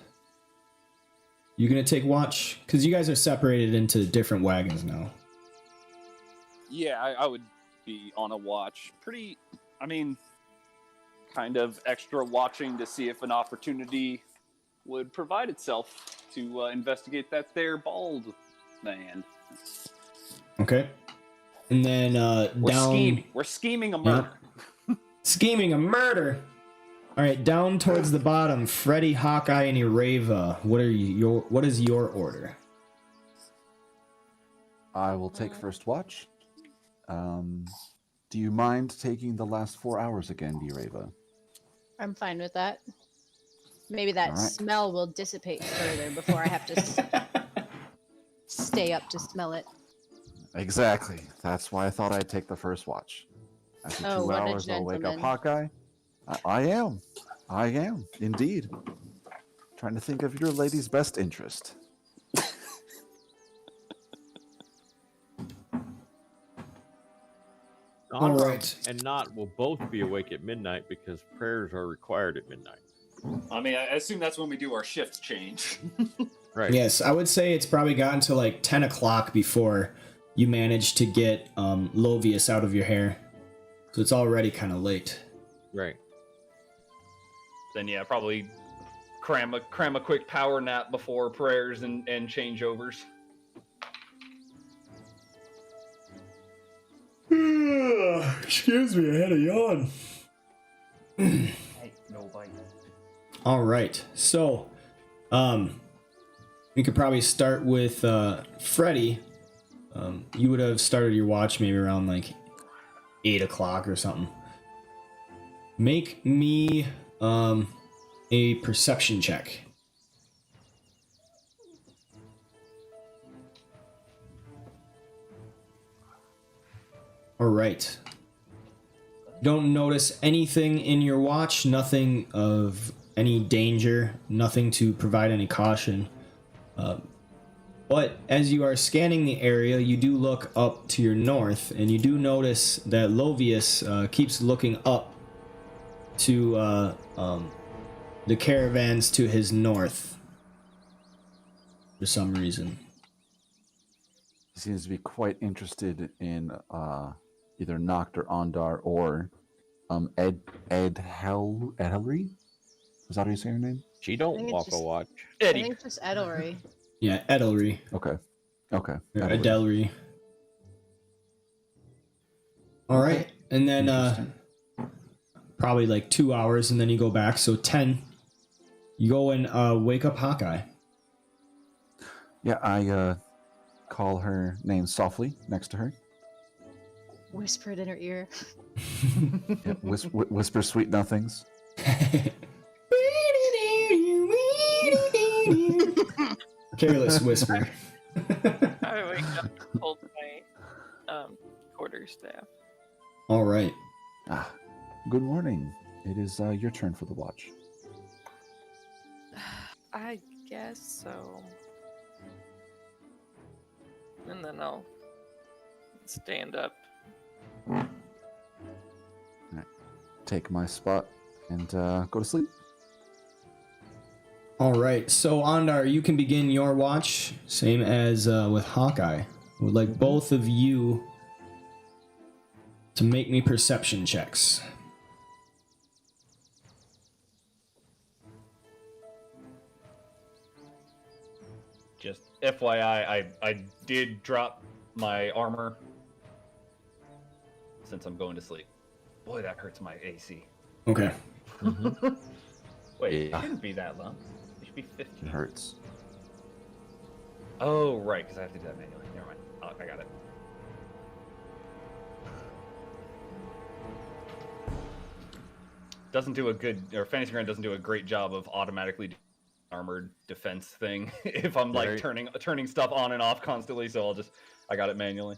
Speaker 1: You gonna take watch? Because you guys are separated into different wagons now.
Speaker 8: Yeah, I would be on a watch. Kind of extra watching to see if an opportunity would provide itself to investigate that there bald man.
Speaker 1: Okay. And then
Speaker 8: We're scheming a murder.
Speaker 1: Scheming a murder. All right, down towards the bottom, Freddy, Hawkeye, and Ireva. What is your order?
Speaker 2: I will take first watch. Do you mind taking the last 4 hours again, Direva?
Speaker 5: I'm fine with that. Maybe that
Speaker 2: All right.
Speaker 5: smell will dissipate further before I have to stay up to smell it.
Speaker 2: Exactly. That's why I thought I'd take the first watch. After
Speaker 5: Oh,
Speaker 2: 2
Speaker 5: what a
Speaker 2: hours, I'll wake up
Speaker 5: gentleman.
Speaker 2: Hawkeye. I am, indeed. Trying to think of your lady's best interest.
Speaker 1: All right.
Speaker 6: And Not will both be awake at midnight because prayers are required at midnight.
Speaker 7: I mean, I assume that's when we do our shift change.
Speaker 6: Right.
Speaker 1: Yes, I would say it's probably gotten to like 10 o'clock before you manage to get Lovius out of your hair. So it's already kind of late.
Speaker 6: Right.
Speaker 4: Then yeah, probably cram a quick power nap before prayers and changeovers.
Speaker 1: Excuse me, I had a yawn.
Speaker 7: Hey, nobody.
Speaker 1: All right, so we could probably start with Freddy. You would have started your watch maybe around like 8 o'clock or something. Make me a perception check. All right. Don't notice anything in your watch, nothing of any danger, nothing to provide any caution. But as you are scanning the area, you do look up to your north, and you do notice that Lovius keeps looking up to the caravans to his north for some reason.
Speaker 2: He seems to be quite interested in either Noct or Ondar or Edhelry? Is that how you say her name?
Speaker 6: She
Speaker 5: I
Speaker 6: don't
Speaker 5: think it's
Speaker 6: walk a
Speaker 5: just-
Speaker 6: watch.
Speaker 5: I
Speaker 4: Eddie.
Speaker 5: think it's just Edelry.
Speaker 1: Yeah, Edelry.
Speaker 2: Okay.
Speaker 1: Or
Speaker 2: Edelry.
Speaker 1: Adelry. All right, and then
Speaker 2: Interesting.
Speaker 1: probably like 2 hours, and then you go back. So 10. You go and wake up Hawkeye.
Speaker 2: Yeah, I call her name softly next to her.
Speaker 5: Whisper it in her ear.
Speaker 2: Yeah, whisper sweet nothings.
Speaker 1: Careless whisper.
Speaker 3: I wake up and told my quarterstaff.
Speaker 1: All right.
Speaker 2: Good morning. It is your turn for the watch.
Speaker 3: I guess so. And then I'll stand up.
Speaker 2: Take my spot and go to sleep.
Speaker 1: All right. So Ondar, you can begin your watch, same as with Hawkeye. I would like both of you to make me perception checks.
Speaker 4: Just FYI, I did drop my armor since I'm going to sleep. Boy, that hurts my AC.
Speaker 1: Okay.
Speaker 4: Wait,
Speaker 2: Yeah.
Speaker 4: it shouldn't be that low. It should be
Speaker 2: It
Speaker 4: 15.
Speaker 2: hurts.
Speaker 4: Oh, right, because I have to do that manually. Never mind. Oh, I got it. Doesn't do a good, or Fantasy Ground doesn't do a great job of automatically doing armored defense thing if I'm like
Speaker 6: Right.
Speaker 4: turning stuff on and off constantly. So I got it manually.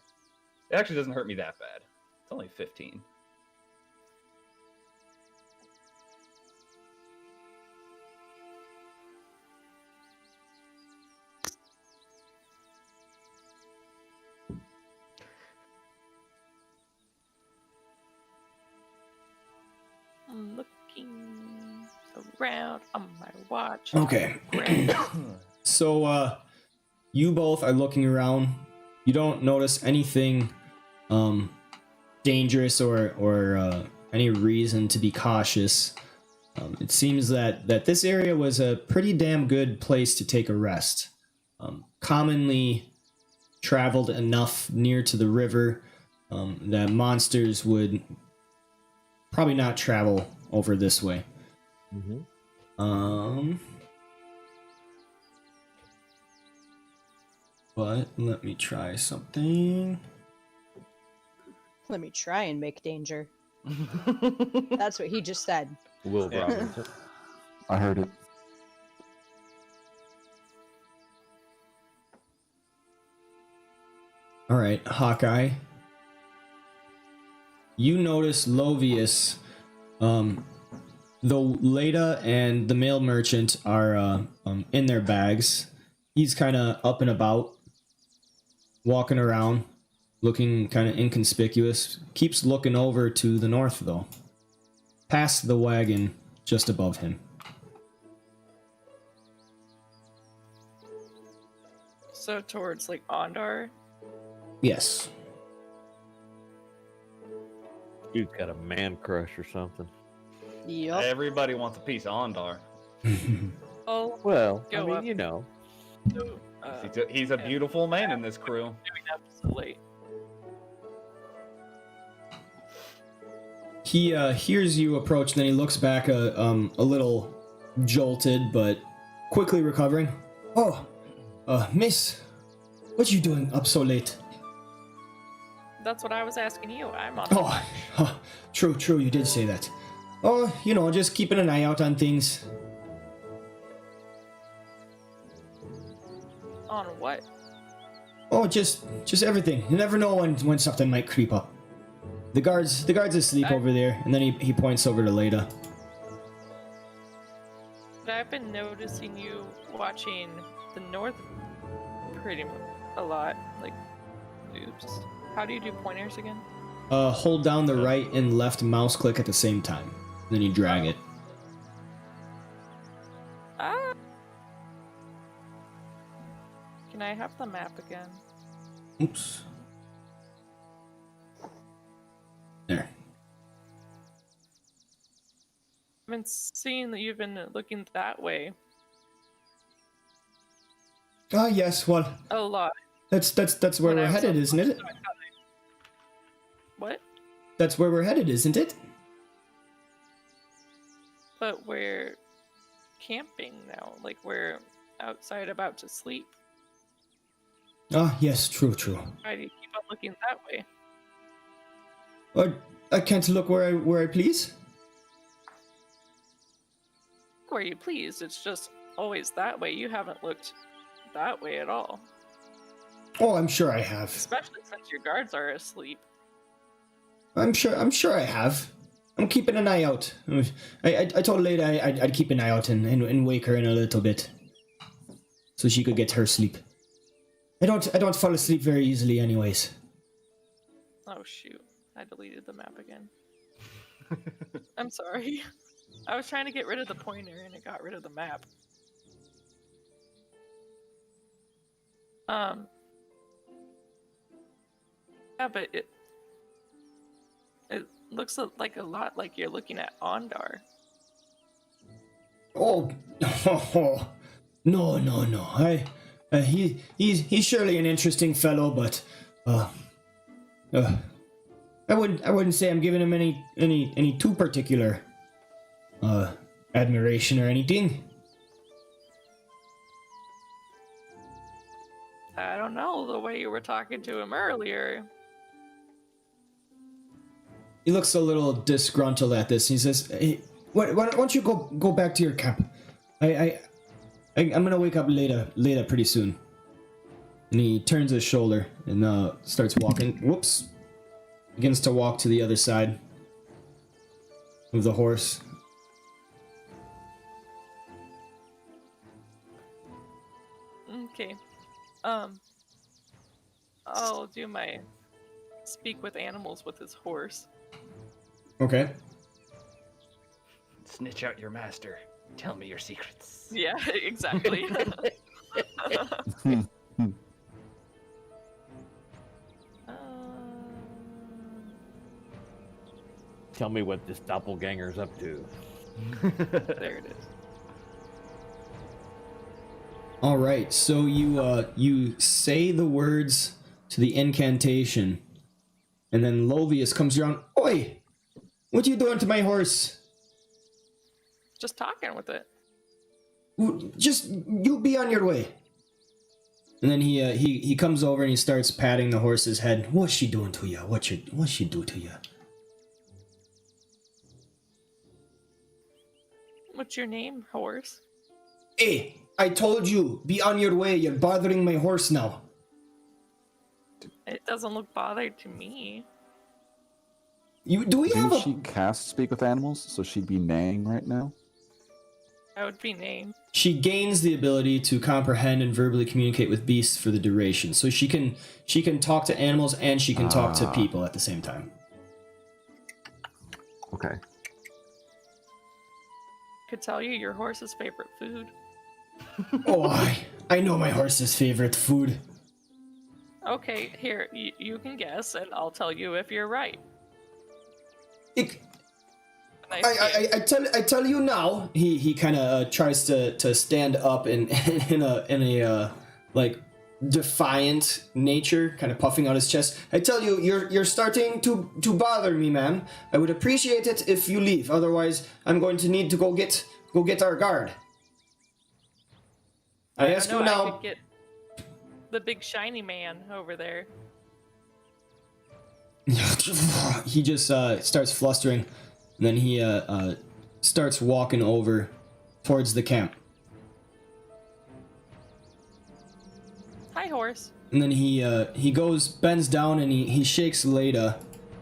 Speaker 4: It actually doesn't hurt me that bad. It's only 15.
Speaker 3: I'm looking around on my watch.
Speaker 1: Okay.
Speaker 3: Great.
Speaker 1: So you both are looking around. You don't notice anything dangerous or any reason to be cautious. It seems that this area was a pretty damn good place to take a rest. Commonly traveled enough near to the river that monsters would probably not travel over this way. But let me try something.
Speaker 9: Let me try and make danger. That's what he just said.
Speaker 6: Will Robinson.
Speaker 2: I heard it.
Speaker 1: All right, Hawkeye. You notice Lovius, though Leda and the male merchant are in their bags. He's kind of up and about, walking around, looking kind of inconspicuous. Keeps looking over to the north, though, past the wagon just above him.
Speaker 3: So towards like Ondar.
Speaker 1: Yes.
Speaker 6: Dude's got a man crush or something.
Speaker 9: Yup.
Speaker 4: Everybody wants a piece of Ondar.
Speaker 3: Oh,
Speaker 6: Well,
Speaker 3: Go up.
Speaker 6: you know.
Speaker 3: so,
Speaker 4: He's a beautiful man in this crew.
Speaker 3: doing up so late.
Speaker 1: He hears you approach, then he looks back a little jolted, but quickly recovering. Oh, miss, what you doing up so late?
Speaker 3: That's what I was asking you. I'm on.
Speaker 1: Oh, true, you did say that. Oh, just keeping an eye out on things.
Speaker 3: On what?
Speaker 1: Oh, just everything. You never know when something might creep up. The guard's asleep over there, and then he points over to Leda.
Speaker 3: I've been noticing you watching the north pretty a lot. Like, oops. How do you do pointers again?
Speaker 1: Hold down the right and left mouse click at the same time. Then you drag it.
Speaker 3: Ah. Can I have the map again?
Speaker 1: Oops. There.
Speaker 3: I've been seeing that you've been looking that way
Speaker 1: Ah, yes. Well,
Speaker 3: a lot.
Speaker 1: that's where
Speaker 3: When I
Speaker 1: we're
Speaker 3: was
Speaker 1: headed,
Speaker 3: up
Speaker 1: isn't it?
Speaker 3: What?
Speaker 1: That's where we're headed, isn't it?
Speaker 3: But we're camping now. Like, we're outside about to sleep.
Speaker 1: Ah, yes. True.
Speaker 3: Why do you keep on looking that way?
Speaker 1: I can't look where I please.
Speaker 3: Where you please. It's just always that way. You haven't looked that way at all.
Speaker 1: Oh, I'm sure I have.
Speaker 3: Especially since your guards are asleep.
Speaker 1: I'm sure I have. I'm keeping an eye out. I told Leda I'd keep an eye out and wake her in a little bit, so she could get her sleep. I don't fall asleep very easily, anyways.
Speaker 3: Oh shoot. I deleted the map again. I'm sorry. I was trying to get rid of the pointer and it got rid of the map. Yeah, but it looks like a lot like you're looking at Ondar.
Speaker 1: Oh, no. He's surely an interesting fellow, but I wouldn't say I'm giving him any too particular admiration or anything.
Speaker 3: I don't know, the way you were talking to him earlier.
Speaker 1: He looks a little disgruntled at this. He says, "Hey, why don't you go back to your camp? I'm gonna wake up Leda pretty soon." And he turns his shoulder and starts walking. Whoops! Begins to walk to the other side of the horse.
Speaker 3: Okay. I'll do my speak with animals with his horse.
Speaker 1: Okay.
Speaker 4: Snitch out your master. Tell me your secrets.
Speaker 3: Yeah, exactly.
Speaker 6: Tell me what this doppelganger's up to.
Speaker 3: There it is.
Speaker 1: All right, so you say the words to the incantation, and then Lovius comes around. Oi, what are you doing to my horse?
Speaker 3: Just talking with it.
Speaker 1: Just you be on your way. And then he comes over and he starts patting the horse's head. What's she doing to you? What's she do to you?
Speaker 3: What's your name, horse?
Speaker 1: Hey, I told you, be on your way. You're bothering my horse now.
Speaker 3: It doesn't look bothered to me.
Speaker 1: Do we have
Speaker 2: Didn't
Speaker 1: a...
Speaker 2: she cast Speak with Animals, so she'd be neighing right now?
Speaker 3: That would be name.
Speaker 1: She gains the ability to comprehend and verbally communicate with beasts for the duration. So she can talk to animals and she can talk to people at the same time.
Speaker 2: Okay.
Speaker 3: Could tell you your horse's favorite food.
Speaker 1: Oh, I know my horse's favorite food.
Speaker 3: Okay, here, you can guess, and I'll tell you if you're right.
Speaker 1: I tell you now. He kind of tries to stand up in a like defiant nature, kind of puffing out his chest. I tell you, you're starting to bother me, man. I would appreciate it if you leave. Otherwise, I'm going to need to go get our guard. I ask you
Speaker 3: I
Speaker 1: now.
Speaker 3: could get the big shiny man over there.
Speaker 1: He just starts flustering, and then he starts walking over towards the camp.
Speaker 3: Hi, horse.
Speaker 1: And then he bends down, and he shakes Leda,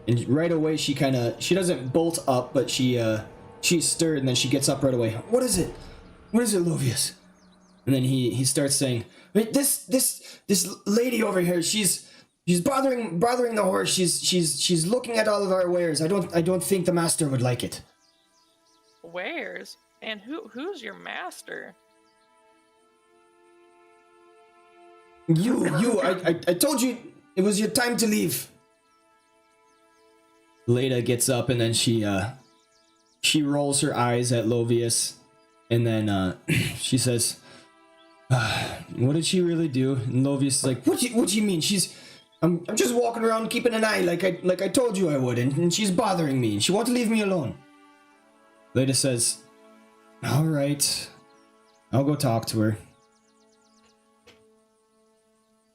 Speaker 1: and right away she doesn't bolt up, but she's stirred, and then she gets up right away. What is it, Lovius? And then he starts saying, "Wait, this lady over here, she's bothering the horse. She's looking at all of our wares. I don't think the master would like it."
Speaker 3: Wares? And who's your master?
Speaker 1: I told you it was your time to leave. Leda gets up, and then she rolls her eyes at Lovius, and then she says, "What did she really do?" And Lovius is like, "What do you mean? I'm just walking around keeping an eye like I told you I would, and she's bothering me. She won't leave me alone." Leda says, "All right, I'll go talk to her."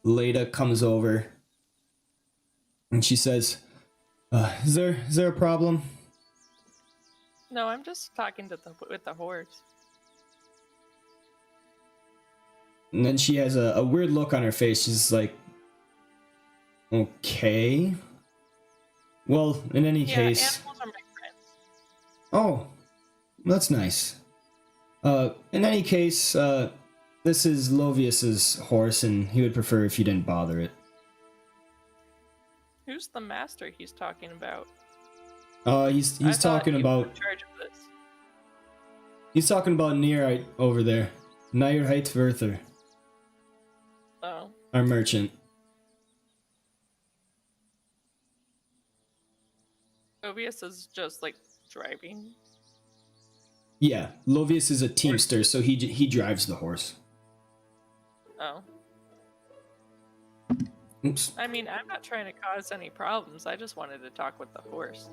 Speaker 1: Leda comes over, and she says, "Is there a problem?"
Speaker 3: No, I'm just talking with the horse.
Speaker 1: And then she has a weird look on her face. She's like, "Okay. Well, in any case..."
Speaker 3: Animals are my friends.
Speaker 1: Oh, that's nice. In any case, this is Lovius's horse, and he would prefer if you didn't bother it.
Speaker 3: Who's the master he's talking about?
Speaker 1: He's
Speaker 3: I thought
Speaker 1: talking
Speaker 3: he was
Speaker 1: about...
Speaker 3: in charge of this.
Speaker 1: He's talking about Nearite over there. Nearite Verther,
Speaker 3: Oh.
Speaker 1: our merchant.
Speaker 3: Ovius is just like driving.
Speaker 1: Yeah, Lovius is a teamster, so he drives the horse.
Speaker 3: Oh.
Speaker 1: Oops.
Speaker 3: I mean, I'm not trying to cause any problems. I just wanted to talk with the horse.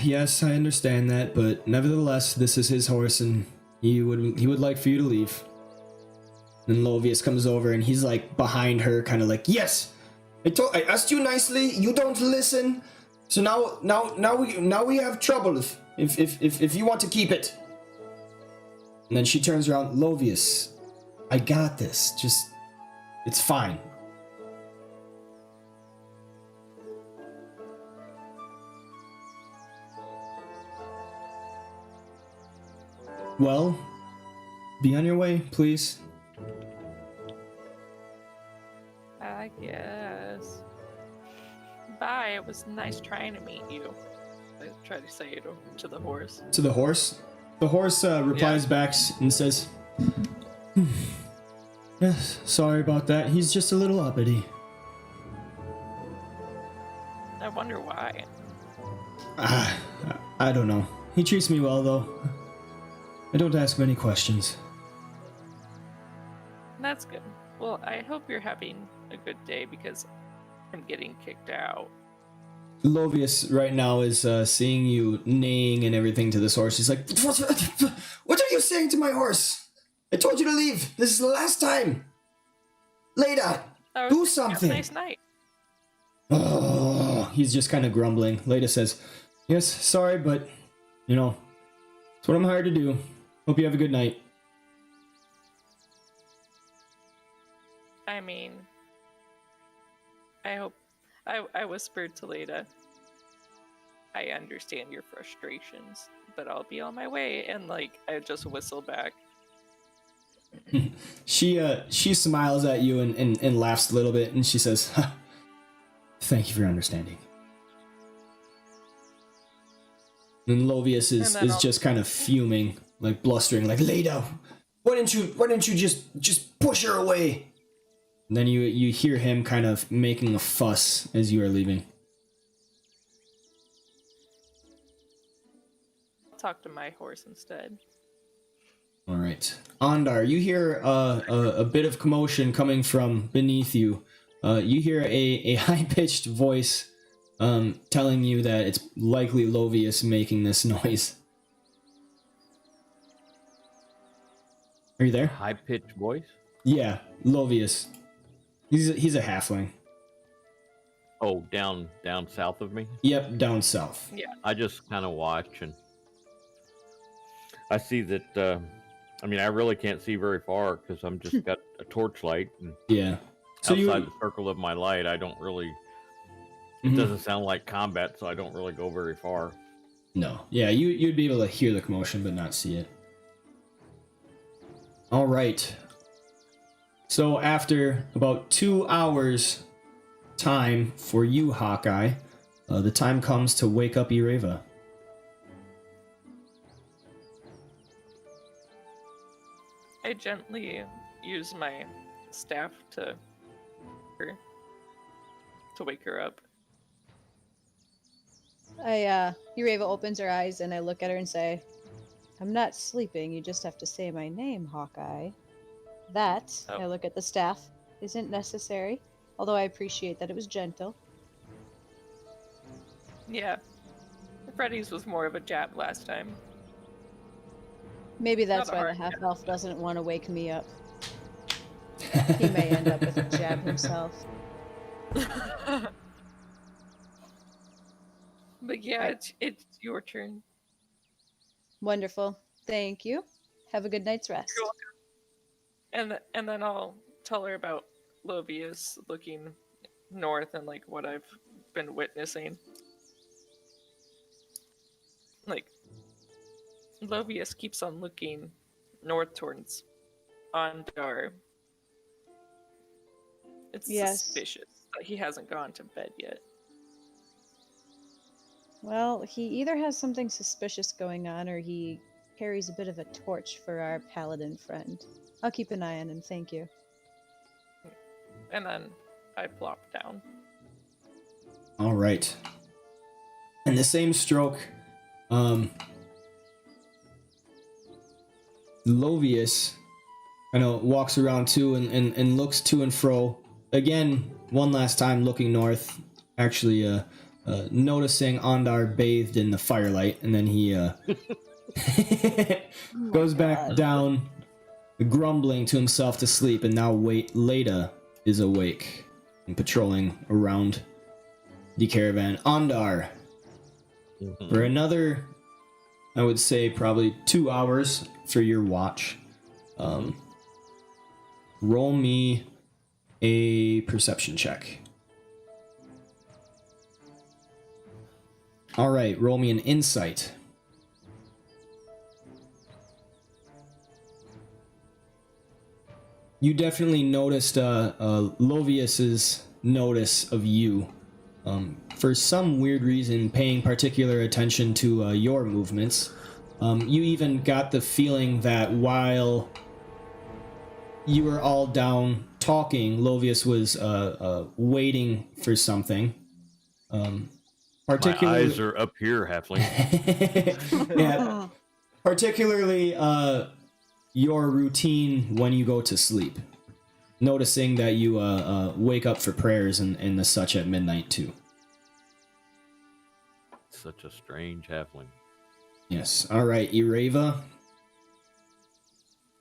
Speaker 1: Yes, I understand that, but nevertheless, this is his horse, and he would like for you to leave. Then Lovius comes over, and he's like behind her, kind of like, "Yes, I asked you nicely. You don't listen. So now we have trouble if you want to keep it." And then she turns around, "Lovius, I got this. It's fine." Well, be on your way, please.
Speaker 3: I guess. Bye. It was nice trying to meet you. I try to say it to the horse.
Speaker 1: To the horse. The horse replies back and says, "Yes, sorry about that. He's just a little uppity."
Speaker 3: I wonder why.
Speaker 1: I don't know. He treats me well, though. I don't ask many questions.
Speaker 3: That's good. Well, I hope you're having a good day because I'm getting kicked out.
Speaker 1: Lovius right now is seeing you neighing and everything to this horse. He's like, what are you saying to my horse? I told you to leave. This is the last time. Leda, do something.
Speaker 3: Have a nice night.
Speaker 1: Oh, he's just kind of grumbling. Leda says, yes, sorry, but, you know, it's what I'm hired to do. Hope you have a good night.
Speaker 3: I mean, I hope... I whispered to Leda, I understand your frustrations, but I'll be on my way, and, like, I just whistle back.
Speaker 1: She smiles at you and laughs a little bit, and she says, thank you for your understanding. And Lovius is just kind of fuming, like blustering, like, Leda, why didn't you just push her away? And then you hear him kind of making a fuss as you are leaving.
Speaker 3: I'll talk to my horse instead.
Speaker 1: All right, Ondar, you hear a bit of commotion coming from beneath you. You hear a high-pitched voice telling you that it's likely Lovius making this noise. Are you there?
Speaker 6: High-pitched voice?
Speaker 1: Yeah, Lovius. He's a halfling.
Speaker 6: Oh, down south of me?
Speaker 1: Yep, down south.
Speaker 3: Yeah.
Speaker 6: I just kind of watch, and I see that, I mean, I really can't see very far because I'm just got a torchlight. And
Speaker 1: yeah. So
Speaker 6: outside the circle of my light, I don't really, it doesn't sound like combat, so I don't really go very far.
Speaker 1: No. Yeah, you'd be able to hear the commotion, but not see it. All right. So after about 2 hours time for you, Hawkeye, the time comes to wake up Ireva.
Speaker 3: I gently use my staff to wake her up.
Speaker 9: Ireva opens her eyes and I look at her and say, I'm not sleeping, you just have to say my name, Hawkeye. That, I look at the staff, isn't necessary, although I appreciate that it was gentle.
Speaker 3: Yeah. Freddy's was more of a jab last time.
Speaker 9: Maybe that's
Speaker 3: Not a
Speaker 9: why the
Speaker 3: hard
Speaker 9: half-elf doesn't want to wake me up. He may end up with a jab himself.
Speaker 3: But yeah, it's your turn.
Speaker 9: Wonderful. Thank you. Have a good night's rest.
Speaker 3: You're welcome. And then I'll tell her about Lovius looking north and like what I've been witnessing. Like Lovius keeps on looking north towards Ondar. It's suspicious that he hasn't gone to bed yet.
Speaker 9: Well, he either has something suspicious going on or he carries a bit of a torch for our paladin friend. I'll keep an eye on him, thank you.
Speaker 3: And then I plop down.
Speaker 1: All right. In the same stroke, Lovius kind of walks around too and looks to and fro. Again, one last time looking north, actually noticing Ondar bathed in the firelight, and then he goes back down, grumbling to himself to sleep, and now Leda is awake and patrolling around the caravan. Ondar, for another, I would say probably 2 hours for your watch. Roll me a perception check. All right, roll me an insight. You definitely noticed Lovius's notice of you. For some weird reason, paying particular attention to your movements. You even got the feeling that while you were all down talking, Lovius was waiting for something.
Speaker 6: My
Speaker 1: particularly
Speaker 6: eyes are up here, halfling.
Speaker 1: yeah, particularly your routine when you go to sleep. Noticing that you wake up for prayers and the such at midnight too.
Speaker 6: Such a strange halfling.
Speaker 1: Yes. All right, Ireva.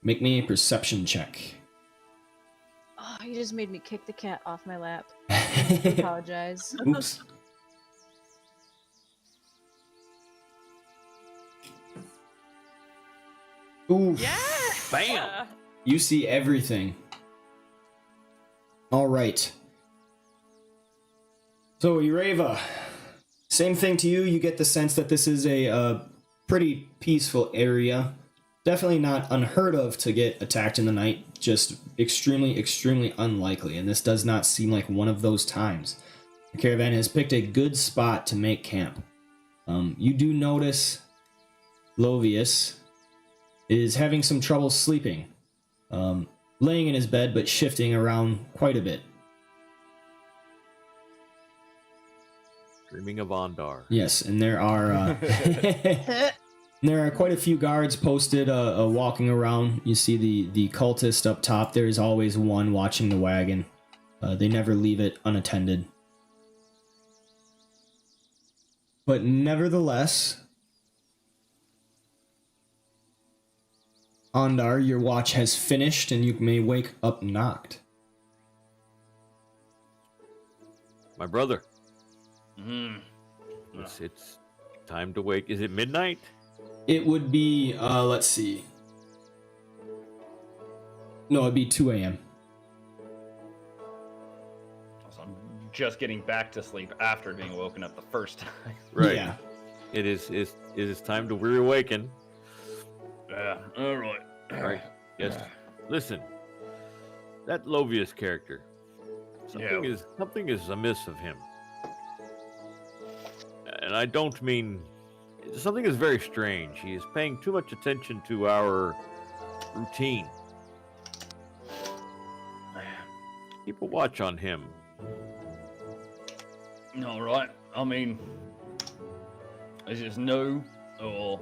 Speaker 1: Make me a perception check.
Speaker 9: Oh, you just made me kick the cat off my lap. I apologize.
Speaker 1: Oops. Oof.
Speaker 3: Yeah.
Speaker 6: Bam!
Speaker 1: You see everything. All right. So, Ireva, same thing to you. You get the sense that this is a pretty peaceful area. Definitely not unheard of to get attacked in the night. Just extremely, extremely unlikely. And this does not seem like one of those times. The caravan has picked a good spot to make camp. You do notice Lovius is having some trouble sleeping. Laying in his bed, but shifting around quite a bit.
Speaker 6: Dreaming of Ondar.
Speaker 1: Yes, and there are there are quite a few guards posted walking around. You see the cultist up top. There is always one watching the wagon. They never leave it unattended. But nevertheless, Ondar, your watch has finished and you may wake up knocked.
Speaker 6: My brother.
Speaker 7: Mm.
Speaker 6: It's time to wake. Is it midnight?
Speaker 1: It would be, let's see. No, it'd be 2 a.m.
Speaker 4: So I'm just getting back to sleep after being woken up the first time.
Speaker 6: Right.
Speaker 1: Yeah.
Speaker 6: It is time to reawaken.
Speaker 4: Yeah. All right.
Speaker 6: All right. Yes. Listen. That Lovius character. Something is amiss of him. And I don't mean something is very strange. He is paying too much attention to our routine. Keep a watch on him.
Speaker 4: All right. I mean, is this new, or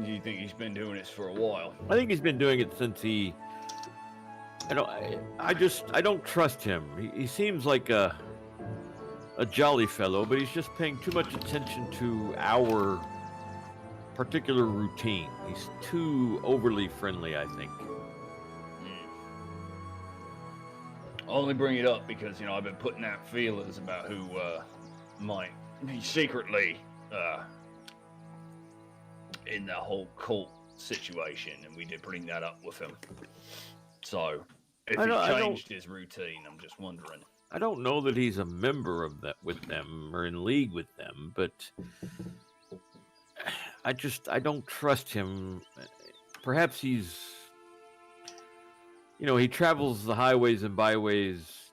Speaker 4: do you think he's been doing this for a while?
Speaker 6: I think he's been doing it since he. I don't trust him. He seems like a jolly fellow, but he's just paying too much attention to our particular routine. He's too overly friendly, I think.
Speaker 4: I only bring it up because, I've been putting out feelers about who might be secretly in the whole cult situation, and we did bring that up with him. So, if he changed his routine, I'm just wondering.
Speaker 6: I don't know that he's a member of that with them or in league with them, but I don't trust him. Perhaps he's, he travels the highways and byways.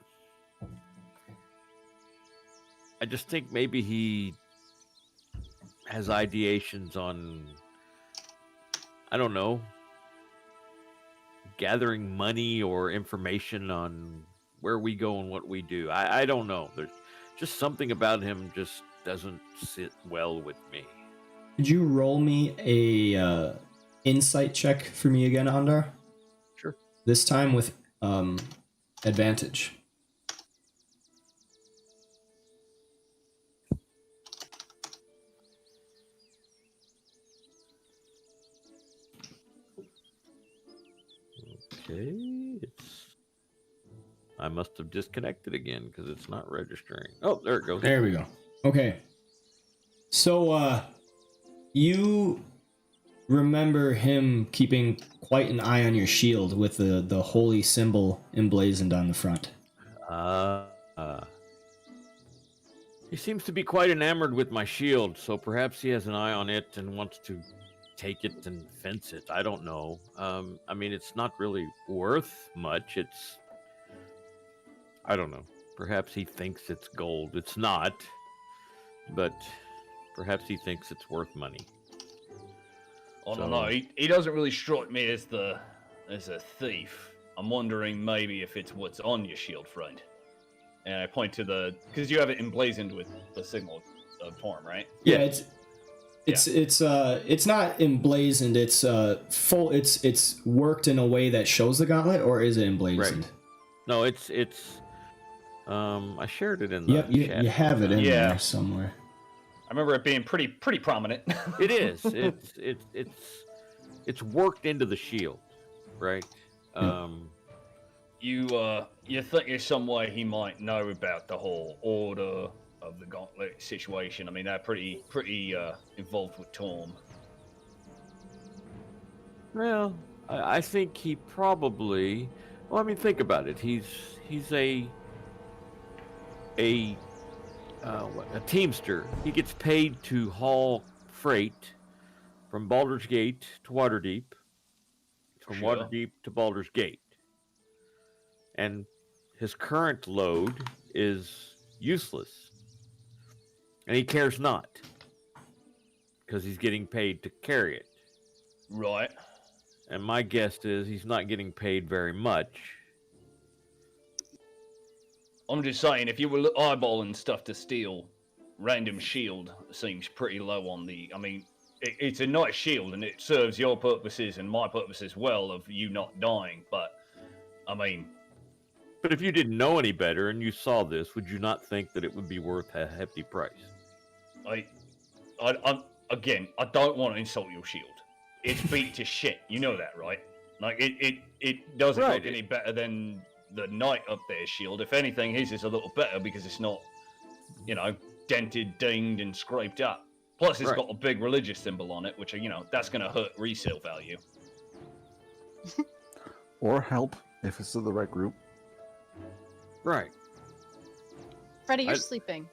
Speaker 6: I just think maybe he has ideations on, I don't know, gathering money or information on where we go and what we do. I don't know. There's just something about him just doesn't sit well with me.
Speaker 1: Could you roll me a insight check for me again, Ondar?
Speaker 6: Sure.
Speaker 1: This time with advantage.
Speaker 6: Okay, I must have disconnected again because it's not registering. Oh, there it goes.
Speaker 1: There we go. Okay. So, you remember him keeping quite an eye on your shield with the holy symbol emblazoned on the front.
Speaker 6: He seems to be quite enamored with my shield, so perhaps he has an eye on it and wants to take it and fence it. I don't know. I mean, it's not really worth much. I don't know. Perhaps he thinks it's gold. It's not, but perhaps he thinks it's worth money.
Speaker 4: I don't know. He doesn't really strike me as a thief. I'm wondering maybe if it's what's on your shield, friend. And I point to because you have it emblazoned with the signal of Torm, right?
Speaker 1: Yeah, it's not emblazoned. It's full. It's worked in a way that shows the gauntlet, or is it emblazoned?
Speaker 6: Right. No, it's. I shared it in the
Speaker 1: Yep,
Speaker 6: chat.
Speaker 1: you have it in
Speaker 4: Yeah.
Speaker 1: there somewhere.
Speaker 4: I remember it being pretty prominent.
Speaker 6: It is. It's worked into the shield, right?
Speaker 4: You think there's some way he might know about the whole order of the gauntlet situation? I mean, they're pretty involved with Torm.
Speaker 6: Well, I think he probably. Well, I mean, think about it. He's a teamster. He gets paid to haul freight from Baldur's Gate to Waterdeep, from
Speaker 4: Sure.
Speaker 6: Waterdeep to Baldur's Gate. And his current load is useless. And he cares not, because he's getting paid to carry it.
Speaker 4: Right.
Speaker 6: And my guess is he's not getting paid very much.
Speaker 4: I'm just saying, if you were eyeballing stuff to steal, random shield seems pretty low on the. I mean, it's a nice shield and it serves your purposes and my purposes well of you not dying. But I mean,
Speaker 6: But if you didn't know any better and you saw this, would you not think that it would be worth a hefty price?
Speaker 4: I'm again, I don't want to insult your shield. It's beat to shit. You know that, right? Like it doesn't
Speaker 6: Right.
Speaker 4: look any better than the knight up there's shield. If anything, his is a little better because it's not, dented, dinged, and scraped up. Plus, it's
Speaker 6: Right.
Speaker 4: got a big religious symbol on it, which that's going to hurt resale value.
Speaker 2: Or help if it's to the right group.
Speaker 6: Right.
Speaker 5: Freddie, you're
Speaker 6: I-
Speaker 5: sleeping.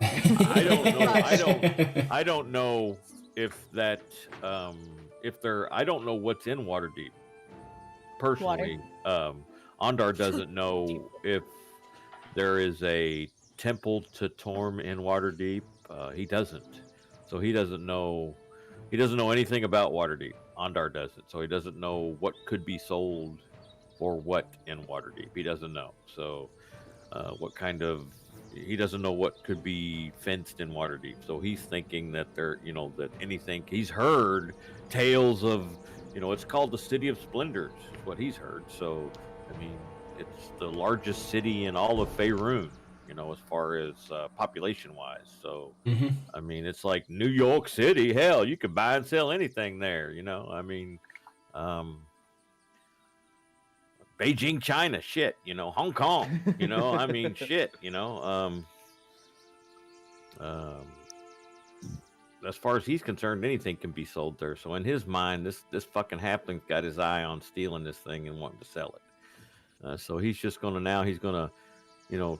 Speaker 6: I don't know. I don't know if that I don't know what's in Waterdeep. Personally, Ondar doesn't know if there is a temple to Torm in Waterdeep. He doesn't. So he doesn't know anything about Waterdeep. Ondar doesn't. So he doesn't know what could be sold or what in Waterdeep. He doesn't know. So he doesn't know what could be fenced in Waterdeep. So he's thinking that he's heard tales of, it's called the City of Splendors, is what he's heard. So, I mean, it's the largest city in all of Faerun, as far as population-wise. So,
Speaker 1: Mhm.
Speaker 6: I mean, it's like New York City. Hell, you can buy and sell anything there, I mean, Beijing, China, shit, Hong Kong, I mean, shit, as far as he's concerned, anything can be sold there. So in his mind, this fucking halfling's got his eye on stealing this thing and wanting to sell it. So he's just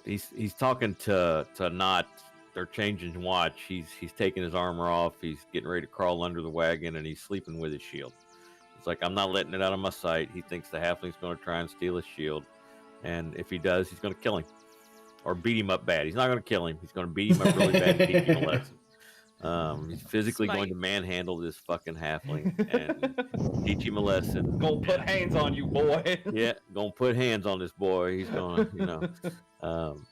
Speaker 6: he's talking to Knot. They're changing watch. He's taking his armor off. He's getting ready to crawl under the wagon, and he's sleeping with his shield. It's like, I'm not letting it out of my sight. He thinks the halfling's going to try and steal his shield. And if he does, he's going to kill him. Or beat him up bad. He's not going to kill him. He's going to beat him up really bad and teach him a lesson. He's physically going to manhandle this fucking halfling and teach him a lesson.
Speaker 4: Gonna put hands on you, boy.
Speaker 6: Yeah, gonna put hands on this boy. He's gonna,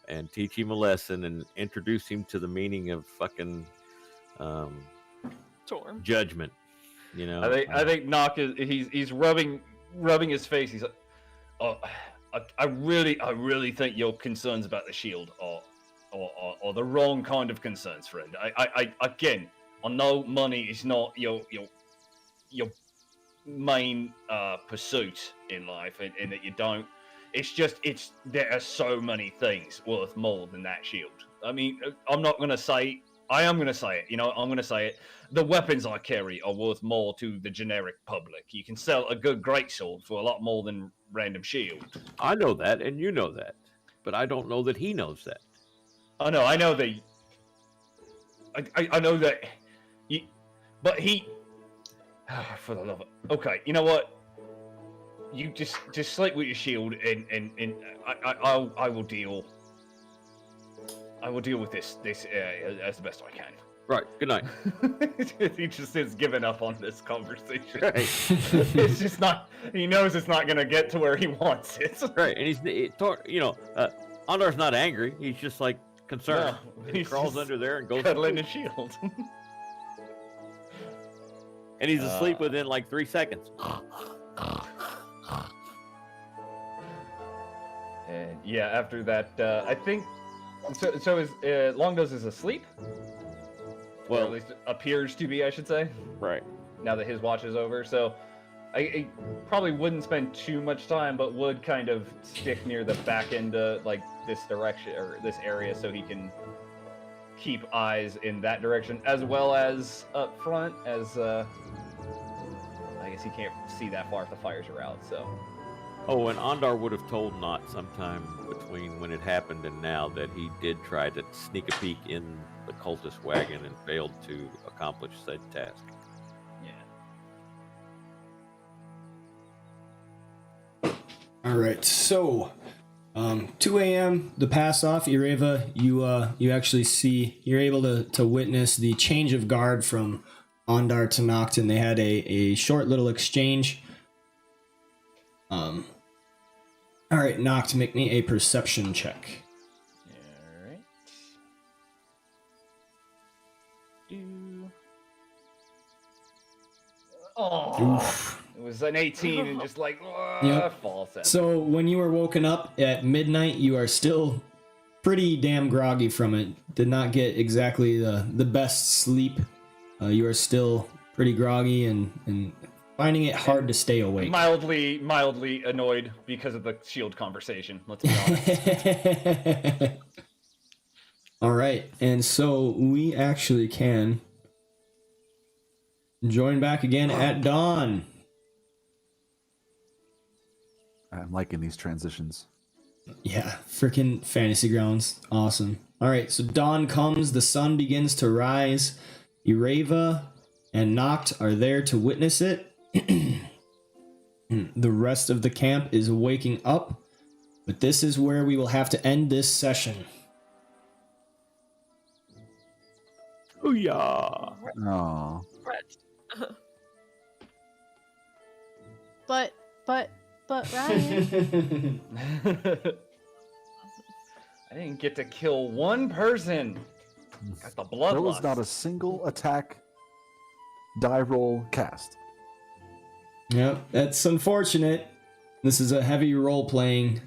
Speaker 6: and teach him a lesson and introduce him to the meaning of fucking
Speaker 3: Torm.
Speaker 6: judgment.
Speaker 4: I think Knock he's rubbing his face. He's like, oh, I really think your concerns about the shield are the wrong kind of concerns, friend. I know money is not your main pursuit in life, and that you don't. There are so many things worth more than that shield. I mean, I'm not gonna say. I am gonna say it. I'm gonna say it. The weapons I carry are worth more to the generic public. You can sell a good greatsword for a lot more than random shield.
Speaker 6: I know that, and you know that, but I don't know that he knows that.
Speaker 4: I know that. I know that. But he. For the love of. Okay, you know what? You just sleep with your shield, and I will deal. I will deal with this as the best I can.
Speaker 6: Right. Good night.
Speaker 4: He just is giving up on this conversation.
Speaker 6: Right.
Speaker 4: It's just not. He knows it's not going to get to where he wants it.
Speaker 6: Right. And Andar's not angry. He's just like concerned.
Speaker 4: No,
Speaker 6: And he
Speaker 4: he's
Speaker 6: crawls
Speaker 4: just
Speaker 6: under there and goes
Speaker 4: cuddling
Speaker 6: to
Speaker 4: his
Speaker 6: sleep.
Speaker 4: shield.
Speaker 6: And he's asleep within like 3 seconds.
Speaker 4: And yeah, after that, I think. So is Longnose is asleep? Or
Speaker 6: Well,
Speaker 4: at least appears to be, I should say.
Speaker 6: right.
Speaker 4: Now that his watch is over, so I probably wouldn't spend too much time, but would kind of stick near the back end of like this direction or this area, so he can keep eyes in that direction, as well as up front, as I guess he can't see that far if the fires are out. So
Speaker 6: Oh, and Ondar would have told Not sometime between when it happened and now that he did try to sneak a peek in the cultist wagon and failed to accomplish said task.
Speaker 4: yeah.
Speaker 1: All right, so 2 a.m. the pass off, Ireva, you actually see, you're able to witness the change of guard from Ondar to Noct, and they had a short little exchange. All right, Noct, make me a perception check.
Speaker 4: All right. Oh,
Speaker 1: Oof.
Speaker 4: it was an 18 and just like
Speaker 1: Yep.
Speaker 4: false.
Speaker 1: So when you were woken up at midnight, you are still pretty damn groggy from it. Did not get exactly the best sleep. You are still pretty groggy and finding it hard to stay awake.
Speaker 4: Mildly annoyed because of the shield conversation. Let's be honest.
Speaker 1: All right, and so we actually can join back again at dawn.
Speaker 2: I'm liking these transitions.
Speaker 1: Yeah, freaking Fantasy Grounds. Awesome. All right, so dawn comes, the sun begins to rise. Ireva and Noct are there to witness it. The rest of the camp is waking up, but this is where we will have to end this session.
Speaker 6: Booyah!
Speaker 2: Oh,
Speaker 5: But Ryan.
Speaker 4: I didn't get to kill one person. Got the bloodlust.
Speaker 2: there was not a single attack die roll cast.
Speaker 1: Yep, that's unfortunate. This is a heavy role-playing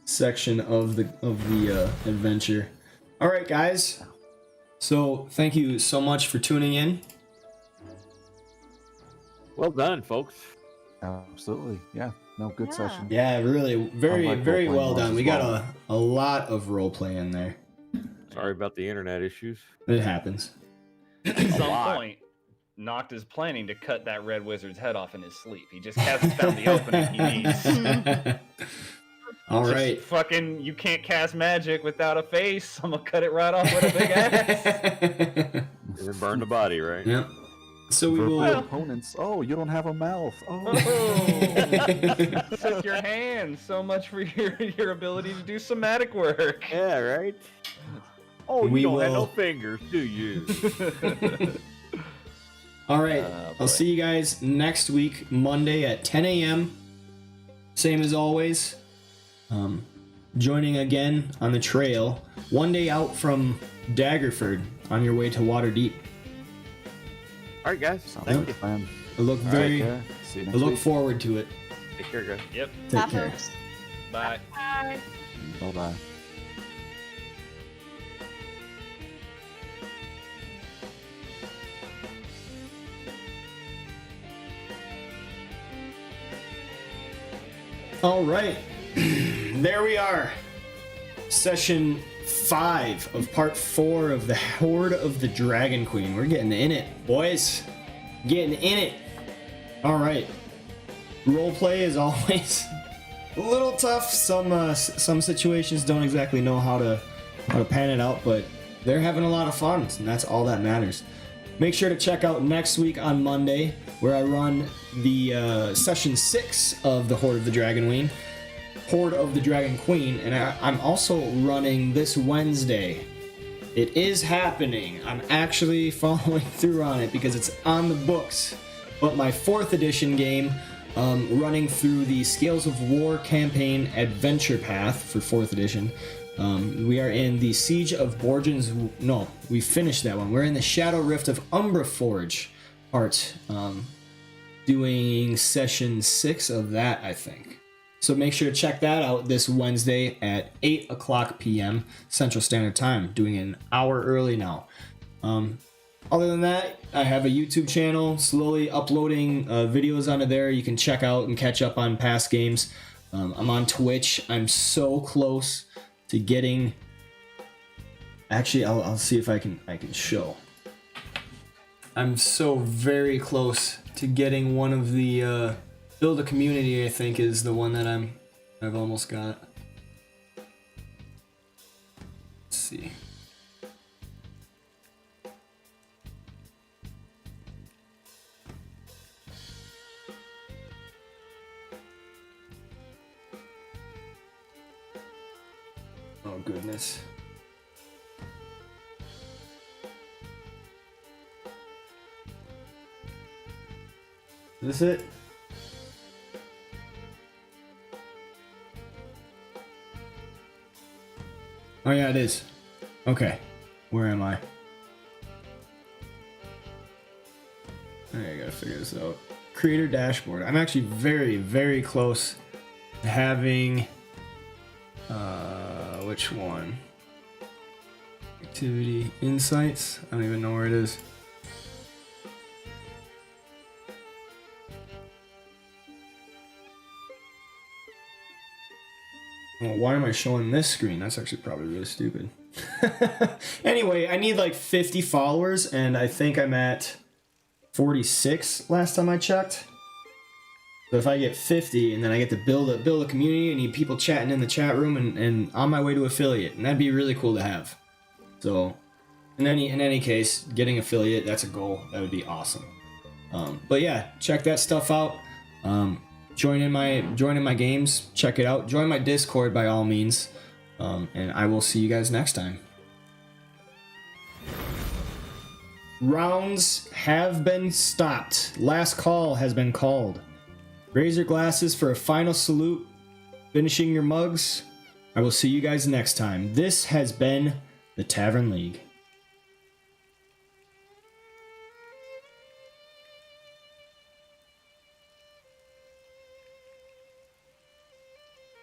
Speaker 1: section of the adventure. All right, guys. So thank you so much for tuning in.
Speaker 6: Well done, folks.
Speaker 2: Absolutely, yeah. No, good
Speaker 5: Yeah.
Speaker 2: session.
Speaker 1: Yeah, really, very,
Speaker 2: Unlike
Speaker 1: very
Speaker 2: role-playing
Speaker 1: well
Speaker 2: ones
Speaker 1: done.
Speaker 2: as
Speaker 1: We got
Speaker 2: well.
Speaker 1: a lot of role-play in there.
Speaker 6: Sorry about the internet issues.
Speaker 1: It happens.
Speaker 4: At some point, Noct is planning to cut that red wizard's head off in his sleep. He just hasn't found the opening he needs.
Speaker 1: All
Speaker 4: Just
Speaker 1: right.
Speaker 4: fucking, you can't cast magic without a face. I'm gonna cut it right off with a big axe.
Speaker 6: And then burn the body, right?
Speaker 1: Yep. So we
Speaker 2: For
Speaker 1: will.
Speaker 2: opponents, oh, you don't have a mouth. Oh,
Speaker 4: Oh, took your hand. So much for your ability to do somatic work.
Speaker 6: Yeah, right? Oh,
Speaker 1: We
Speaker 6: you don't have no
Speaker 1: will-
Speaker 6: fingers, do you?
Speaker 1: All right.
Speaker 4: boy.
Speaker 1: I'll see you guys next week, Monday at 10 a.m. Same as always. Joining again on the trail, one day out from Daggerford on your way to Waterdeep.
Speaker 6: All right, guys.
Speaker 2: sounds
Speaker 6: Thank
Speaker 2: like a
Speaker 6: you.
Speaker 2: plan.
Speaker 1: I look
Speaker 2: Take
Speaker 1: very.
Speaker 2: care. See you
Speaker 1: I
Speaker 2: next
Speaker 1: look
Speaker 2: week.
Speaker 1: forward to it.
Speaker 6: Take care, guys.
Speaker 4: Yep.
Speaker 1: Take
Speaker 5: Bye,
Speaker 1: care.
Speaker 5: folks.
Speaker 4: Bye.
Speaker 3: Bye.
Speaker 2: Bye-bye.
Speaker 1: All right. There we are. Session 5 of part 4 of the Hoard of the Dragon Queen. We're getting in it, boys. Getting in it. All right. Roleplay is always a little tough. Some situations don't exactly know how to pan it out, but they're having a lot of fun, and that's all that matters. Make sure to check out next week on Monday, where I run the session 6 of the Hoard of the Dragon Queen, and I'm also running this Wednesday. It is happening. I'm actually following through on it because it's on the books. But my 4th edition game, running through the Scales of War campaign adventure path for 4th edition, We are in the Siege of Borgens. No, we finished that one. We're in the Shadow Rift of Umbra Forge part. Doing session 6 of that, I think. So make sure to check that out this Wednesday at 8 o'clock p.m. Central Standard Time. Doing it an hour early now. Other than that, I have a YouTube channel, slowly uploading videos onto there. You can check out and catch up on past games. I'm on Twitch. I'm so close to getting. Actually, I'll see if I can show. I'm so very close to getting one of the build a community. I think is the one that I've almost got. Let's see. Oh goodness. Is this it? Oh yeah, it is. Okay. Where am I? I gotta figure this out. Creator dashboard. I'm actually very, very close to having which one? Activity insights. I don't even know where it is. Well, why am I showing this screen? That's actually probably really stupid. Anyway, I need like 50 followers, and I think I'm at 46 last time I checked. So if I get 50, and then I get to build a community, I need people chatting in the chat room, and on my way to affiliate, and that'd be really cool to have. So, in any case, getting affiliate, that's a goal. That would be awesome. But yeah, check that stuff out. Join in my games. Check it out. Join my Discord by all means. And I will see you guys next time. Rounds have been stopped. Last call has been called. Raise your glasses for a final salute. Finishing your mugs. I will see you guys next time. This has been the Tavern League.